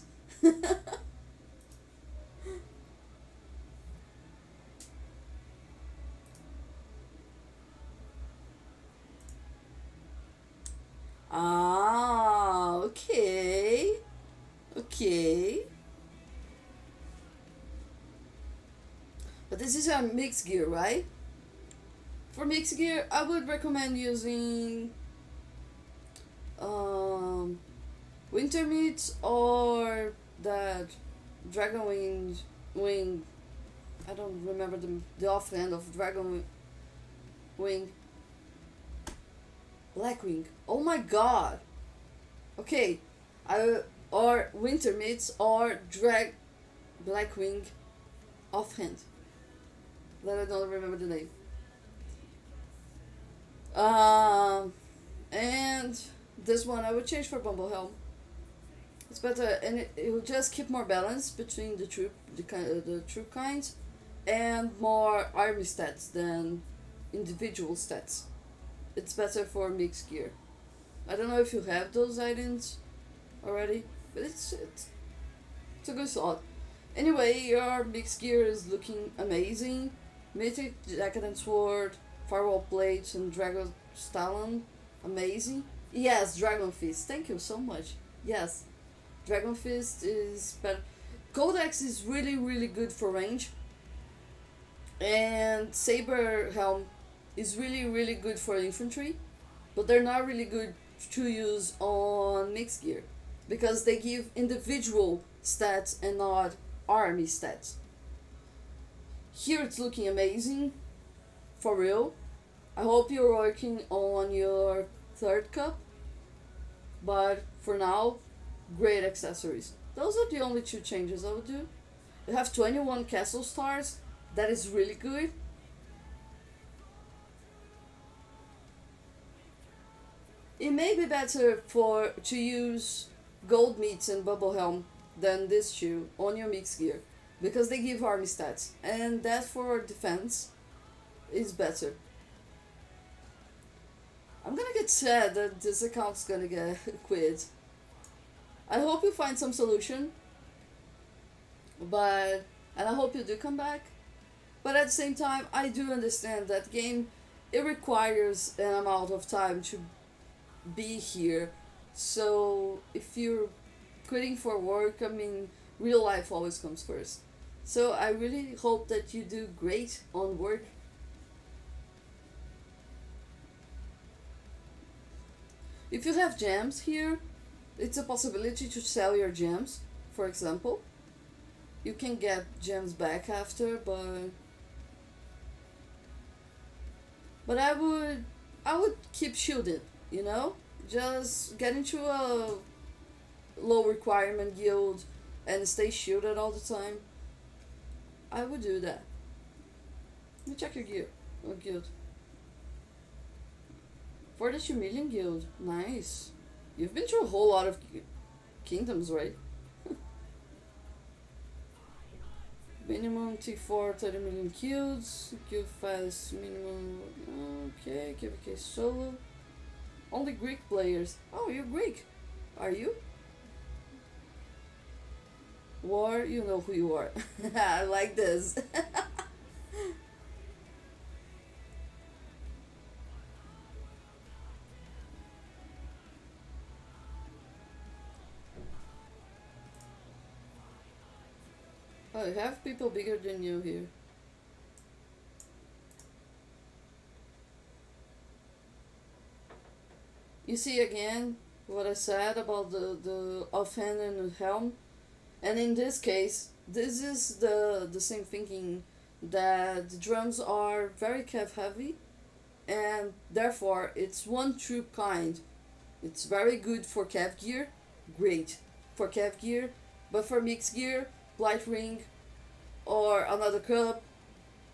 Ah, okay. Okay. But this is a mixed gear, right? For mixed gear, I would recommend using um, winter meat or that dragon wing. I don't remember the offhand of dragon wing. Blackwing. Oh my god. Okay, I or winter meats or drag Blackwing offhand. That I don't remember the name. And this one I would change for Bumblehelm. It's better, and it will just keep more balance between the troop kinds, and more army stats than individual stats. It's better for mixed gear. I don't know if you have those items already, but it's a good thought. Anyway, your mixed gear is looking amazing. Mythic Jacket and Sword, Firewall Plates, and Dragon Stallion, amazing. Yes, Dragon Fist. Thank you so much. Yes, Dragon Fist is better. Codex is really really good for range, and Saber Helm is really really good for infantry, but they're not really good to use on mixed gear because they give individual stats and not army stats. Here it's looking amazing, for real. I hope you're working on your third cup, but for now, great accessories. Those are the only two changes I would do. You have 21 castle stars, that is really good. It may be better for to use gold meats and bubble helm than this shoe on your mixed gear because they give army stats and that for defense is better. I'm gonna get sad that this account's gonna get quit. I hope you find some solution, but and I hope you do come back. But at the same time, I do understand that game it requires an amount of time to be here. So if you're quitting for work, I mean, real life always comes first. So I really hope that you do great on work. If you have gems here, it's a possibility to sell your gems, for example. You can get gems back after, but I would keep shielded, you know? Just get into a low requirement guild and stay shielded all the time. I would do that. Let me check your guild. Oh, guild. 42 million guild. Nice. You've been through a whole lot of kingdoms, right? Minimum T4 30 million kills. Kill fast minimum. Okay, KVK solo. Only Greek players. Oh, you're Greek. Are you? War, you know who you are. I like this. Oh, you have people bigger than you here. You see again what I said about the offhand and the helm? And in this case, this is the same thinking that the drums are very cav heavy and therefore it's one troop kind. It's very good for cav gear, great for cav gear, but for mixed gear, Blight Ring or another cup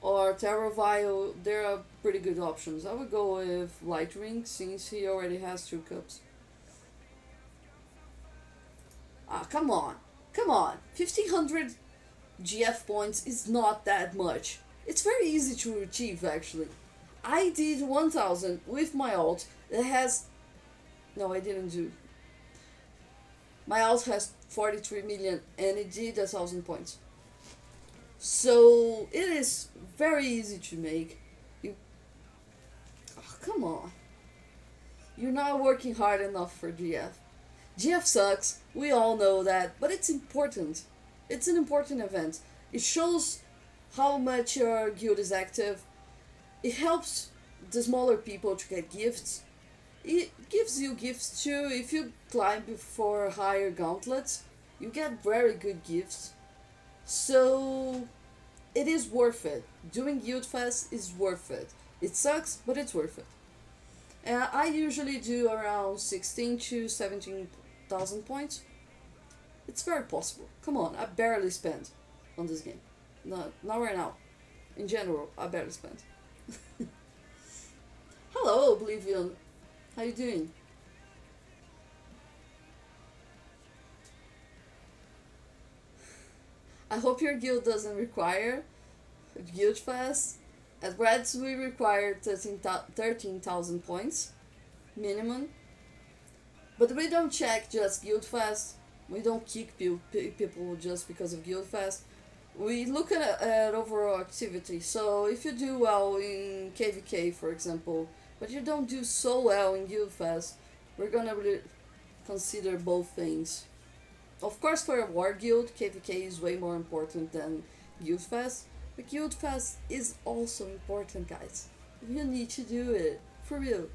or Terror Vial, there are pretty good options. I would go with Light Ring since he already has two cups. Ah, come on. Come on. 1500 GF points is not that much. It's very easy to achieve actually. I did 1000 with my alt that has. No, I didn't do. My alt has 43 million and it did 1000 points. So it is very easy to make. You. Oh, come on. You're not working hard enough for GF. GF sucks, we all know that, but it's important. It's an important event. It shows how much your guild is active. It helps the smaller people to get gifts. It gives you gifts too. If you climb for higher gauntlets, you get very good gifts. So it is worth it. Doing Guild Fest is worth it. It sucks, but it's worth it. I usually do around 16 to 17,000 points. It's very possible. Come on, I barely spend on this game. Not right now. In general, I barely spend. Hello, Oblivion. How you doing? I hope your guild doesn't require Guild Fest. At Reds, we require 13,000 points minimum. But we don't check just Guild Fest. We don't kick people just because of Guild Fest. We look at overall activity. So if you do well in KVK, for example, but you don't do so well in Guild Fest, we're gonna really consider both things. Of course, for a war guild, KVK is way more important than Guild Fest. But Guild Fest is also important, guys. You need to do it. For real.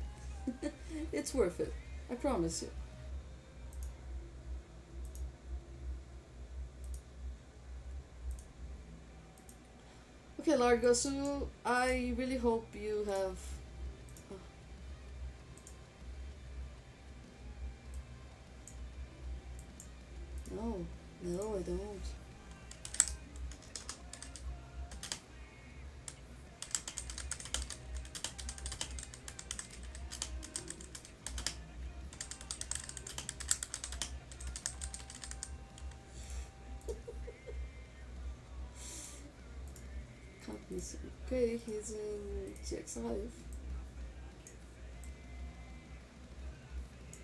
It's worth it. I promise you. Okay, Largosu, I really hope you have. No, no, I don't. Can't miss him. Okay, he's in TX5.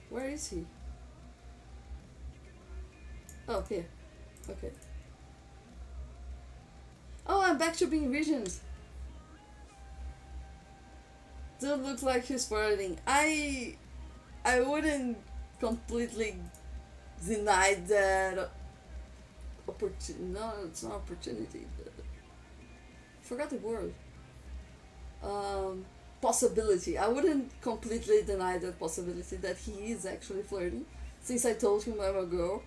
Where is he? Oh, here. Okay. Oh, I'm back to being regions. Dude looks like he's flirting. I wouldn't completely deny that opportunity. No, it's not opportunity. Forgot the word. Um, Possibility. I wouldn't completely deny that possibility that he is actually flirting, since I told him I'm a girl,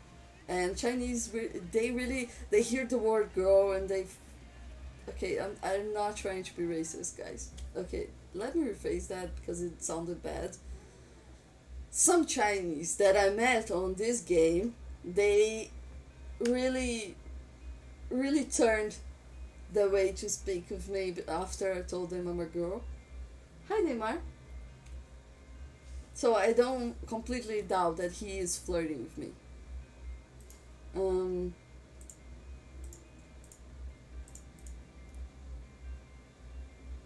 and Chinese they really they hear the word girl and they. Okay, I'm not trying to be racist, guys. Okay, let me rephrase that because it sounded bad. Some Chinese that I met on this game, they really, really turned the way to speak with me after I told them I'm a girl. Hi, Neymar. So I don't completely doubt that he is flirting with me. Um,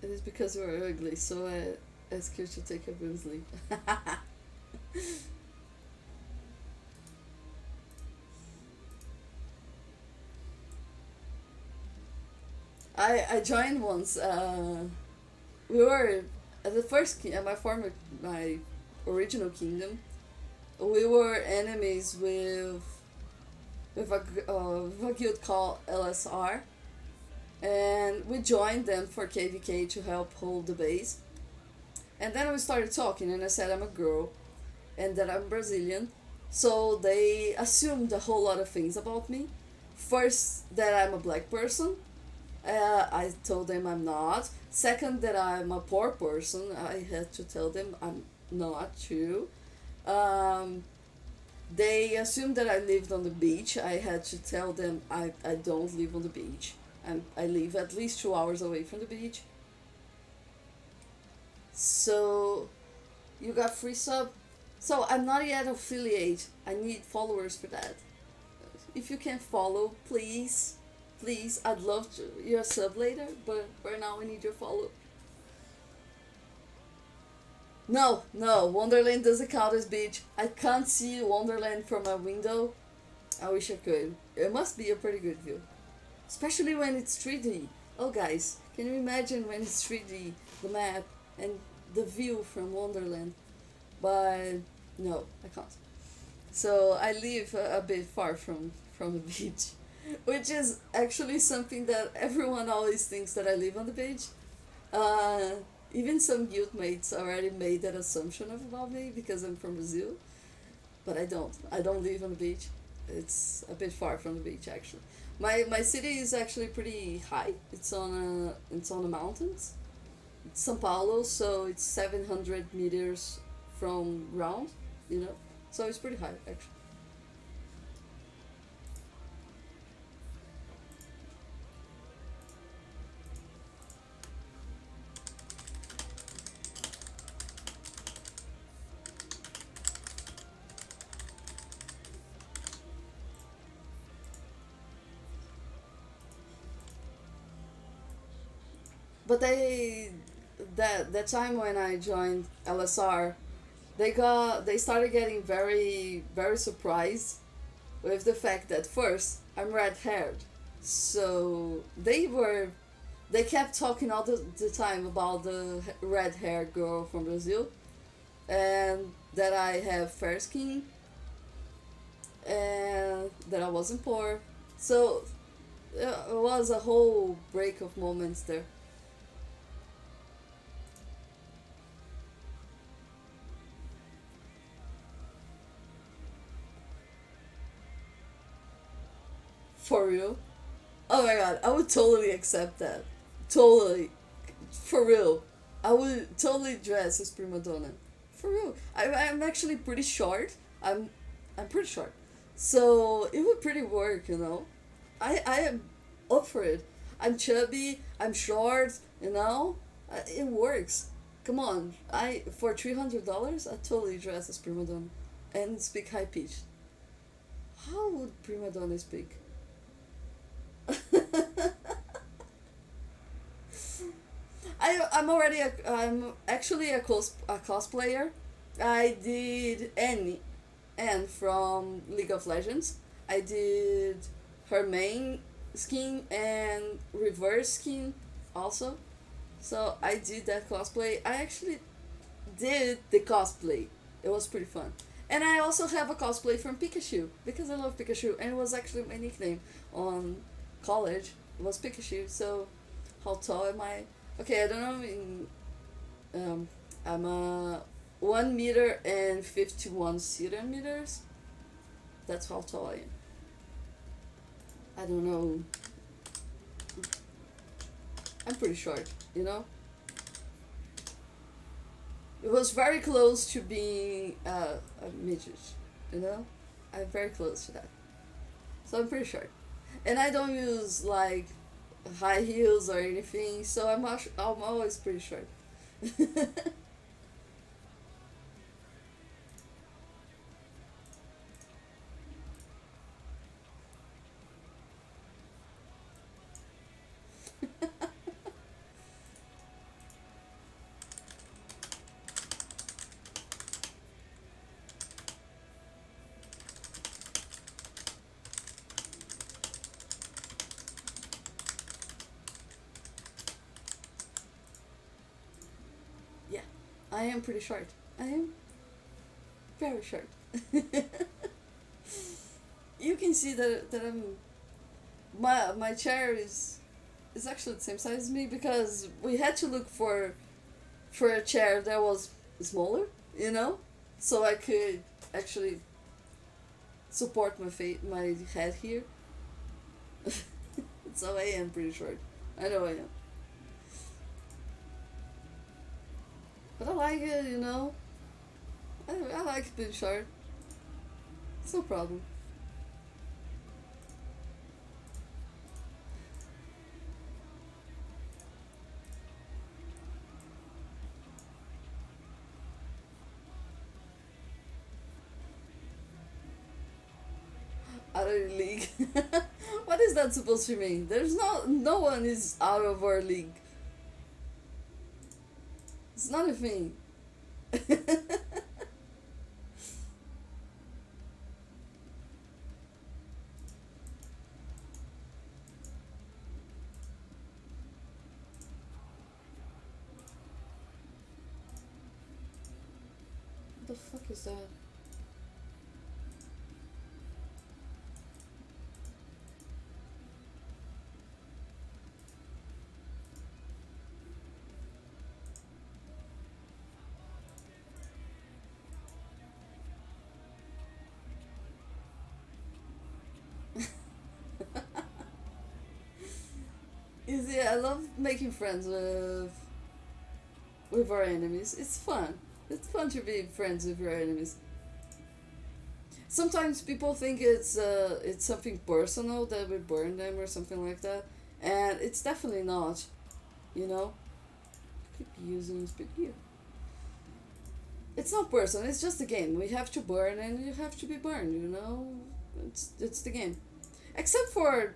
It is because you are ugly, so I ask you to take a good sleep. I joined once. We were at the first my former my original kingdom. We were enemies with a guild called LSR, and we joined them for KVK to help hold the base. And then we started talking, and I said I'm a girl and that I'm Brazilian. So they assumed a whole lot of things about me. First, that I'm a black person. I told them I'm not. Second, that I'm a poor person. I had to tell them I'm not too. Um, they assumed that I lived on the beach. I had to tell them I don't live on the beach. I live at least 2 hours away from the beach. So you got free sub. So I'm not yet affiliate. I need followers for that. If you can follow, please, please. I'd love to, your sub later, but for now I need your follow. No, no, Wonderland doesn't count as beach. I can't see Wonderland from my window. I wish I could. It must be a pretty good view, especially when it's 3D. Oh, guys, can you imagine when it's 3D, the map and the view from Wonderland? But no, I can't. So I live a bit far from the beach, which is actually something that everyone always thinks that I live on the beach. Uh, Even some guildmates already made that assumption of about me because I'm from Brazil, but I don't. I don't live on the beach. It's a bit far from the beach actually. My city is actually pretty high. It's on the mountains. It's São Paulo, so it's 700 meters from ground. You know, so it's pretty high actually. But that time when I joined LSR, they started getting very surprised with the fact that first I'm red haired. So they kept talking all the time about the red haired girl from Brazil and that I have fair skin and that I wasn't poor. So it was a whole break of moments there. For real. Oh my god, I would totally accept that. Totally. For real. I would totally dress as prima donna. For real. I'm actually pretty short. I'm pretty short. So it would pretty work, you know. I am up for it. I'm chubby, I'm short, you know. It works. Come on. I for $300 I totally dress as prima donna and speak high pitch. How would prima donna speak? I'm actually a cosplayer. I did Anne from League of Legends. I did her main skin and reverse skin also. So I did that cosplay. I actually did the cosplay. It was pretty fun. And I also have a cosplay from Pikachu because I love Pikachu and it was actually my nickname on college was Pikachu. So how tall am I? Okay, I don't know. I'm a 1 meter and 51 centimeters. That's how tall I am. I don't know. I'm pretty short, you know? It was very close to being a midget, you know? I'm very close to that. So I'm pretty short. And I don't use like high heels or anything, so I'm always pretty short. I am pretty short. I am very short. You can see that I'm my chair is actually the same size as me because we had to look for a chair that was smaller, you know, so I could actually support my head here. So I am pretty short. I know I am, but I like it, you know. I like being short. It's no problem. Out of the league. What is that supposed to mean? There's no one is out of our league. It's not a thing. What the fuck is that? You see, I love making friends with our enemies. It's fun. It's fun to be friends with your enemies. Sometimes people think it's something personal that we burn them or something like that, and it's definitely not. You know, keep using this bit here. It's not personal. It's just a game. We have to burn, and you have to be burned. You know, it's the game. Except for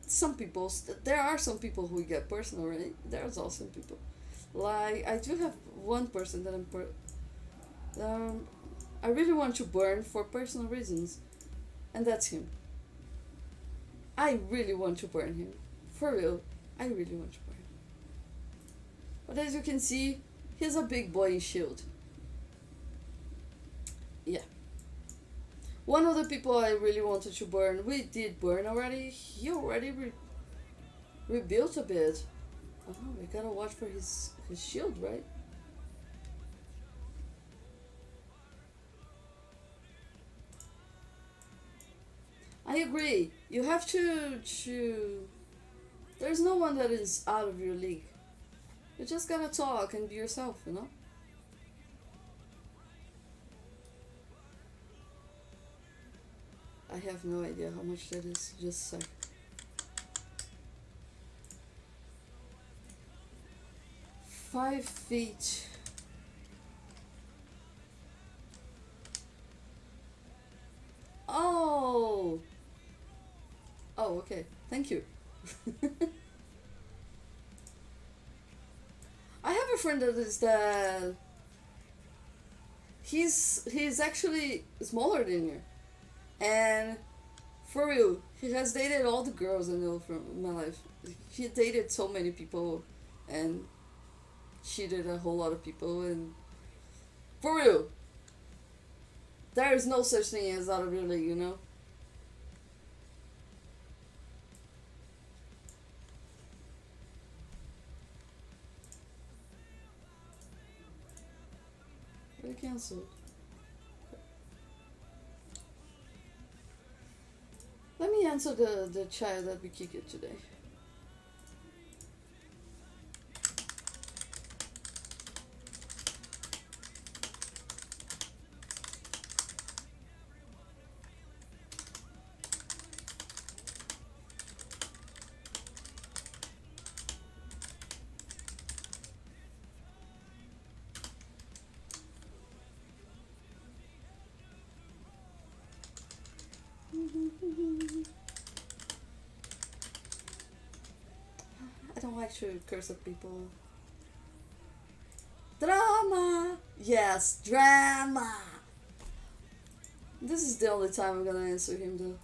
some people, there are some people who get personal. Right? There's also some people. Like I do have one person that um, I really want to burn for personal reasons, and that's him. I really want to burn him. For real, I really want to burn him. But as you can see, he's a big boy in shield. Yeah. One of the people I really wanted to burn, we did burn already. He already rebuilt a bit. Oh, we gotta watch for his shield, right? I agree. You have to. There's no one that is out of your league. You just gotta talk and be yourself, you know? I have no idea how much that is. Just a sec. 5 feet. Oh! Oh, okay. Thank you. I have a friend that is that he's actually smaller than you. And for real, he has dated all the girls I know from my life. He dated so many people and cheated a whole lot of people and for real, there is no such thing as out of your league, you know? They cancelled. Let me answer the chat that we kicked it today. I don't like to curse at people. Drama! Yes, drama! This is the only time I'm gonna answer him though.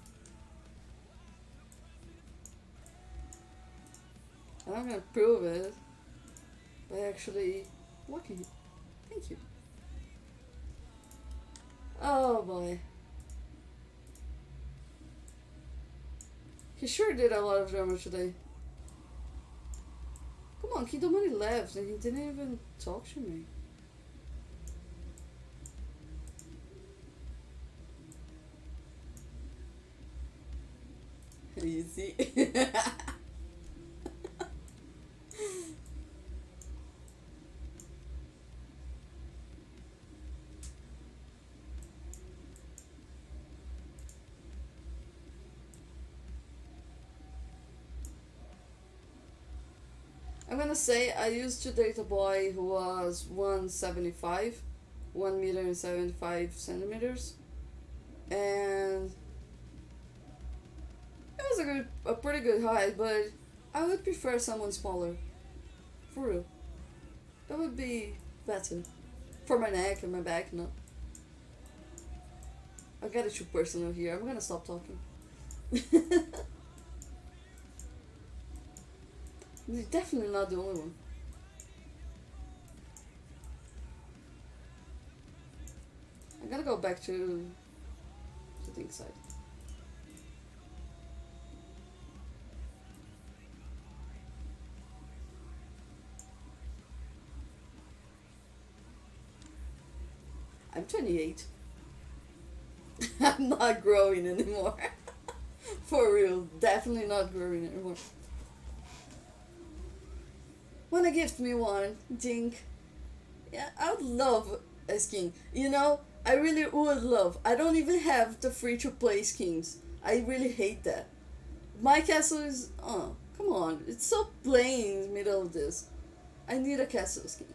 And I'm gonna prove it by actually walking. Thank you. Oh boy. He sure did a lot of damage today. Come on, Kidomani left and he didn't even talk to me. Easy. I'm gonna say I used to date a boy who was 175, 1 meter and 75 centimeters, and it was a pretty good height, but I would prefer someone smaller, for real. That would be better for my neck and my back. No, I got it too personal here. I'm gonna stop talking. You're definitely not the only one. I gotta go back to the inside. I'm 28. I'm not growing anymore. For real, definitely not growing anymore. Wanna gift me one, Dink? Yeah, I would love a skin. You know, I really would love. I don't even have the free to play skins. I really hate that. My castle is. Oh, come on. It's so plain in the middle of this. I need a castle skin.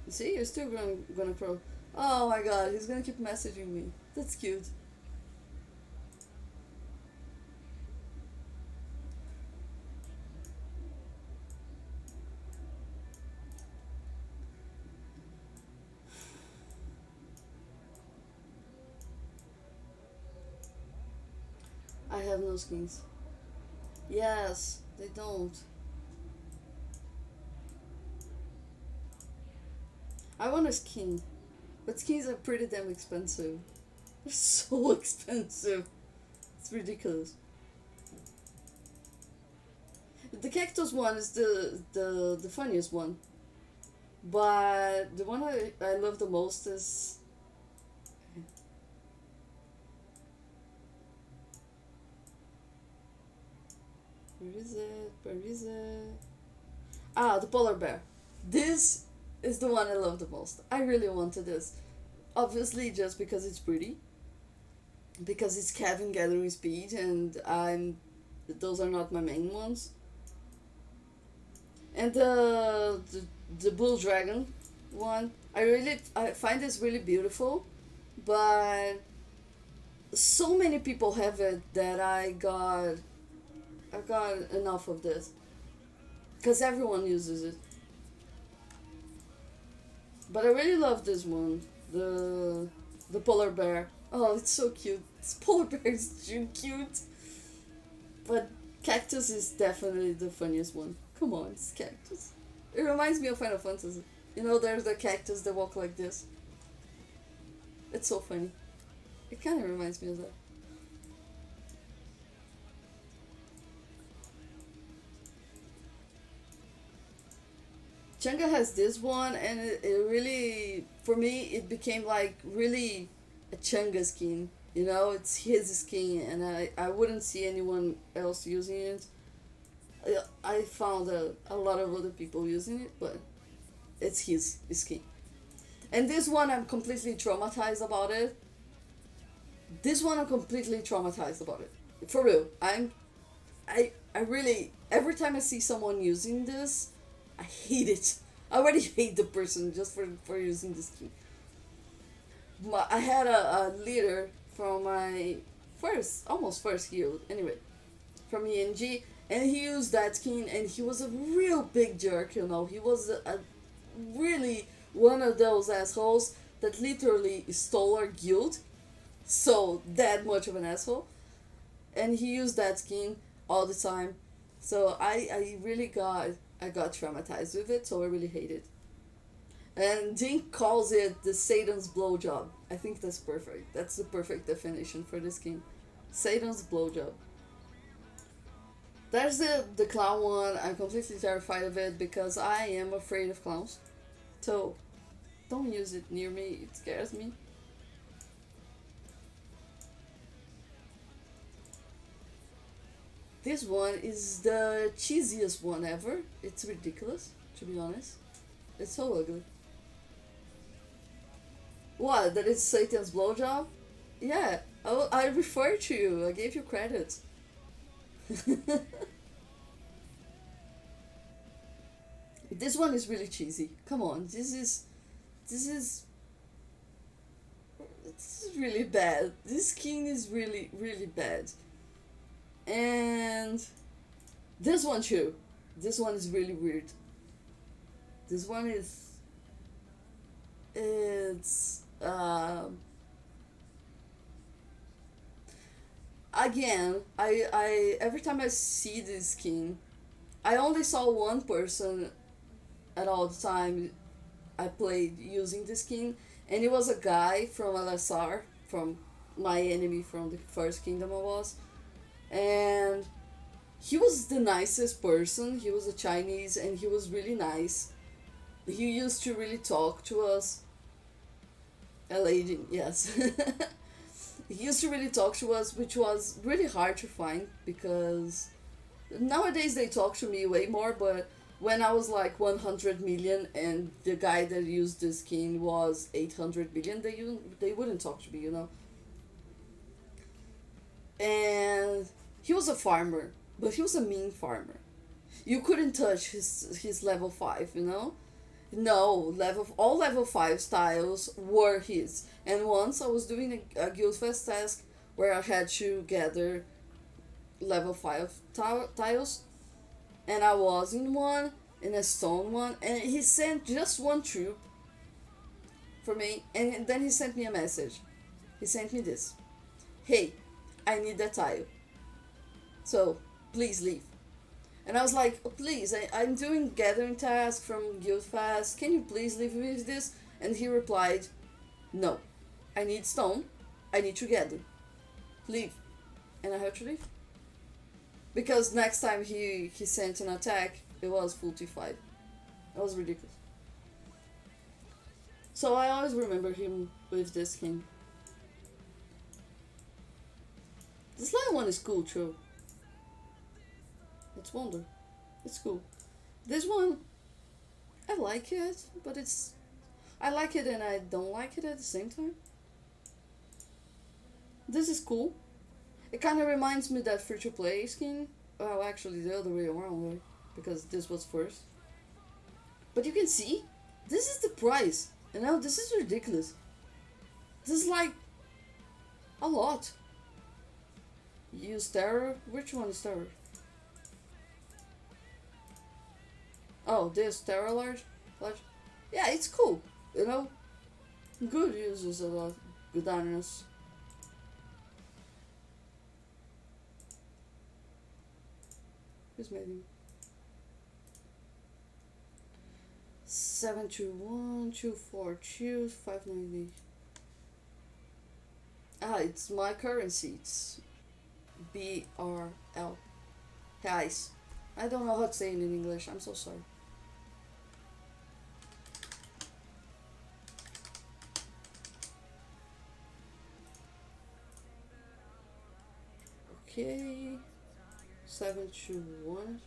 See, you're still gonna pro. Oh my god, he's gonna keep messaging me. That's cute. I have no skins. Yes, they don't. I want a skin, but skins are pretty damn expensive. They're so expensive. It's ridiculous. The cactus one is the funniest one, but the one I love the most is where is it? Where is it? Ah, the polar bear. This is the one I love the most. I really wanted this. Obviously, just because it's pretty, because it's Kevin gathering speed, and I'm. Those are not my main ones. And the bull dragon one, I find this really beautiful, but so many people have it that I got enough of this because everyone uses it. But I really love this one, the polar bear. Oh, it's so cute. This polar bear is too cute. But cactus is definitely the funniest one. Come on, it's cactus. It reminds me of Final Fantasy. You know, there's the cactus that walk like this. It's so funny. It kind of reminds me of that. Changa has this one, and it really, for me, it became like really a Changa skin. You know, it's his skin, and I wouldn't see anyone else using it. I found a lot of other people using it, but it's his skin. And this one, I'm completely traumatized about it. This one, I'm completely traumatized about it. For real, I really, every time I see someone using this, I hate it. I already hate the person just for using this skin. I had a leader from my almost first guild, anyway, from ENG, and he used that skin, and he was a real big jerk, you know. He was a really one of those assholes that literally stole our guild, so that much of an asshole, and he used that skin all the time. So I really got I got traumatized with it, so I really hate it. And Dink calls it the Satan's blowjob. I think that's perfect. That's the perfect definition for this game. Satan's blowjob. There's the clown one. I'm completely terrified of it because I am afraid of clowns. So don't use it near me. It scares me. This one is the cheesiest one ever. It's ridiculous, to be honest. It's so ugly. What? That is Satan's blowjob? Yeah. Oh, I referred to you. I gave you credit. This one is really cheesy. Come on, this is this is really bad. This skin is really bad. And this one too. This one is really weird. This one is it's again I every time I see this skin, I only saw one person at all the time I played using the skin, and it was a guy from LSR, from my enemy from the first kingdom I was, and he was the nicest person. He was a Chinese, and he was really nice. He used to really talk to us. A lady, yes. He used to really talk to us, which was really hard to find because nowadays they talk to me way more, but when I was like 100 million and the guy that used the skin was 800 million, they wouldn't talk to me, you know. And he was a farmer, but he was a mean farmer. You couldn't touch his level 5, you know. No, all level 5 styles were his. And once I was doing a Guildfest task where I had to gather level 5 tiles, and I was in one, in a stone one, and he sent just one troop for me, and then he sent me a message. He sent me this: "Hey, I need that tile, so please leave." And I was like, "Oh, please, I'm doing gathering task from Guildfest. Can you please leave me with this?" And he replied, "No, I need stone. I need to gather. Leave." And I had to leave. Because next time he sent an attack, it was full T5. That was ridiculous. So I always remember him with this skin. This light one is cool too. It's Wonder. It's cool. This one, I like it, but it's... I like it and I don't like it at the same time. This is cool. It kind of reminds me that free-to-play skin. Well, actually the other way around, right? Because this was first. But you can see, this is the price. You know, this is ridiculous. This is like a lot. Use terror. Which one is terror? Oh, this terror large. Yeah, it's cool. You know, good uses a lot. Good honors. Who's making? 721 242 598. Ah, it's my currency. It's BRL. Guys, I don't know how to say it in English. I'm so sorry. Okay. 721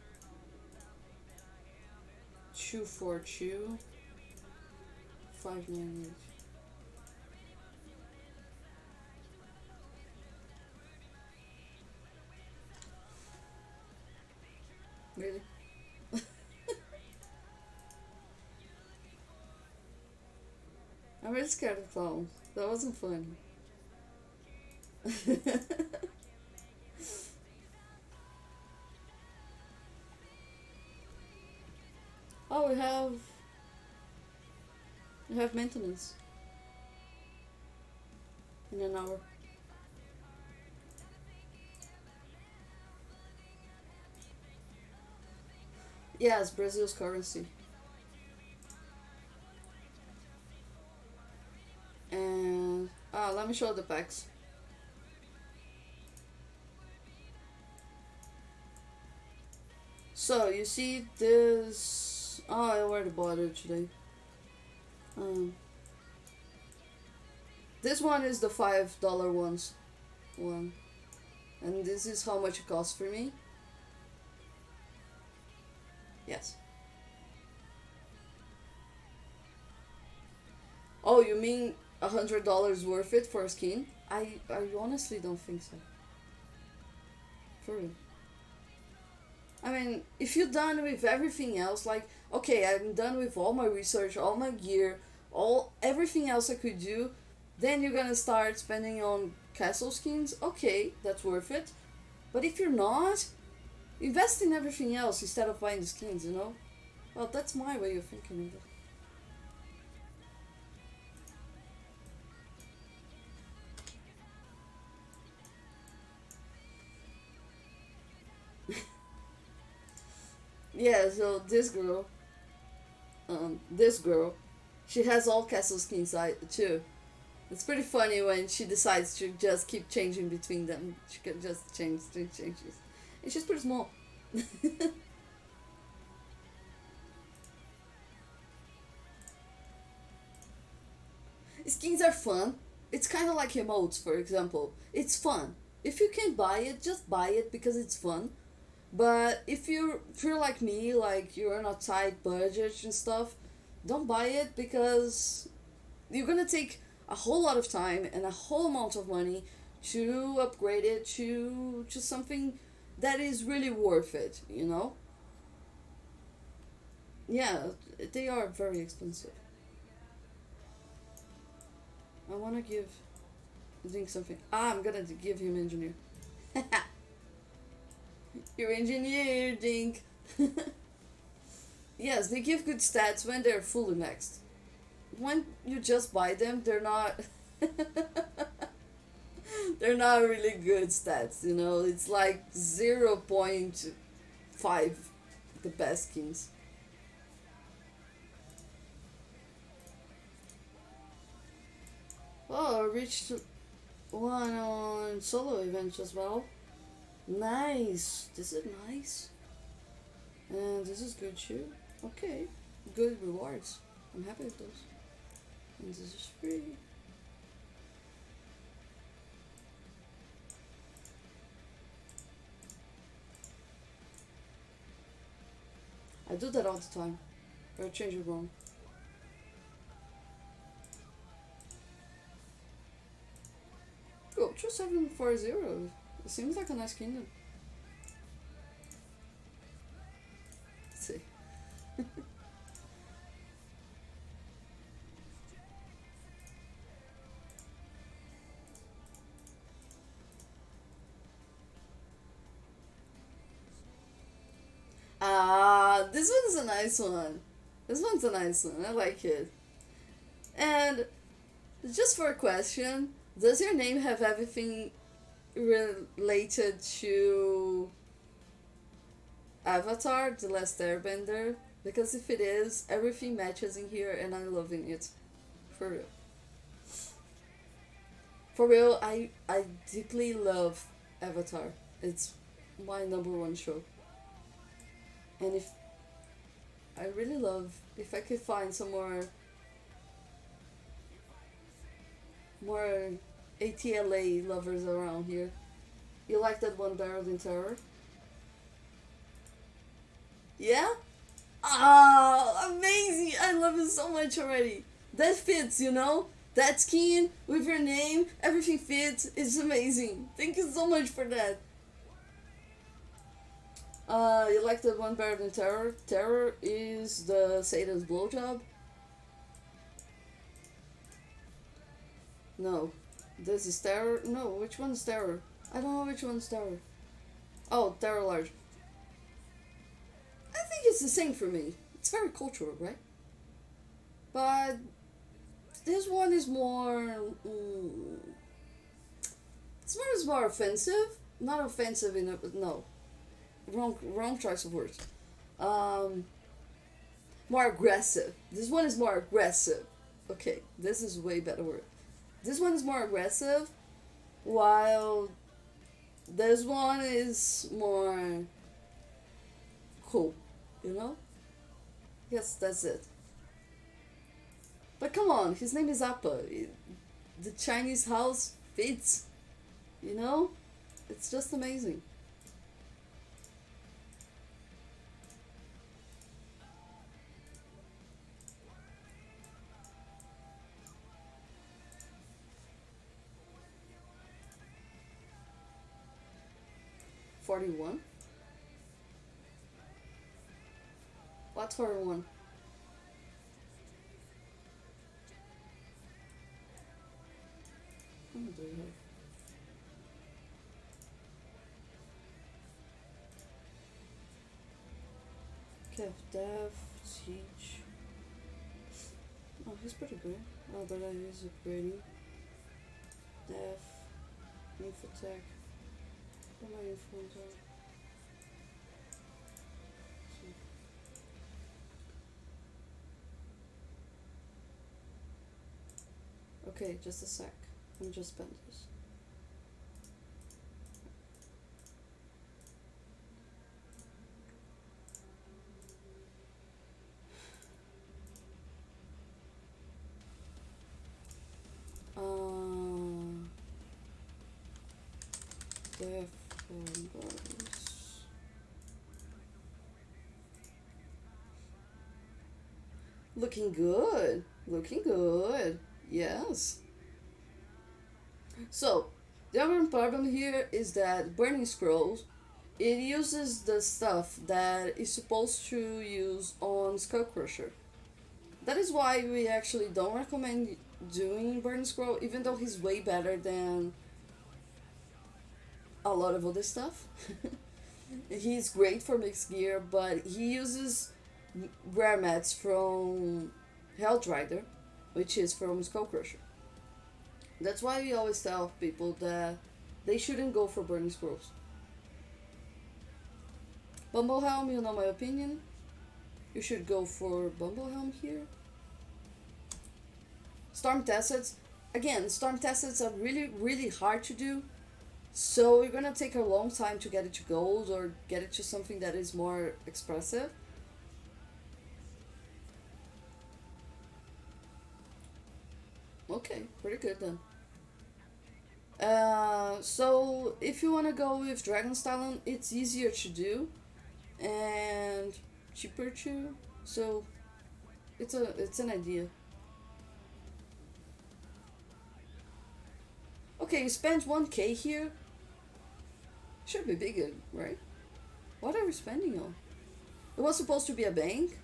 242 598. Really? I'm really scared of clowns. That wasn't fun. Oh, we have maintenance in an hour. Yes, Brazil's currency. And let me show the packs. So you see this. Oh, I already bought it today. Um, this one is the $5 ones one, and this is how much it costs for me. Yes. Oh, you mean $100 worth it for a skin? I honestly don't think so. For real. I mean, if you're done with everything else, like, okay, I'm done with all my research, all my gear, all everything else I could do, then you're gonna start spending on castle skins. Okay, that's worth it. But if you're not, invest in everything else instead of buying the skins. You know. Well, that's my way of thinking of it. Yeah. So this girl, she has all castle skins too. It's pretty funny when she decides to just keep changing between them. She can just changes. And she's pretty small. Skins are fun. It's kind of like emotes, for example. It's fun. If you can buy it, just buy it because it's fun. But if you're like me, like you're on a tight budget and stuff, don't buy it because you're gonna take a whole lot of time and a whole amount of money to upgrade it to something that is really worth it, you know. Yeah, they are very expensive. I want to give Dink something. I'm gonna give him engineer. You're engineer, Dink. Yes, they give good stats when they're fully maxed. When you just buy them, they're not. They're not really good stats. You know, it's like 0.5 the best skins. Oh, I reached one on solo events as well. Nice. This is nice. And this is good too. Okay. Good rewards. I'm happy with those. And this is free. I do that all the time. Or change it wrong. Oh, 2740. It seems like a nice kingdom. Let's see. This one's a nice one. This one's a nice one. I like it. And just for a question, does your name have everything related to Avatar, The Last Airbender? Because if it is, everything matches in here and I'm loving it. For real. For real, I deeply love Avatar. It's my number one show. And if I really love if I could find some more ATLA lovers around here. You like that one better than Terror? Yeah? Ah, amazing! I love it so much already. That fits, you know? That skin with your name, everything fits. It's amazing. Thank you so much for that. You like that one better than Terror? Terror is the Satan's blowjob. No. This is Terror. No, which one's Terror? I don't know which one's Terror. Oh, Terror Large. I think it's the same for me. It's very cultural, right? But this one is more. This one is more offensive. Not offensive in a no. Wrong choice of words. Um, More aggressive. This one is more aggressive. Okay, this is way better word. This one is more aggressive, while this one is more cool. You know? Yes, that's it. But come on, his name is Appa. The Chinese house fits. You know? It's just amazing. 41? What's 41? How many do we have? Kev, Dev, Siege. Oh, he's pretty good. Oh, but I use upgrading. Dev, Infotech. What my influence are? Okay, just a sec. Let me just spend this. Um, Dev, Bars. Looking good. Looking good. Yes. So, the other problem here is that Burning Scrolls, it uses the stuff that is supposed to use on Skull Crusher. That is why we actually don't recommend doing Burning Scroll, even though he's way better than a lot of other stuff. He's great for mixed gear, but he uses rare mats from Hellrider, which is from Skull Crusher. That's why we always tell people that they shouldn't go for Burning Scrolls. Bumblehelm, you know my opinion. You should go for Bumblehelm here. Storm Tacets. Again, Storm Tacets are really, really hard to do. So you're gonna take a long time to get it to gold or get it to something that is more expressive. Okay, pretty good then. So if you wanna go with Dragon's Talon, it's easier to do and cheaper too. So it's an idea. Okay, you spent 1k here. Should be bigger, right? What are we spending on? It was supposed to be a bank?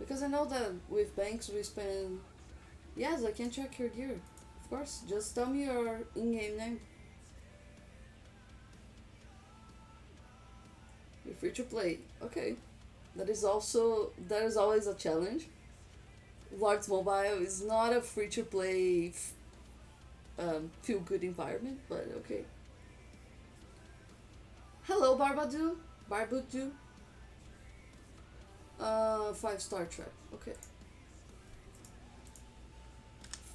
Because I know that with banks we spend. Yes, I can check your gear. Of course, just tell me your in-game name. You're free to play. Okay. That is always a challenge. Lords Mobile is not a free to play feel good environment, but okay. Hello, Barbadu. Barbudu. 5-star trap. Okay.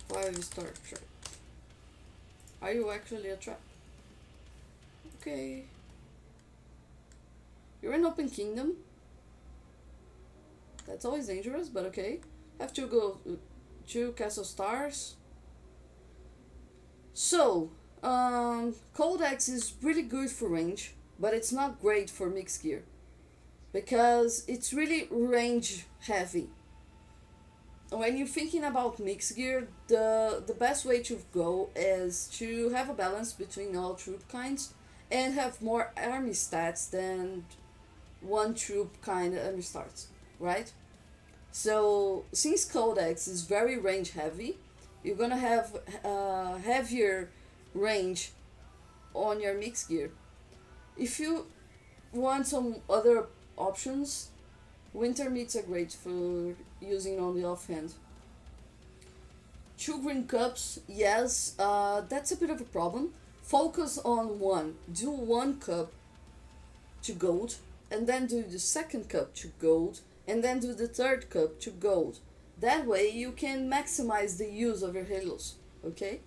5-star trap. Are you actually a trap? Okay. You're in Open Kingdom. That's always dangerous, but okay. Have to go to Castle Stars. So, Codex is really good for range, but it's not great for mixed gear because it's really range heavy. When you're thinking about mixed gear, the best way to go is to have a balance between all troop kinds and have more army stats than one troop kind of army stats, right? So since Codex is very range heavy, you're gonna have heavier range on your mixed gear. If you want some other options, winter meats are great for using on the offhand. Two green cups, yes, that's a bit of a problem. Focus on one. Do one cup to gold. and then do the second cup to gold, and then do the third cup to gold. That way you can maximize the use of your halos, okay?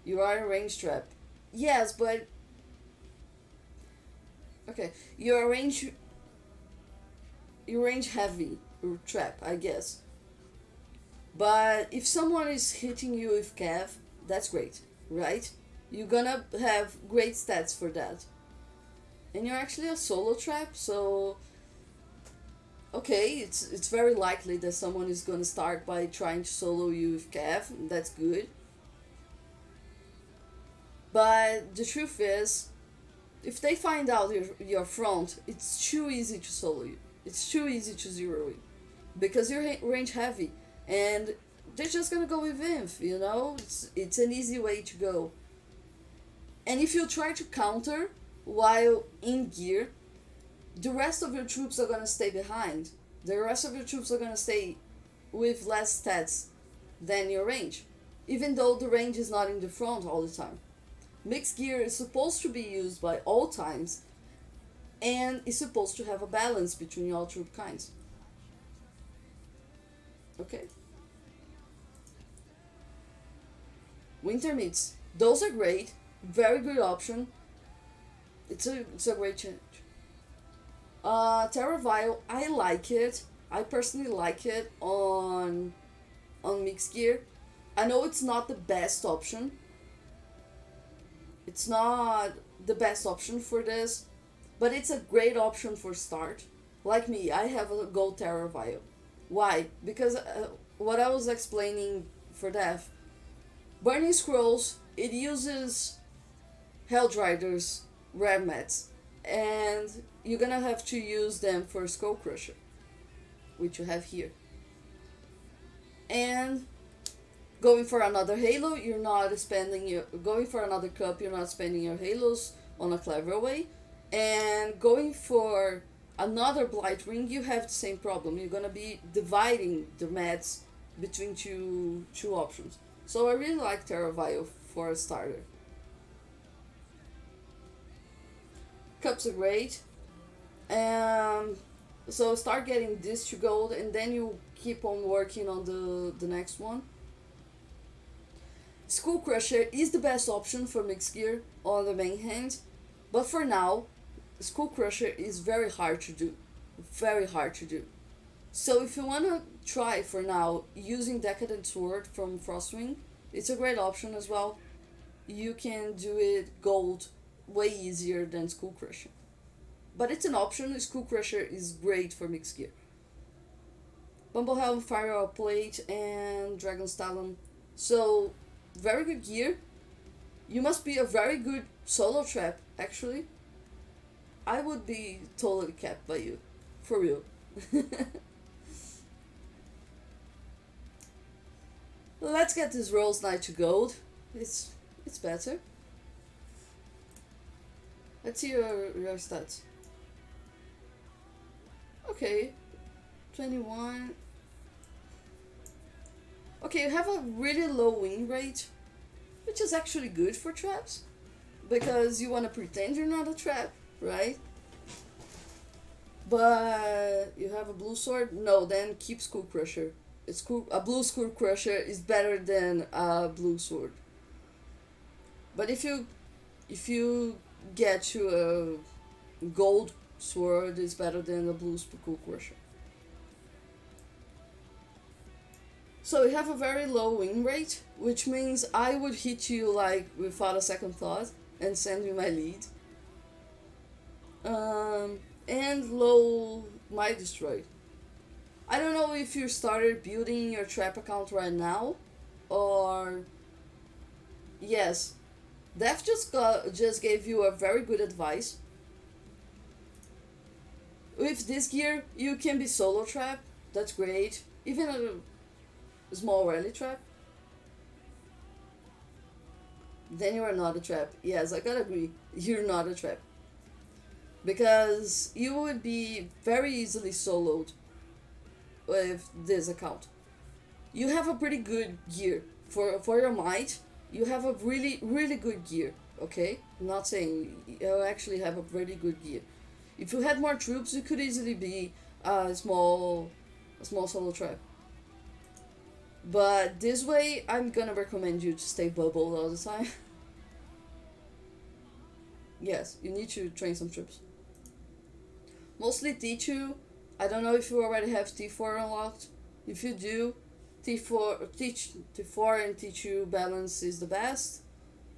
You are a range trap. Yes, but okay, you're a range heavy trap, I guess. But if someone is hitting you with Cav, that's great, right? You're gonna have great stats for that. And you're actually a solo trap, so okay, it's very likely that someone is gonna start by trying to solo you with Cav. That's good. But the truth is, if they find out your front, it's too easy to solo you. It's too easy to zero you because you're range heavy, and they're just gonna go with Inf. You know, it's an easy way to go. And if you try to counter while in gear, the rest of your troops are gonna stay behind. The rest of your troops are gonna stay with less stats than your range, even though the range is not in the front all the time. Mixed gear is supposed to be used by all times and is supposed to have a balance between all troop kinds. Okay? Winter meats. Those are great. Very good option. It's a great change. Terravile, I like it. I personally like it on mixed gear. I know it's not the best option. It's not the best option for this, but it's a great option for start. Like me, I have a gold Terravile. Why? Because what I was explaining for Death, Burning Scrolls, it uses Helldriders, Red and you're gonna have to use them for Skull Crusher, which you have here. And going for another Halo, you're not spending your going for another cup, you're not spending your Halos on a clever way. And going for another Blight Ring, you have the same problem. You're gonna be dividing the mats between two options. So I really like Terravile for a starter. Cups are great. So start getting this to gold and then you keep on working on the next one. Skull Crusher is the best option for mixed gear on the main hand, but for now, Skull Crusher is very hard to do. Very hard to do. So if you wanna try for now using Decadent Sword from Frostwing, it's a great option as well. You can do it gold way easier than Skull Crusher. But it's an option. Skull Crusher is great for mixed gear. Bumblehelm, Fire Plate, and Dragon's Talon. So, very good gear. You must be a very good solo trap, actually. I would be totally capped by you. For real. Let's get this Rose Knight to gold. It's better. Let's see your stats. Okay. 21. Okay, you have a really low win rate, which is actually good for traps. Because you want to pretend you're not a trap, right? But you have a blue sword? No, then keep Skull Crusher. A blue Skull Crusher is better than a blue sword. But if you get to a gold sword, it's better than a blue Skull Crusher. So you have a very low win rate, which means I would hit you like without a second thought and send you my lead. And low Might Destroy. I don't know if you started building your trap account right now, or yes, Death just gave you a very good advice. With this gear, you can be solo trap. That's great. Even a small rally trap. Then you are not a trap. Yes, I gotta agree. You're not a trap. Because you would be very easily soloed with this account. You have a pretty good gear. For your might, you have a really, really good gear. Okay, I'm not saying you actually have a pretty good gear. If you had more troops, you could easily be a small solo trap. But this way, I'm gonna recommend you to stay bubbled all the time. Yes, you need to train some troops. Mostly T2. I don't know if you already have T4 unlocked. If you do, T4 and T2 balance is the best.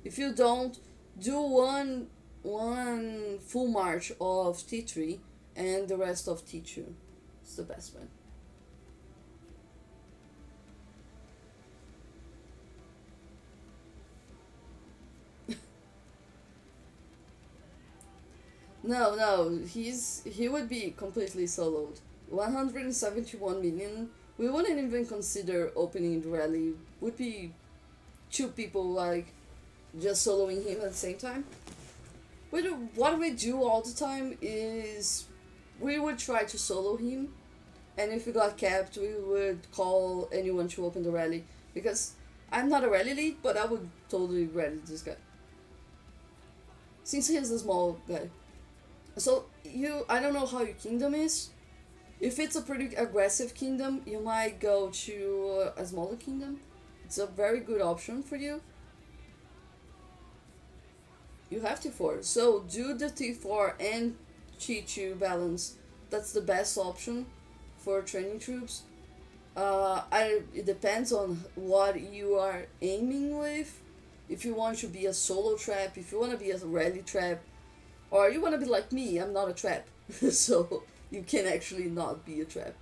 If you don't, do one full march of T3 and the rest of T2. It's the best one. No, no, he would be completely soloed. 171 million. We wouldn't even consider opening the rally. Would be two people like just soloing him at the same time. But what we do all the time is we would try to solo him, and if we got capped, we would call anyone to open the rally because I'm not a rally lead, but I would totally rally this guy since he's a small guy. So I don't know how your kingdom is. If it's a pretty aggressive kingdom, you might go to a smaller kingdom. It's a very good option for you. You have T4. So do the T4 and Chi-Chu balance. That's the best option for training troops. It depends on what you are aiming with. If you want to be a solo trap, if you want to be a rally trap, or you want to be like me, I'm not a trap. So you can actually not be a trap.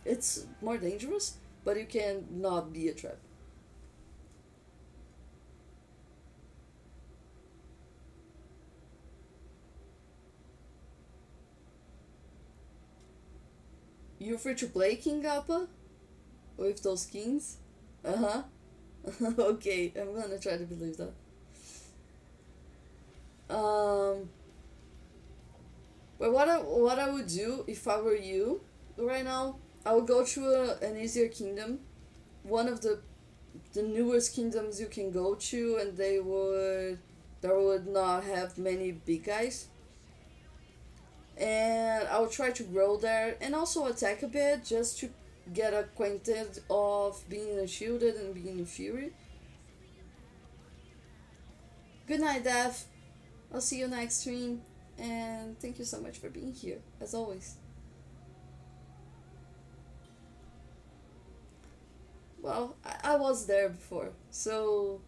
It's more dangerous, but you can not be a trap. You're free to play King Appa with those kings. Uh huh. Okay, I'm gonna try to believe that. Um, but what I would do if I were you right now, I would go to an easier kingdom, one of the newest kingdoms you can go to, and they would not have many big guys. And I would try to grow there and also attack a bit just to get acquainted of being a shielded and being in fury. Good night, Dev. I'll see you next stream, and thank you so much for being here as always. Well, I was there before, so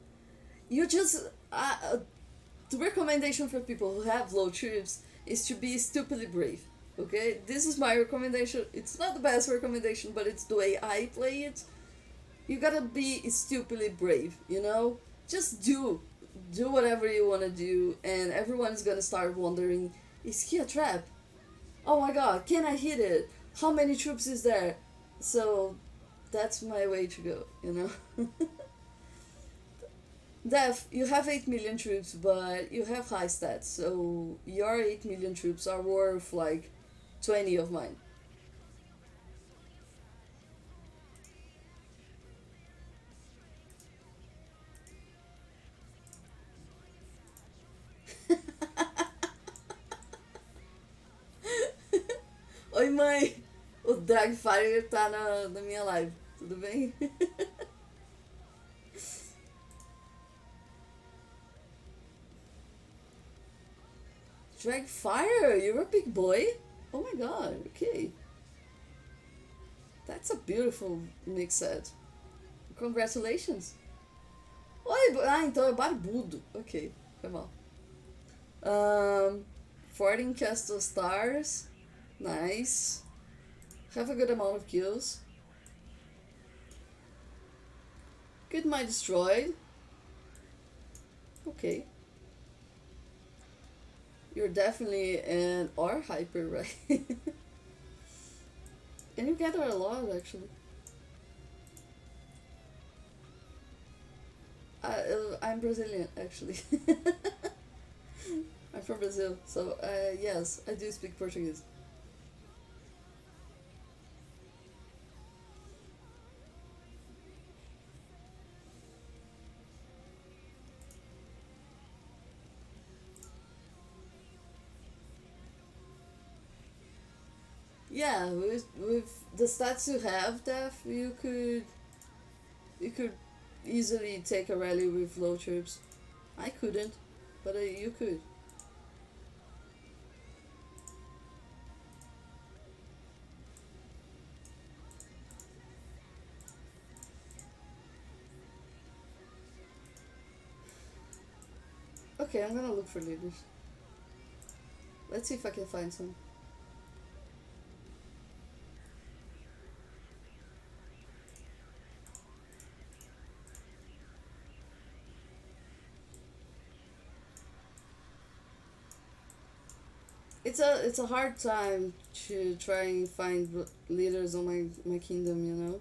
you just the recommendation for people who have low troops is to be stupidly brave. Okay, this is my recommendation. It's not the best recommendation, but it's the way I play it. You gotta be stupidly brave. Just do whatever you wanna do, and everyone's gonna start wondering: is he a trap? Oh my god, can I hit it? How many troops is there? So that's my way to go. Dev, you have 8 million troops, but you have high stats, so your 8 million troops are worth like 20 of mine. Oi, mãe! O Dragfire tá na minha live, tudo bem? Dragfire, you're a big boy? Oh my god, okay. That's a beautiful mix set. Congratulations. Oi, então é barbudo. Ok, foi mal. 14 Castle Stars. Nice. Have a good amount of kills. Good My Destroyed. Okay. You're definitely an R hyper, right? And you gather a lot, actually. I'm Brazilian, actually. I'm from Brazil, so yes, I do speak Portuguese. Yeah, with the stats you have, Def, you could easily take a rally with low troops. I couldn't, but you could. Okay, I'm gonna look for leaders. Let's see if I can find some. It's a hard time to try and find leaders on my kingdom, you know.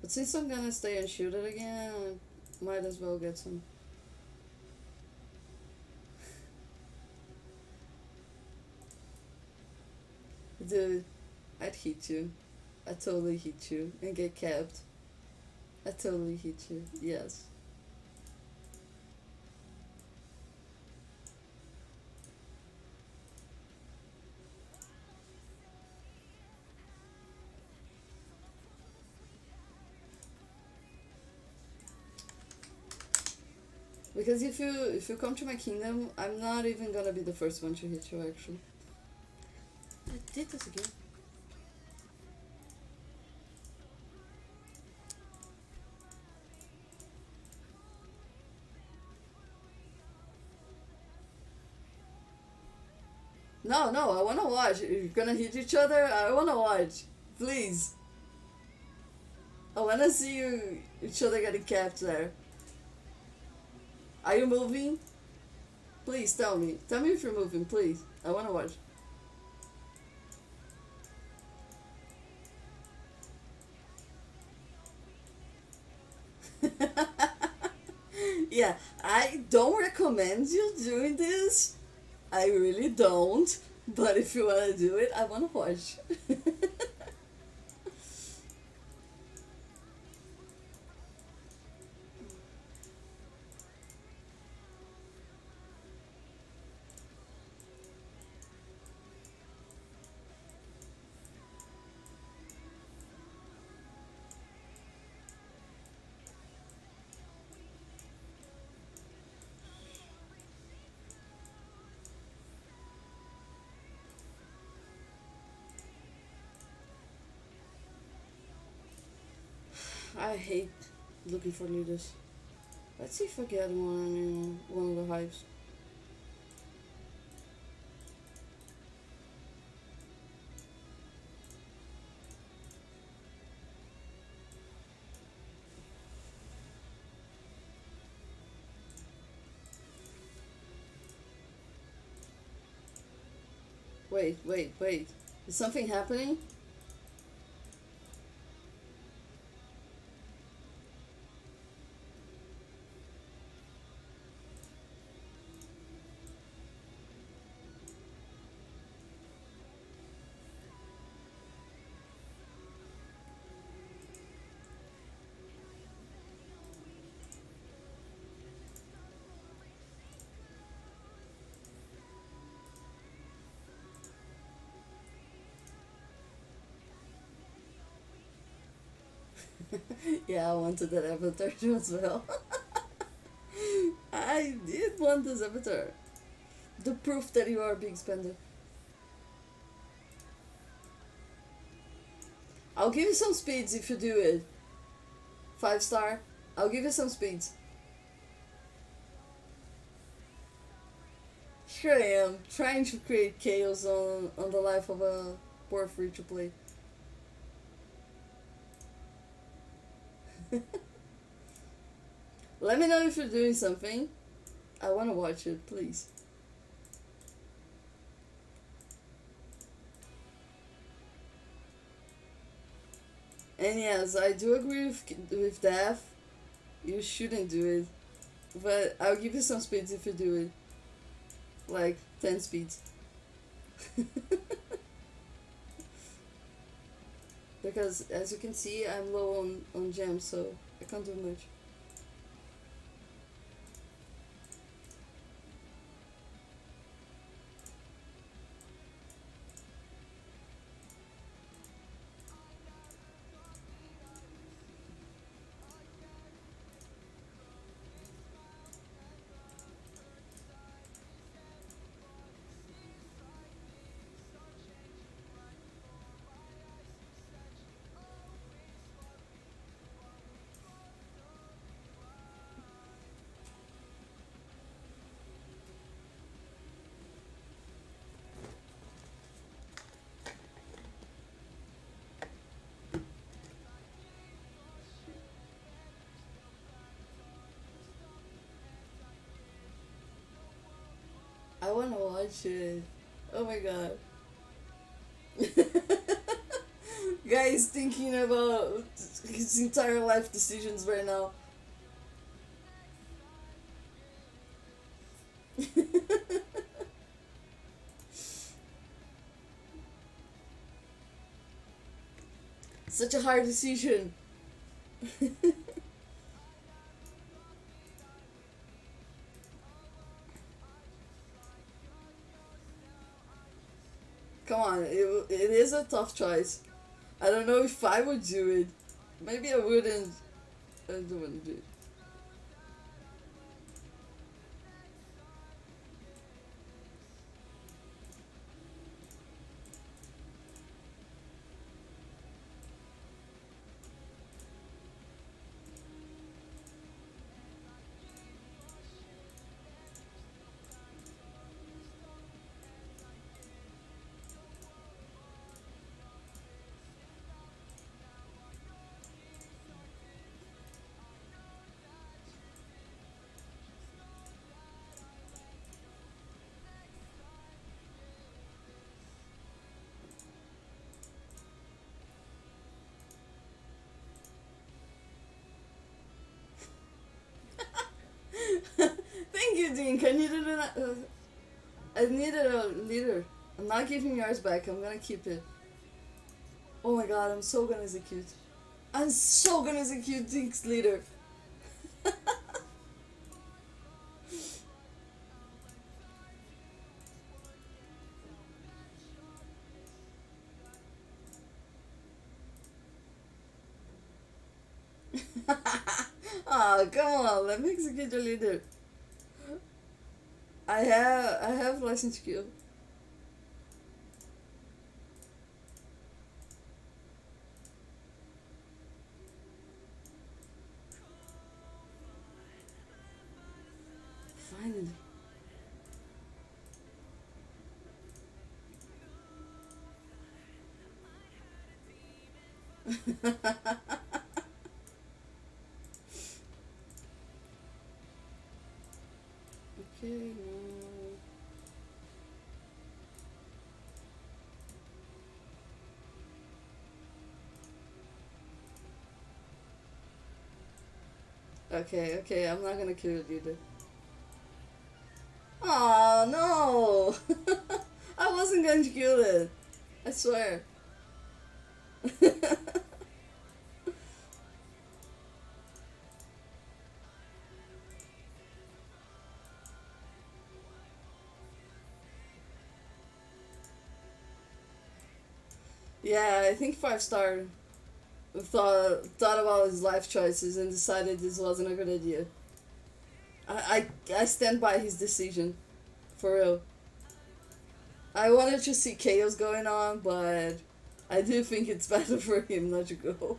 But since I'm gonna stay and shoot it again, I might as well get some. Dude, I'd hit you. I totally hit you and get capped. I totally hit you. Yes. Because if you come to my kingdom, I'm not even gonna be the first one to hit you. Actually, I did this again. No, no, I wanna watch. You're gonna hit each other. I wanna watch. Please. I wanna see you each other getting capped there. Are you moving? Please tell me. Tell me if you're moving, please. I wanna watch. Yeah, I don't recommend you doing this. I really don't. But if you wanna do it, I wanna watch. I hate looking for leaders. Let's see if I get one in one of the hives. Wait, wait, wait. Is something happening? Yeah, I wanted that avatar too as well. I did want this avatar. The proof that you are a big spender. I'll give you some speeds if you do it. 5 star. I'll give you some speeds. Here I am, trying to create chaos on the life of a poor free to play. Let me know if you're doing something. I wanna watch it, please. And yes, I do agree with Death. You shouldn't do it. But I'll give you some speeds if you do it. Like 10 speeds. Because as you can see, I'm low on gems, so I can't do much. I wanna watch it. Oh my god. Guy is thinking about his entire life decisions right now. Such a hard decision. Come on, it is a tough choice. I don't know if I would do it. Maybe I wouldn't. I wouldn't do it. Thank you, Dink. I needed a leader. I'm not giving yours back. I'm gonna keep it. Oh my god, I'm so gonna execute. I'm so gonna execute Dink's leader. Ah, come on, let me execute your leader. I have license to kill. Finally. Okay, no. Okay, okay, I'm not gonna kill it either. Oh no! I wasn't going to kill it. I swear. Yeah, I think Five Star thought about his life choices and decided this wasn't a good idea. I stand by his decision, for real. I wanted to see chaos going on, but I do think it's better for him not to go.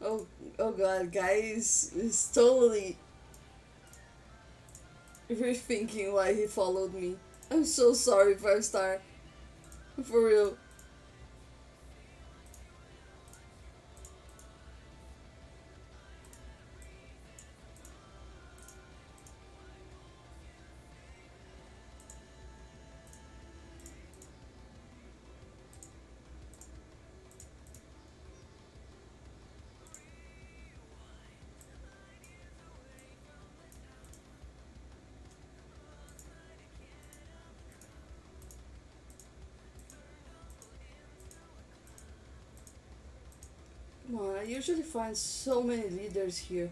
Oh, oh god, guys is totally rethinking why he followed me. I'm so sorry, Five Star. For real. Come on, I usually find so many leaders here.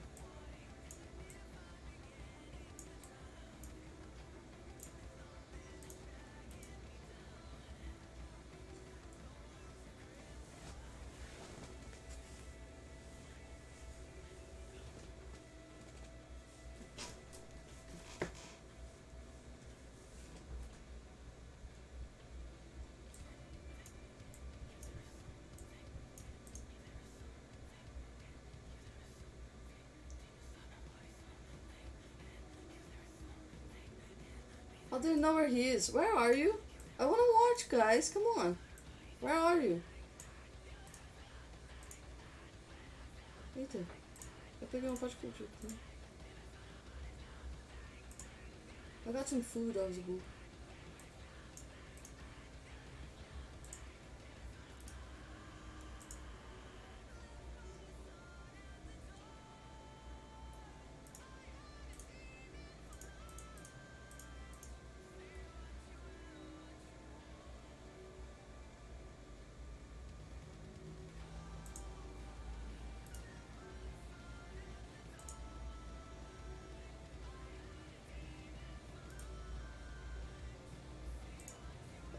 How do you know where he is? Where are you? I wanna watch, guys. Come on. Where are you? Eita. Eu peguei uma parte que eu digo, né? I got some food, I was good.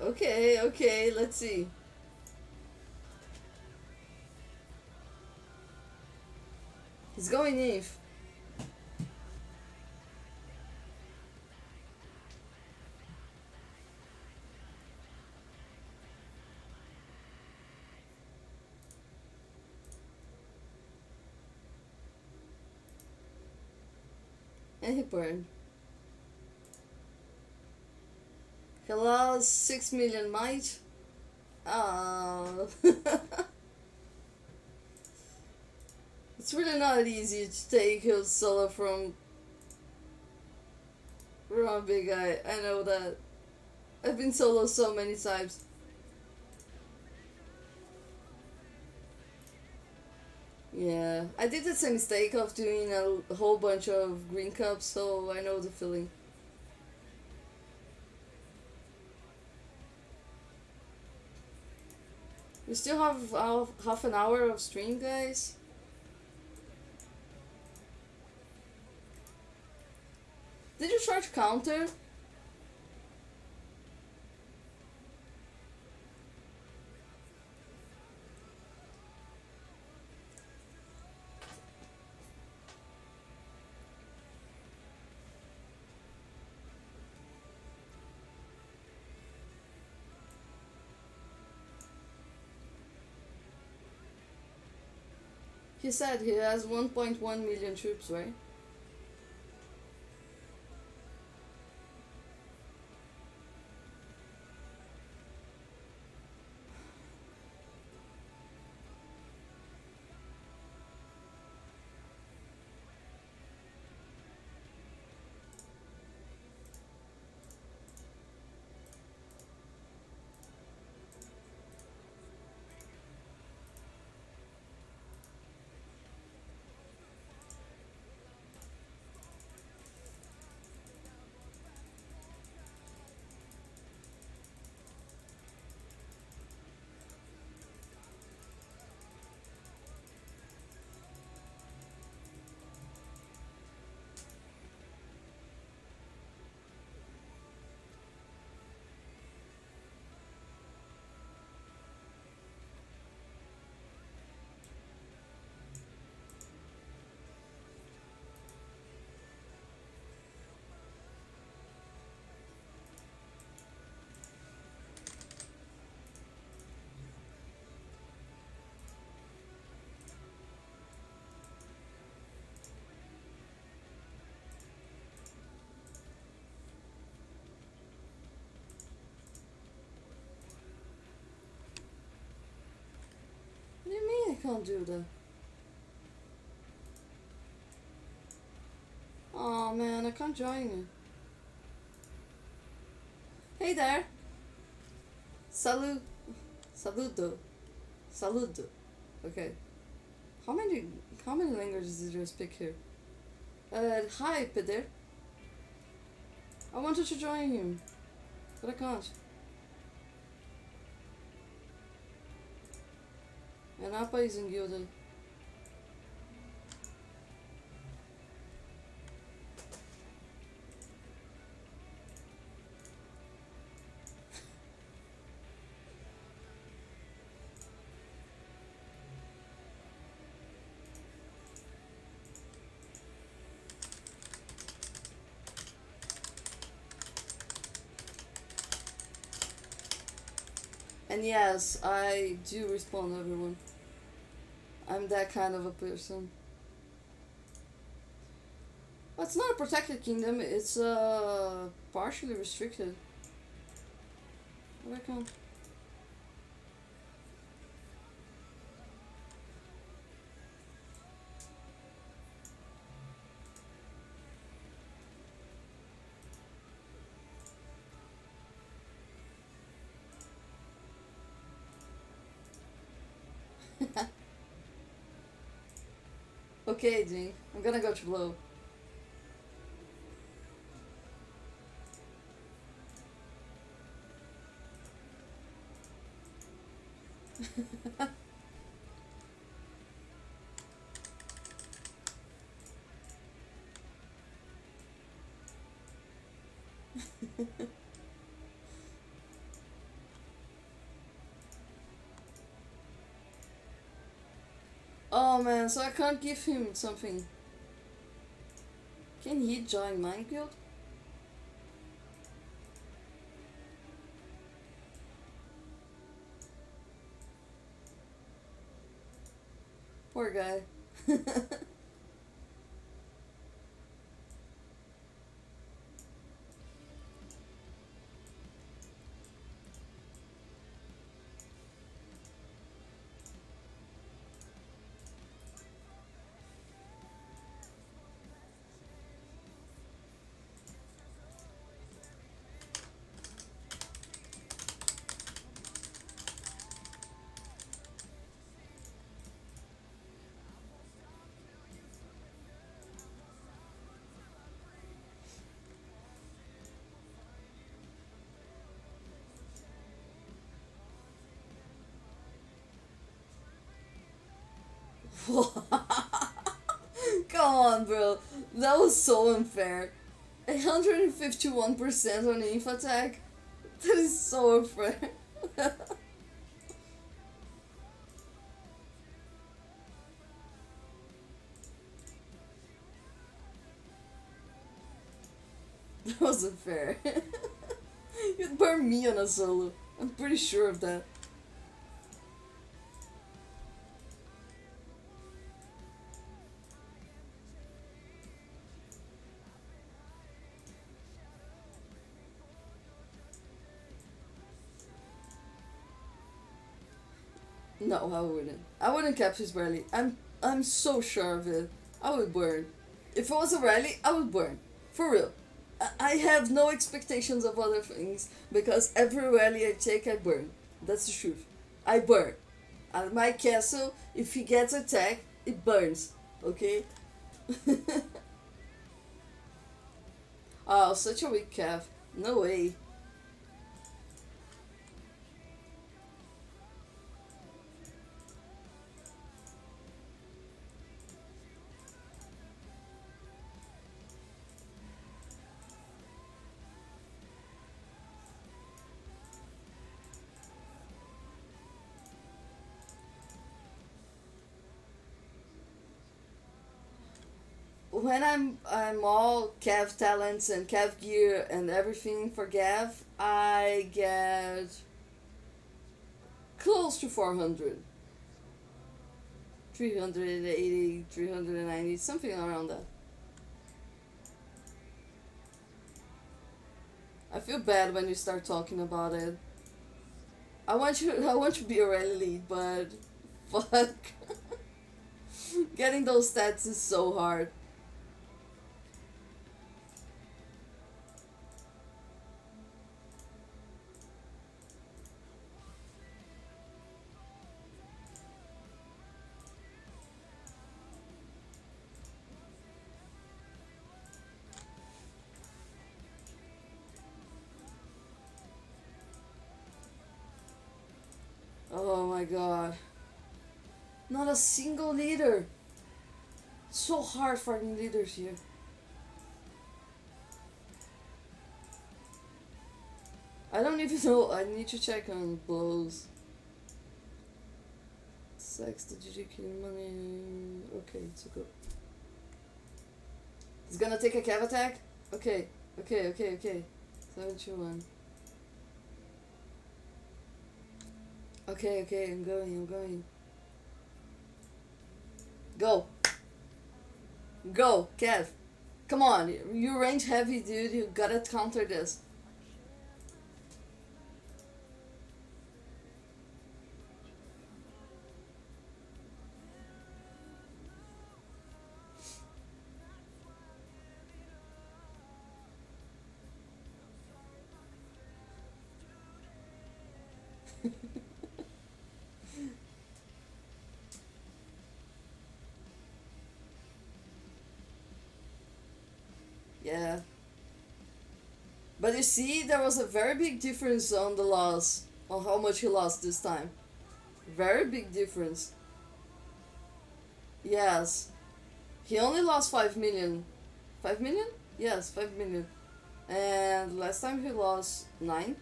Okay, okay, let's see. He's going if. And he burned. He lost 6 million might. Oh. It's really not easy to take a solo from a big guy. I know that. I've been solo so many times. Yeah, I did the same mistake of doing a whole bunch of green cups, so I know the feeling. We still have half an hour of stream, guys. Did you try to counter? He said he has 1.1 million troops, right? What do you mean I can't do that? Oh man, I can't join you. Hey there. Salut. Saludo. Saludo. Okay. How many how many languages did you speak here? Hi, Peter. I wanted to join him, but I can't. En apa is in Gildan. And yes, I do respond to everyone. I'm that kind of a person. Well, it's not a protected kingdom, it's partially restricted. I reckon. Okay, Ding. I'm gonna go to blow. Oh man, so I can't give him something. Can he join my guild? Poor guy. Come on, bro. That was so unfair. 151% on inf attack. That is so unfair. That was unfair. You'd burn me on a solo. I'm pretty sure of that. No, I wouldn't. I wouldn't capture his rally. I'm so sure of it. I would burn. If it was a rally, I would burn. For real. I have no expectations of other things because every rally I take, I burn. That's the truth. I burn. At my castle, if he gets attacked, it burns. Okay? Oh, such a weak calf. No way. When I'm all Cav talents and Cav gear and everything for Gav, I get close to 400. 380, 390, something around that. I feel bad when you start talking about it. I want to be a rally lead, but fuck. Getting those stats is so hard. Oh my god. Not a single leader. So hard finding leaders here. I don't even know. I need to check on blows. Sex, the GG money. Okay, it's okay. He's gonna take a cav attack? Okay, okay. 721. Okay, I'm going. Go! Go, Kev! Come on, you range heavy, dude. You gotta counter this. Yeah. But you see, there was a very big difference on the loss, on how much he lost this time. Very big difference. Yes. He only lost 5 million. 5 million? Yes, 5 million. And last time he lost 9.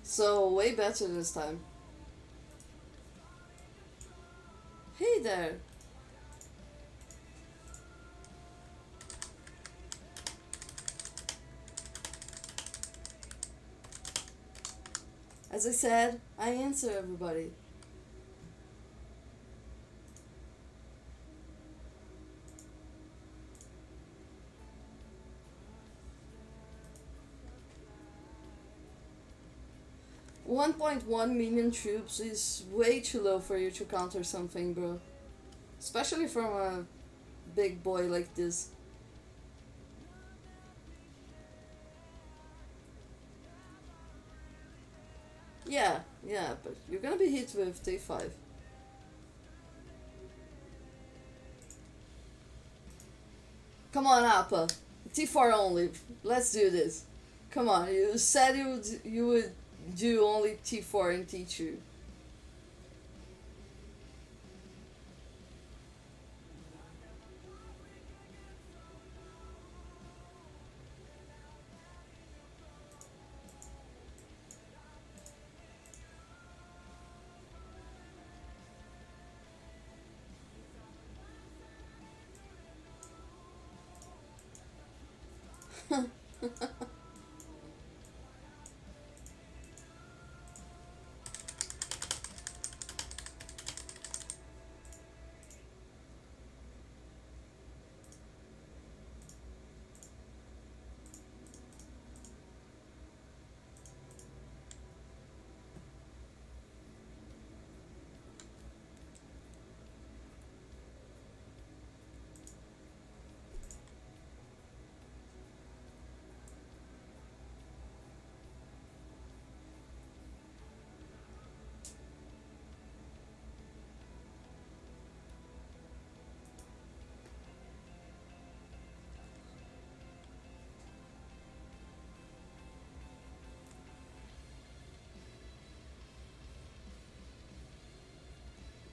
So way better this time. Hey there. As I said, I answer everybody. 1.1 million troops is way too low for you to counter something, bro. Especially from a big boy like this. Yeah, yeah, but you're gonna be hit with T5. Come on, Appa. T4 only. Let's do this. Come on, you said you would do only T4 and T2.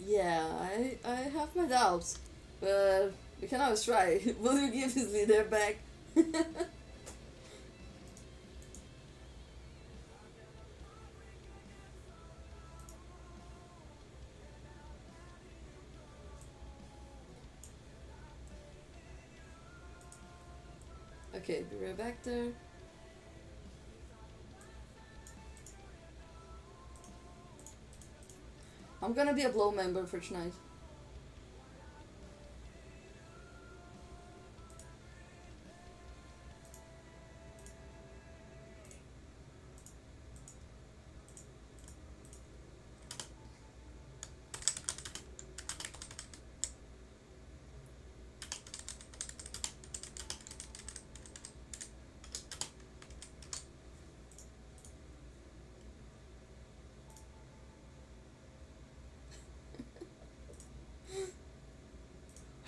Yeah, I have my doubts, but we can always try. Will you give his leader back? Okay, be right back there. I'm gonna be a blow member for tonight.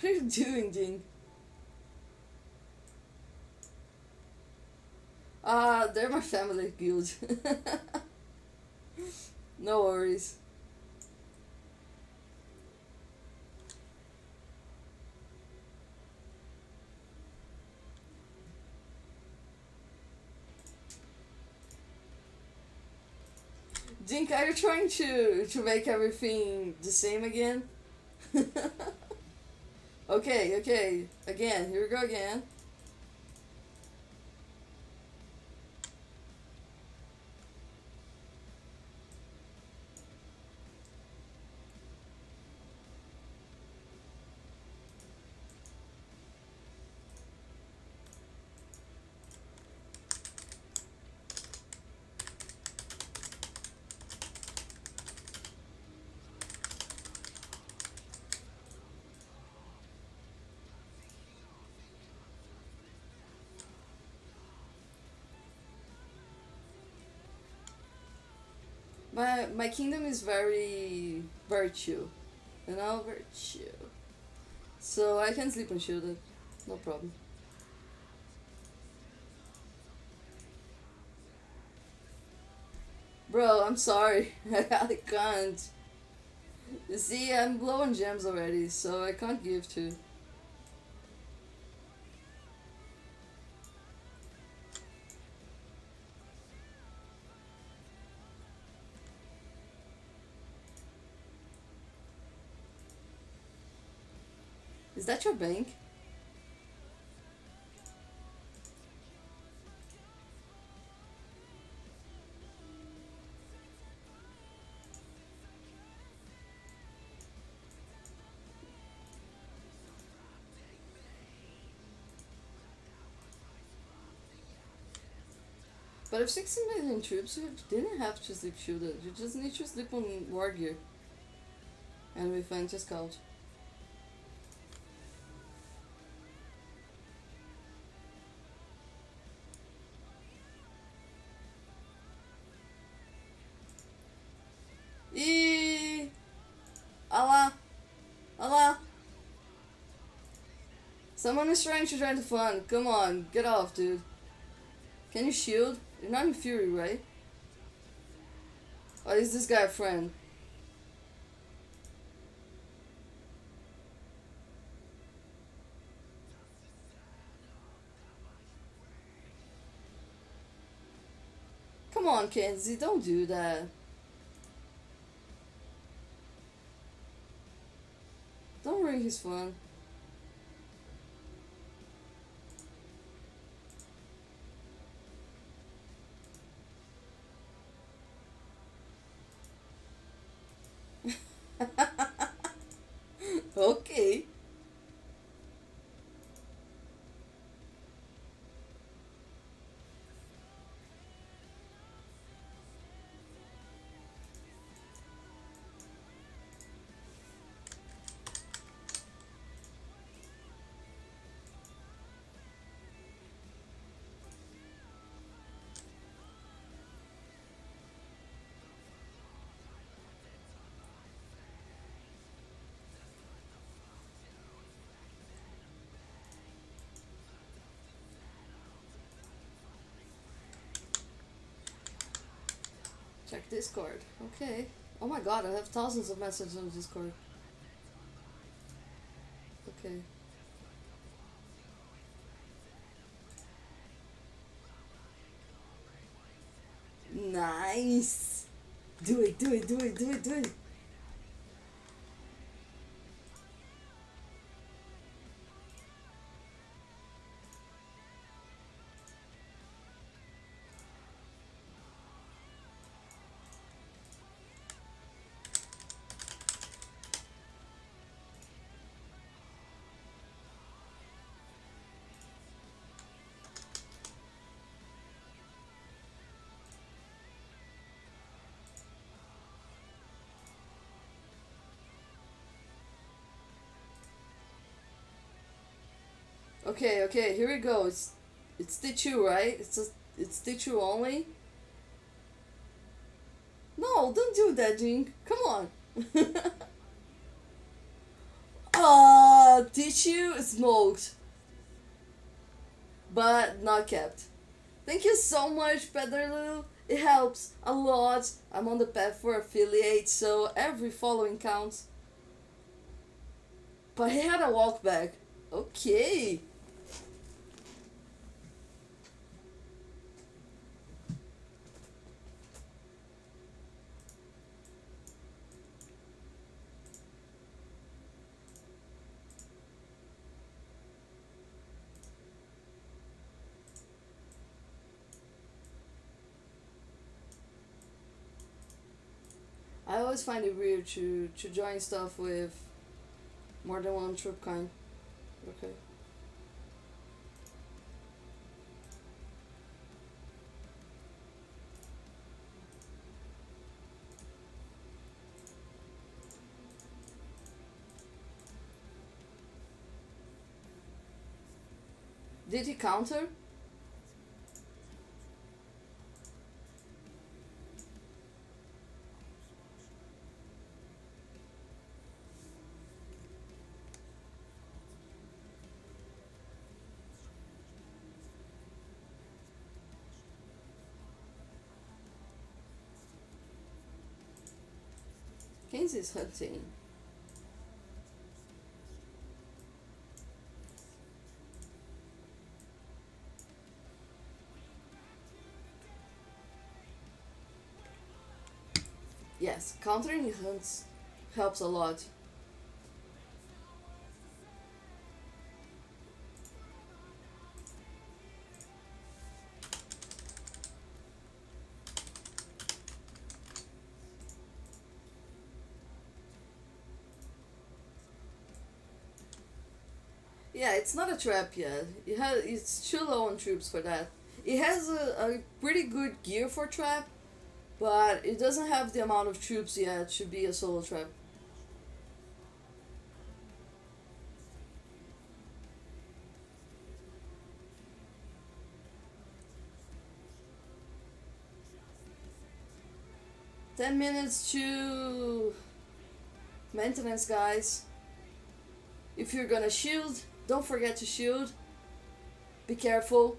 What are you doing, Ding? They're my family guild. No worries. Dink, are you trying to make everything the same again? Okay, okay. Again, here we go again. My kingdom is very chill, you know, very chill. So I can sleep unshielded, no problem. Bro, I'm sorry, I can't. You see, I'm low on gems already, so I can't give to. Is that your bank? But if 60 million troops, you didn't have to sleep shielded. You just need to sleep on war gear and with anti scout. Eee! Allah! Allah! Someone is trying to join the fun. Come on, get off, dude. Can you shield? You're not in Fury, right? Or is this guy a friend? Come on, Kenzie, don't do that. Don't ruin his fun. Okay. Check Discord. Okay. Oh my god, I have thousands of messages on Discord. Okay. Nice. Do it, do it, do it, do it, do it. Okay, okay, here we go. It's Tichu, right? It's Tichu only. No, don't do that, Jing. Come on. Tichu smoked, but not kept. Thank you so much, Pedro. It helps a lot. I'm on the path for affiliate, so every following counts. But he had a walk back. Okay. I always find it weird to join stuff with more than one troop kind. Okay. Did he counter? Mackenzie's hunting. Yes, countering hunts helps a lot. Yeah, it's not a trap yet. It's too low on troops for that. It has a pretty good gear for trap, but it doesn't have the amount of troops yet to be a solo trap. 10 minutes to maintenance, guys. If you're gonna shield, don't forget to shield. Be careful.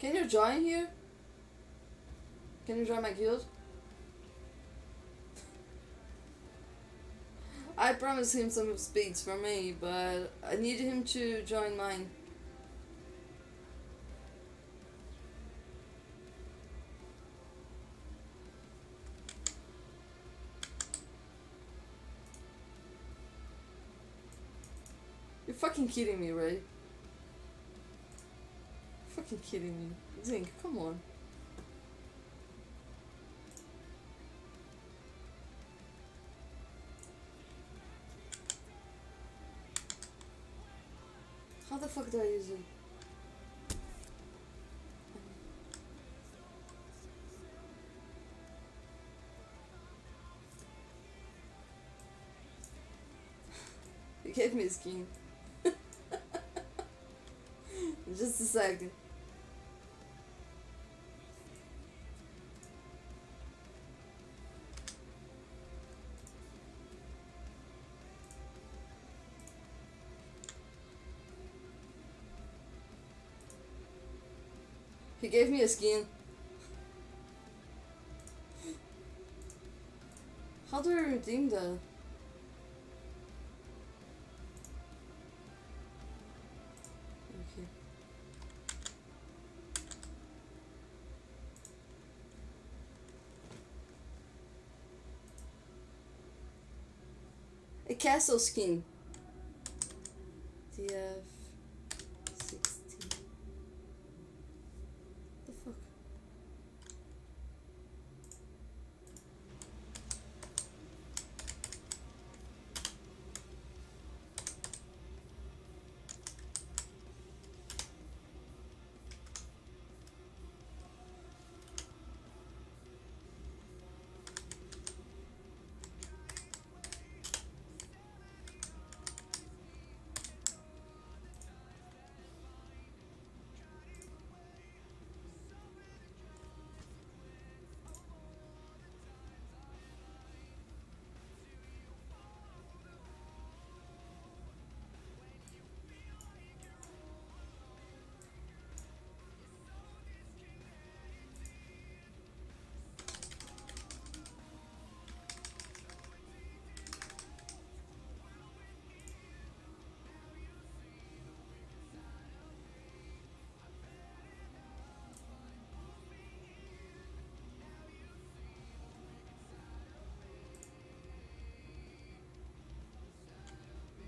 Can you join here? Can you join my guild? I promised him some speeds for me, but I need him to join mine. You're fucking kidding me, right? Fucking kidding me. Zink, come on. How the fuck do I use it? He gave me a skin. Just a second. He gave me a skin. How do I redeem that? Okay. A castle skin. TF60. The fuck?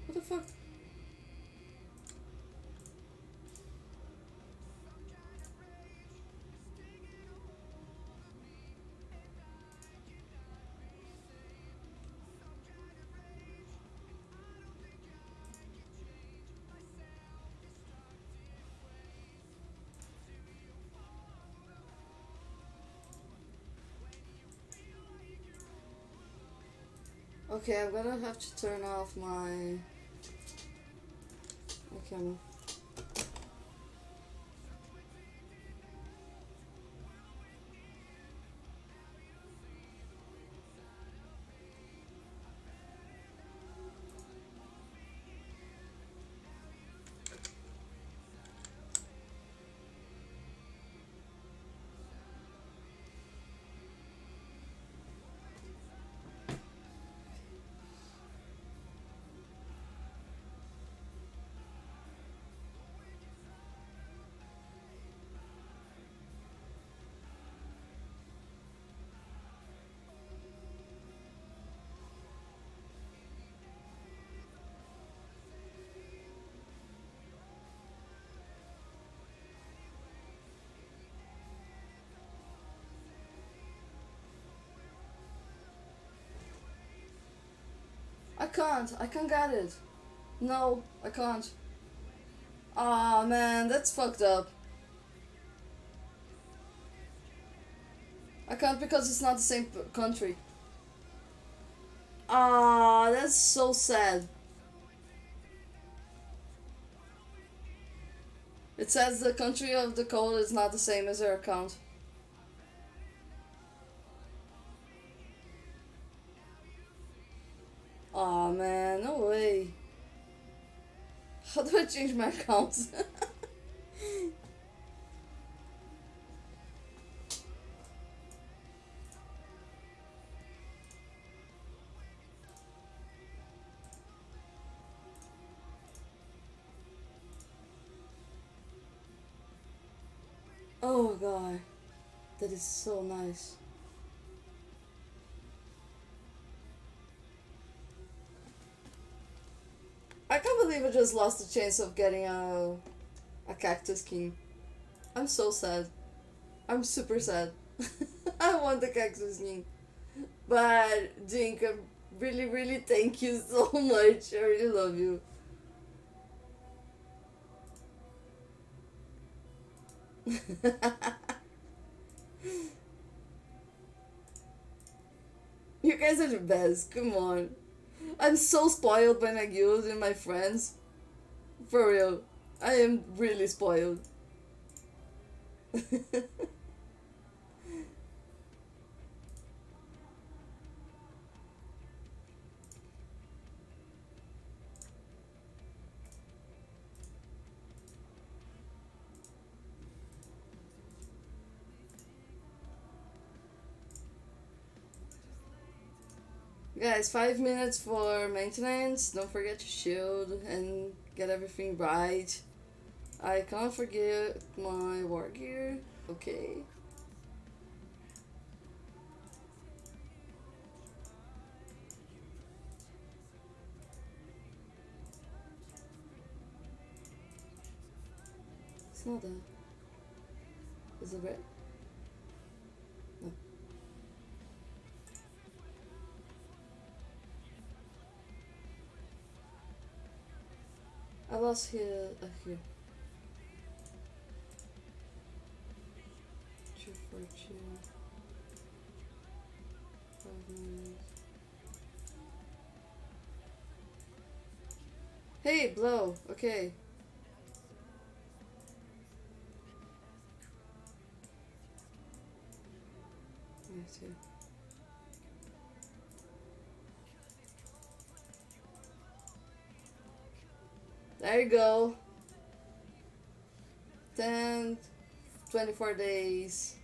What the fuck? Okay, I'm gonna have to turn off my camera. I can't get it. No, I can't. Aw, man, that's fucked up. I can't because it's not the same country. Ah, that's so sad. It says the country of the code is not the same as your account. Aw, man, no way. How do I change my account? Oh, God. That is so nice. I can't believe I just lost the chance of getting a cactus king. I'm so sad. I'm super sad. I want the cactus king. But, Dink, I really, really thank you so much. I really love you. You guys are the best. Come on. I'm so spoiled by my guild and my friends. For real. I am really spoiled. Guys, 5 minutes for maintenance. Don't forget to shield and get everything right. I can't forget my war gear. Okay. It's not that. Is it red? No. I lost here. Here. 242. 5 minutes. Hey, blow. Okay. Me too. There you go. 10, 24 days.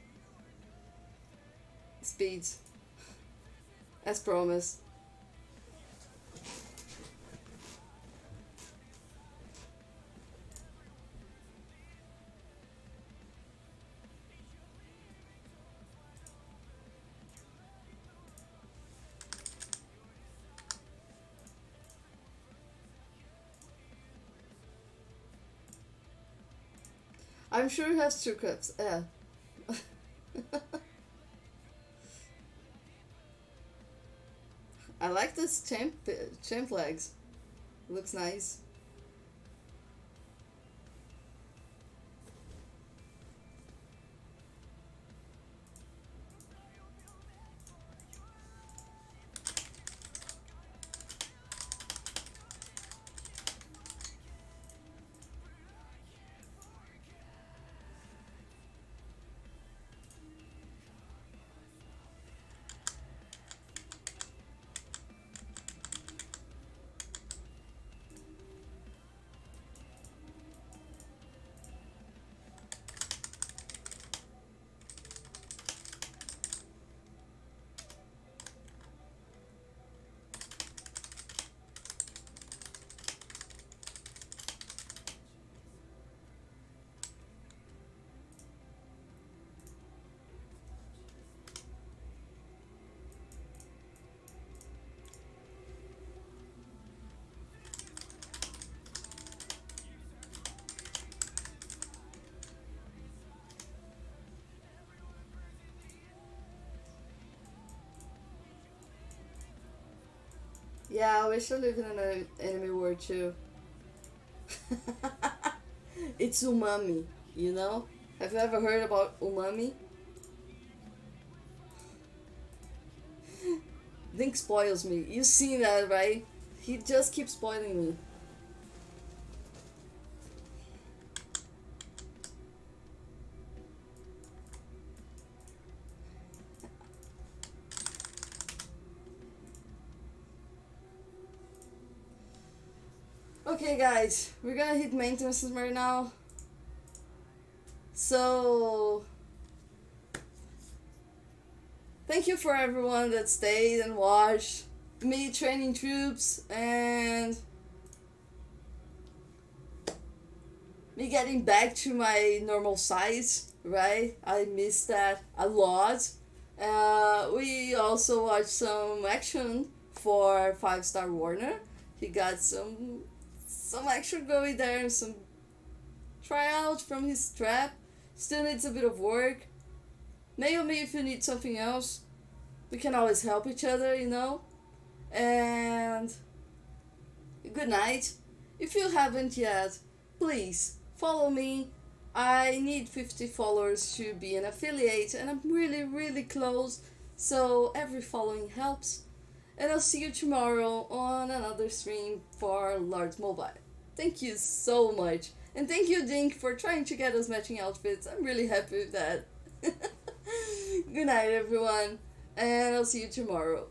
Speeds. As promised. I'm sure he has two cups. Yeah. I like this champ legs. Looks nice. Yeah, I wish I lived in an anime world too. It's umami, you know? Have you ever heard about umami? Link spoils me. You seen that, right? He just keeps spoiling me. Okay, guys, we're gonna hit maintenance right now. So, thank you for everyone that stayed and watched me training troops and me getting back to my normal size, right? I missed that a lot. We also watched some action for 5 Star Warner. He got some action going there, some tryout from his trap. Still needs a bit of work. Mail me if you need something else. We can always help each other, you know? And good night. If you haven't yet, please follow me. I need 50 followers to be an affiliate, and I'm really, really close, so every following helps. And I'll see you tomorrow on another stream for Lords Mobile. Thank you so much. And thank you, Dink, for trying to get us matching outfits. I'm really happy with that. Good night, everyone, and I'll see you tomorrow.